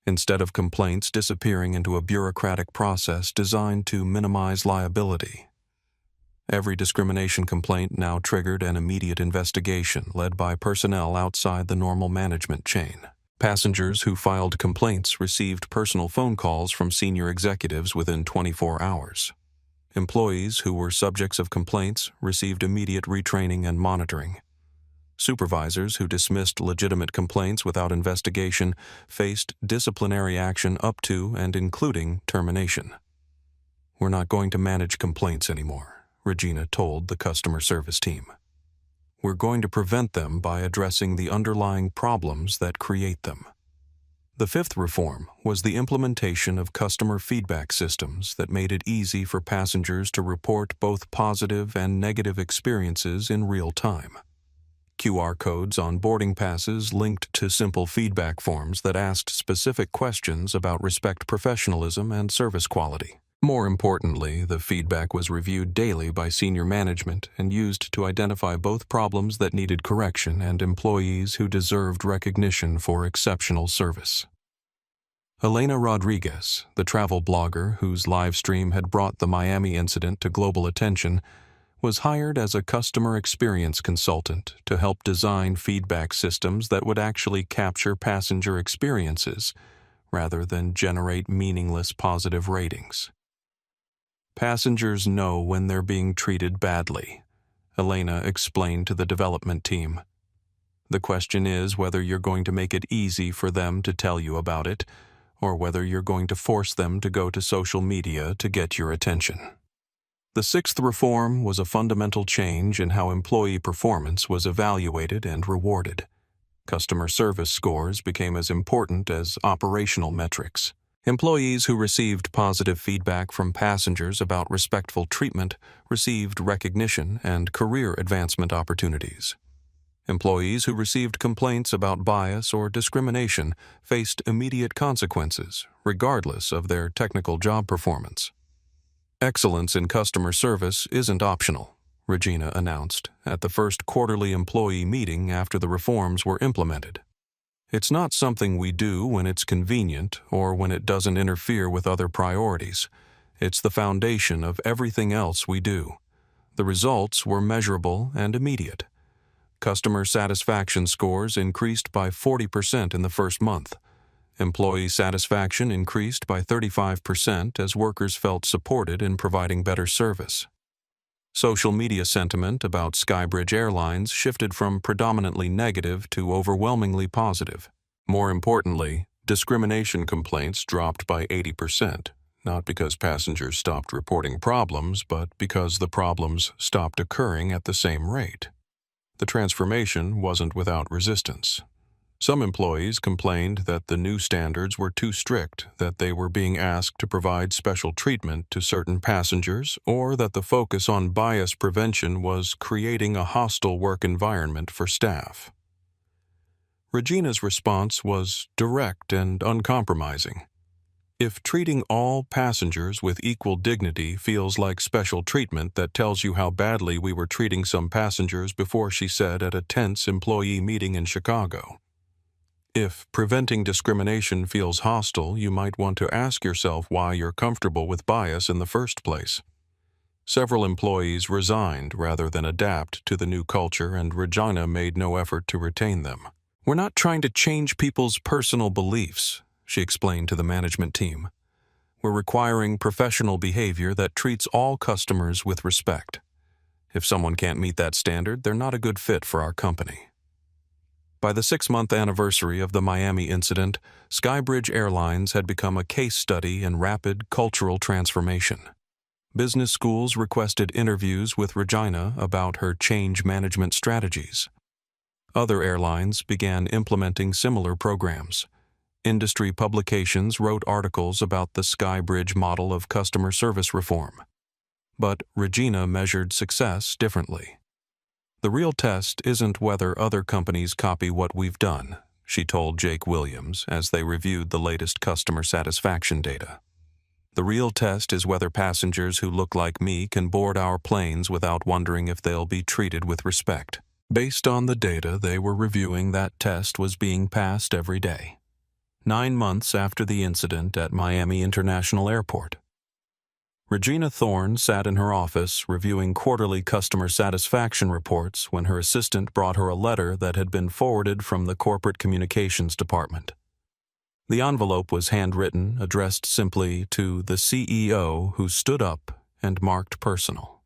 Instead of complaints disappearing into a bureaucratic process designed to minimize liability, every discrimination complaint now triggered an immediate investigation led by personnel outside the normal management chain. Passengers who filed complaints received personal phone calls from senior executives within 24 hours. Employees who were subjects of complaints received immediate retraining and monitoring. Supervisors who dismissed legitimate complaints without investigation faced disciplinary action up to and including termination. We're not going to manage complaints anymore, Regina told the customer service team. We're going to prevent them by addressing the underlying problems that create them. The fifth reform was the implementation of customer feedback systems that made it easy for passengers to report both positive and negative experiences in real time. QR codes on boarding passes linked to simple feedback forms that asked specific questions about respect, professionalism, and service quality. More importantly, the feedback was reviewed daily by senior management and used to identify both problems that needed correction and employees who deserved recognition for exceptional service. Elena Rodriguez, the travel blogger whose live stream had brought the Miami incident to global attention, was hired as a customer experience consultant to help design feedback systems that would actually capture passenger experiences rather than generate meaningless positive ratings. Passengers know when they're being treated badly, Elena explained to the development team. The question is whether you're going to make it easy for them to tell you about it, or whether you're going to force them to go to social media to get your attention. The sixth reform was a fundamental change in how employee performance was evaluated and rewarded. Customer service scores became as important as operational metrics. Employees who received positive feedback from passengers about respectful treatment received recognition and career advancement opportunities. Employees who received complaints about bias or discrimination faced immediate consequences, regardless of their technical job performance. Excellence in customer service isn't optional, Regina announced at the first quarterly employee meeting after the reforms were implemented. It's not something we do when it's convenient or when it doesn't interfere with other priorities. It's the foundation of everything else we do. The results were measurable and immediate. Customer satisfaction scores increased by 40% in the first month. Employee satisfaction increased by 35% as workers felt supported in providing better service. Social media sentiment about Skybridge Airlines shifted from predominantly negative to overwhelmingly positive. More importantly, discrimination complaints dropped by 80%, not because passengers stopped reporting problems, but because the problems stopped occurring at the same rate. The transformation wasn't without resistance. Some employees complained that the new standards were too strict, that they were being asked to provide special treatment to certain passengers, or that the focus on bias prevention was creating a hostile work environment for staff. Regina's response was direct and uncompromising. If treating all passengers with equal dignity feels like special treatment, that tells you how badly we were treating some passengers before, she said at a tense employee meeting in Chicago. If preventing discrimination feels hostile, you might want to ask yourself why you're comfortable with bias in the first place. Several employees resigned rather than adapt to the new culture, and Regina made no effort to retain them. We're not trying to change people's personal beliefs, she explained to the management team. We're requiring professional behavior that treats all customers with respect. If someone can't meet that standard, they're not a good fit for our company. By the 6-month anniversary of the Miami incident, Skybridge Airlines had become a case study in rapid cultural transformation. Business schools requested interviews with Regina about her change management strategies. Other airlines began implementing similar programs. Industry publications wrote articles about the Skybridge model of customer service reform. But Regina measured success differently. The real test isn't whether other companies copy what we've done, she told Jake Williams as they reviewed the latest customer satisfaction data. The real test is whether passengers who look like me can board our planes without wondering if they'll be treated with respect. Based on the data they were reviewing, that test was being passed every day. 9 months after the incident at Miami International Airport, Regina Thorne sat in her office reviewing quarterly customer satisfaction reports when her assistant brought her a letter that had been forwarded from the corporate communications department. The envelope was handwritten, addressed simply to the CEO, who stood up and marked personal.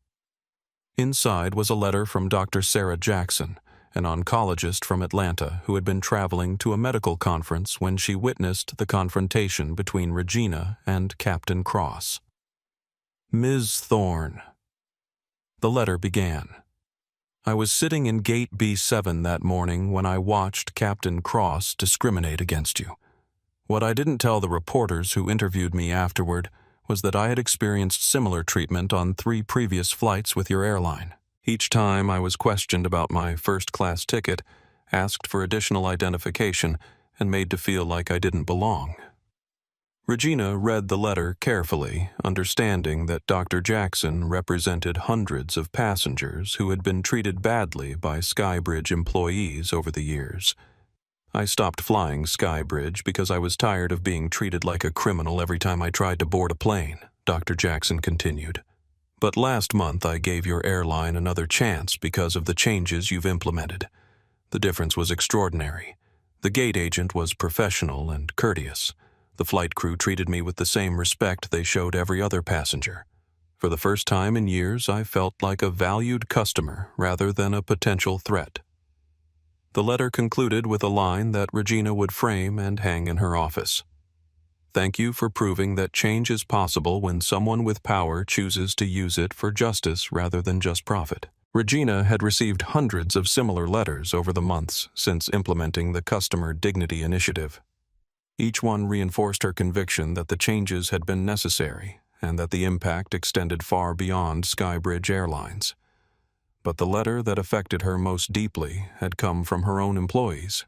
Inside was a letter from Dr. Sarah Jackson, an oncologist from Atlanta who had been traveling to a medical conference when she witnessed the confrontation between Regina and Captain Cross. Ms. Thorne. The letter began. I was sitting in gate B7 that morning when I watched Captain Cross discriminate against you. What I didn't tell the reporters who interviewed me afterward was that I had experienced similar treatment on 3 previous flights with your airline. Each time I was questioned about my first-class ticket, asked for additional identification, and made to feel like I didn't belong. Regina read the letter carefully, understanding that Dr. Jackson represented hundreds of passengers who had been treated badly by Skybridge employees over the years. I stopped flying Skybridge because I was tired of being treated like a criminal every time I tried to board a plane, Dr. Jackson continued. But last month I gave your airline another chance because of the changes you've implemented. The difference was extraordinary. The gate agent was professional and courteous. The flight crew treated me with the same respect they showed every other passenger. For the first time in years, I felt like a valued customer rather than a potential threat. The letter concluded with a line that Regina would frame and hang in her office. Thank you for proving that change is possible when someone with power chooses to use it for justice rather than just profit. Regina had received hundreds of similar letters over the months since implementing the Customer Dignity Initiative. Each one reinforced her conviction that the changes had been necessary and that the impact extended far beyond Skybridge Airlines. But the letter that affected her most deeply had come from her own employees.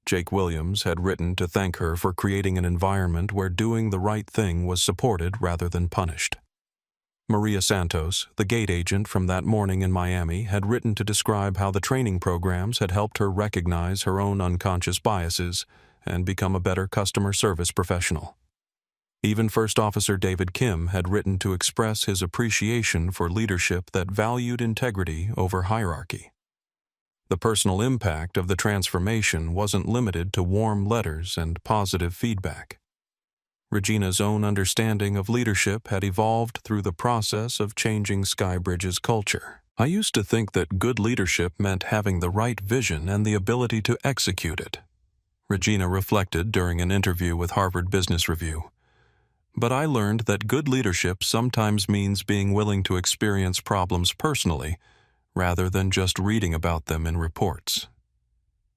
Jake Williams had written to thank her for creating an environment where doing the right thing was supported rather than punished. Maria Santos, the gate agent from that morning in Miami, had written to describe how the training programs had helped her recognize her own unconscious biases and become a better customer service professional. Even First Officer David Kim had written to express his appreciation for leadership that valued integrity over hierarchy. The personal impact of the transformation wasn't limited to warm letters and positive feedback. Regina's own understanding of leadership had evolved through the process of changing Skybridge's culture. I used to think that good leadership meant having the right vision and the ability to execute it, Regina reflected during an interview with Harvard Business Review. But I learned that good leadership sometimes means being willing to experience problems personally, rather than just reading about them in reports.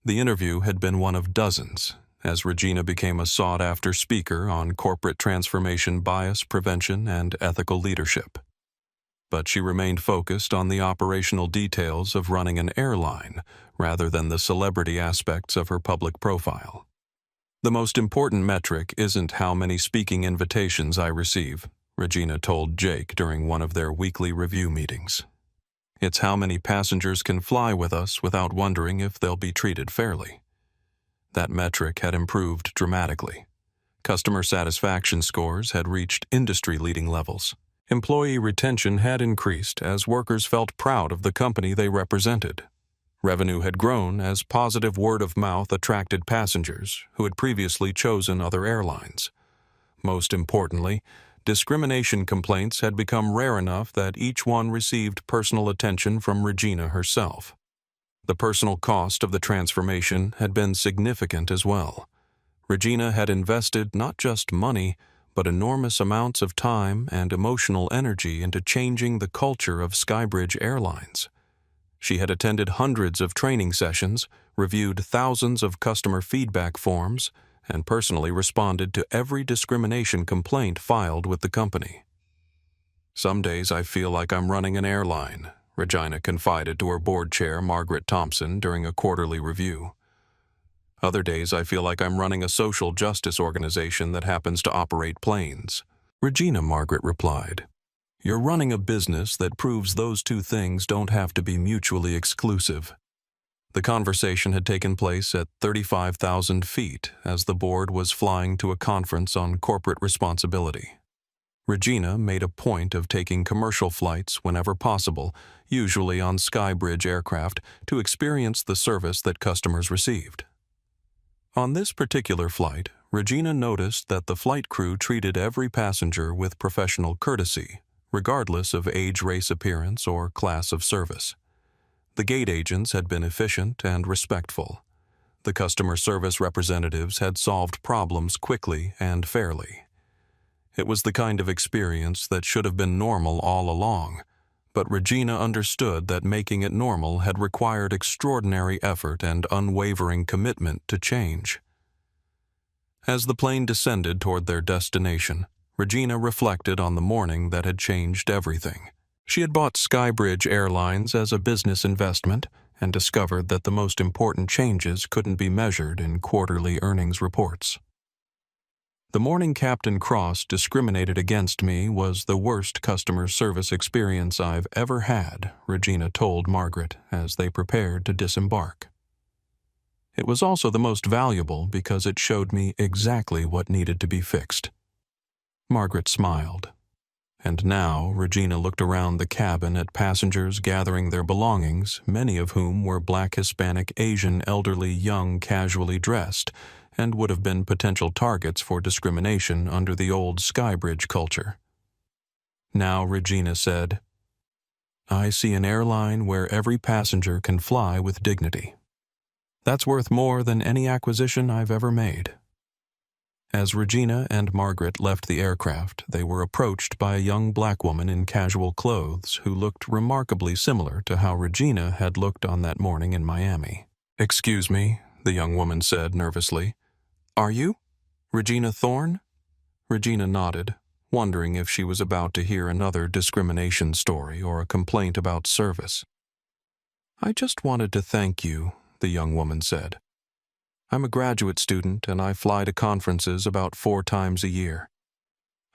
The interview had been one of dozens, as Regina became a sought-after speaker on corporate transformation, bias prevention, and ethical leadership. But she remained focused on the operational details of running an airline rather than the celebrity aspects of her public profile. The most important metric isn't how many speaking invitations I receive, Regina told Jake during one of their weekly review meetings. It's how many passengers can fly with us without wondering if they'll be treated fairly. That metric had improved dramatically. Customer satisfaction scores had reached industry-leading levels. Employee retention had increased as workers felt proud of the company they represented. Revenue had grown as positive word of mouth attracted passengers who had previously chosen other airlines. Most importantly, discrimination complaints had become rare enough that each one received personal attention from Regina herself. The personal cost of the transformation had been significant as well. Regina had invested not just money, but enormous amounts of time and emotional energy into changing the culture of Skybridge Airlines. She had attended hundreds of training sessions, reviewed thousands of customer feedback forms, and personally responded to every discrimination complaint filed with the company. Some days I feel like I'm running an airline, Regina confided to her board chair, Margaret Thompson, during a quarterly review. Other days I feel like I'm running a social justice organization that happens to operate planes. Regina, Margaret replied, you're running a business that proves those two things don't have to be mutually exclusive. The conversation had taken place at 35,000 feet as the board was flying to a conference on corporate responsibility. Regina made a point of taking commercial flights whenever possible, usually on Skybridge aircraft, to experience the service that customers received. On this particular flight, Regina noticed that the flight crew treated every passenger with professional courtesy, regardless of age, race, appearance, or class of service. The gate agents had been efficient and respectful. The customer service representatives had solved problems quickly and fairly. It was the kind of experience that should have been normal all along, but Regina understood that making it normal had required extraordinary effort and unwavering commitment to change. As the plane descended toward their destination, Regina reflected on the morning that had changed everything. She had bought Skybridge Airlines as a business investment and discovered that the most important changes couldn't be measured in quarterly earnings reports. The morning Captain Cross discriminated against me was the worst customer service experience I've ever had, Regina told Margaret as they prepared to disembark. It was also the most valuable because it showed me exactly what needed to be fixed. Margaret smiled. And now Regina looked around the cabin at passengers gathering their belongings, many of whom were Black, Hispanic, Asian, elderly, young, casually dressed, and would have been potential targets for discrimination under the old Skybridge culture. Now Regina said, "I see an airline where every passenger can fly with dignity. That's worth more than any acquisition I've ever made." As Regina and Margaret left the aircraft, they were approached by a young black woman in casual clothes who looked remarkably similar to how Regina had looked on that morning in Miami. "Excuse me," the young woman said nervously. "Are you Regina Thorne?" Regina nodded, wondering if she was about to hear another discrimination story or a complaint about service. "I just wanted to thank you," the young woman said. "I'm a graduate student and I fly to conferences about 4 times a year.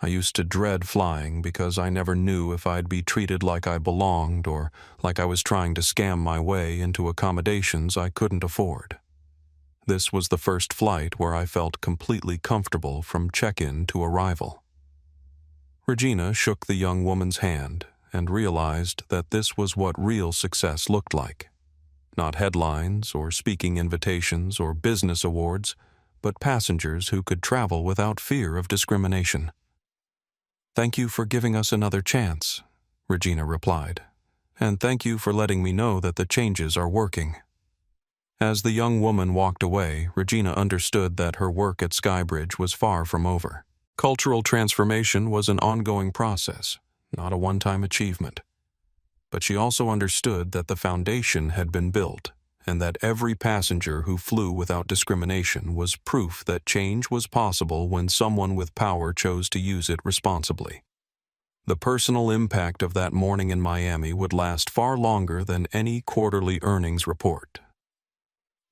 I used to dread flying because I never knew if I'd be treated like I belonged or like I was trying to scam my way into accommodations I couldn't afford. This was the first flight where I felt completely comfortable from check-in to arrival." Regina shook the young woman's hand and realized that this was what real success looked like. Not headlines or speaking invitations or business awards, but passengers who could travel without fear of discrimination. "Thank you for giving us another chance," Regina replied, "and thank you for letting me know that the changes are working." As the young woman walked away, Regina understood that her work at Skybridge was far from over. Cultural transformation was an ongoing process, not a one-time achievement. But she also understood that the foundation had been built, and that every passenger who flew without discrimination was proof that change was possible when someone with power chose to use it responsibly. The personal impact of that morning in Miami would last far longer than any quarterly earnings report.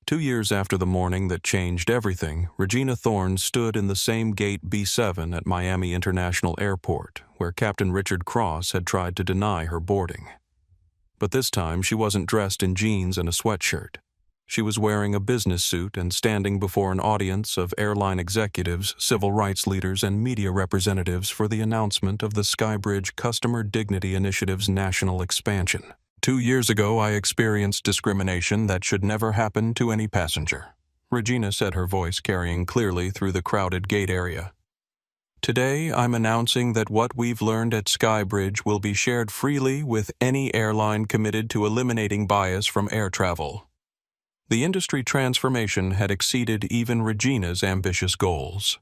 2 years after the morning that changed everything, Regina Thorne stood in the same gate B7 at Miami International Airport, where Captain Richard Cross had tried to deny her boarding. But this time she wasn't dressed in jeans and a sweatshirt. She was wearing a business suit and standing before an audience of airline executives, civil rights leaders, and media representatives for the announcement of the Skybridge Customer Dignity Initiative's national expansion. 2 years ago, I experienced discrimination that should never happen to any passenger," Regina said, her voice carrying clearly through the crowded gate area. "Today, I'm announcing that what we've learned at Skybridge will be shared freely with any airline committed to eliminating bias from air travel." The industry transformation had exceeded even Regina's ambitious goals.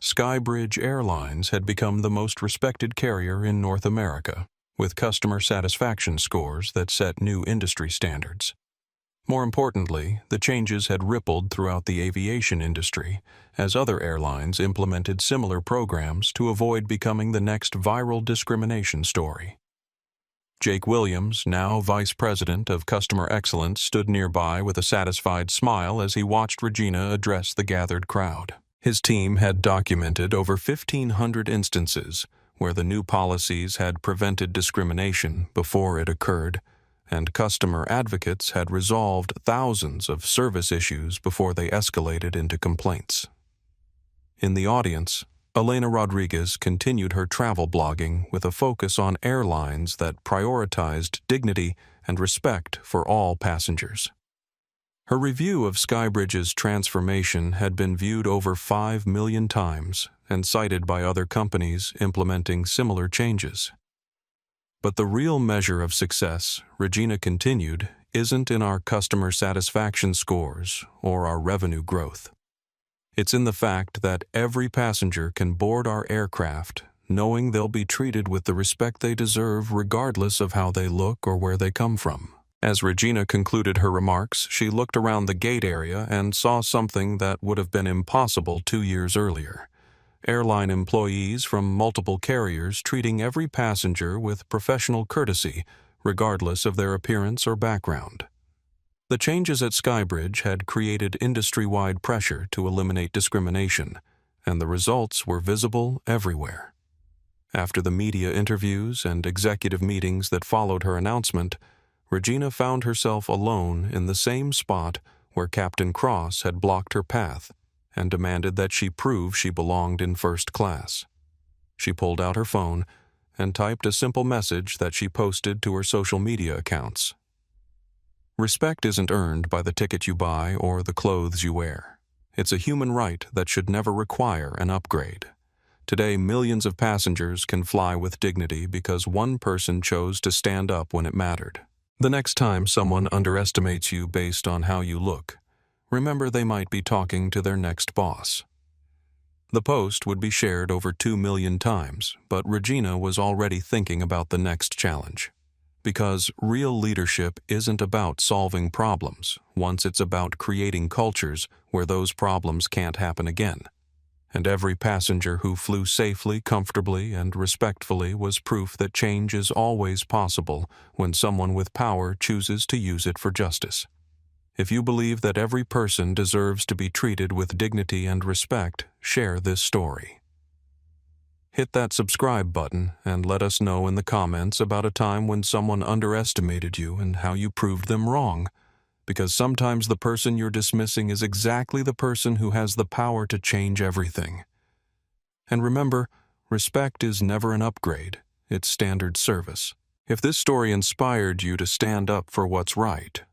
Skybridge Airlines had become the most respected carrier in North America, with customer satisfaction scores that set new industry standards. More importantly, the changes had rippled throughout the aviation industry as other airlines implemented similar programs to avoid becoming the next viral discrimination story. Jake Williams, now Vice President of Customer Excellence, stood nearby with a satisfied smile as he watched Regina address the gathered crowd. His team had documented over 1,500 instances where the new policies had prevented discrimination before it occurred, and customer advocates had resolved thousands of service issues before they escalated into complaints. In the audience, Elena Rodriguez continued her travel blogging with a focus on airlines that prioritized dignity and respect for all passengers. Her review of Skybridge's transformation had been viewed over 5 million times and cited by other companies implementing similar changes. But the real measure of success, Regina continued, isn't in our customer satisfaction scores or our revenue growth. It's in the fact that every passenger can board our aircraft knowing they'll be treated with the respect they deserve regardless of how they look or where they come from. As Regina concluded her remarks, she looked around the gate area and saw something that would have been impossible 2 years earlier. Airline employees from multiple carriers treating every passenger with professional courtesy, regardless of their appearance or background. The changes at Skybridge had created industry-wide pressure to eliminate discrimination, and the results were visible everywhere. After the media interviews and executive meetings that followed her announcement, Regina found herself alone in the same spot where Captain Cross had blocked her path and demanded that she prove she belonged in first class. She pulled out her phone and typed a simple message that she posted to her social media accounts. Respect isn't earned by the ticket you buy or the clothes you wear. It's a human right that should never require an upgrade. Today, millions of passengers can fly with dignity because one person chose to stand up when it mattered. The next time someone underestimates you based on how you look, remember they might be talking to their next boss. The post would be shared over 2 million times, but Regina was already thinking about the next challenge. Because real leadership isn't about solving problems, once it's about creating cultures where those problems can't happen again. And every passenger who flew safely, comfortably, and respectfully was proof that change is always possible when someone with power chooses to use it for justice. If you believe that every person deserves to be treated with dignity and respect, share this story. Hit that subscribe button and let us know in the comments about a time when someone underestimated you and how you proved them wrong. Because sometimes the person you're dismissing is exactly the person who has the power to change everything. And remember, respect is never an upgrade, it's standard service. If this story inspired you to stand up for what's right,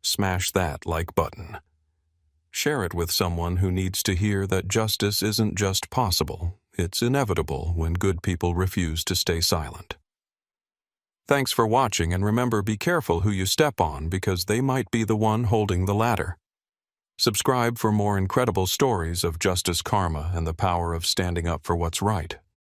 smash that like button. Share it with someone who needs to hear that justice isn't just possible, it's inevitable when good people refuse to stay silent. Thanks for watching, and remember, be careful who you step on because they might be the one holding the ladder. Subscribe for more incredible stories of justice, karma, and the power of standing up for what's right.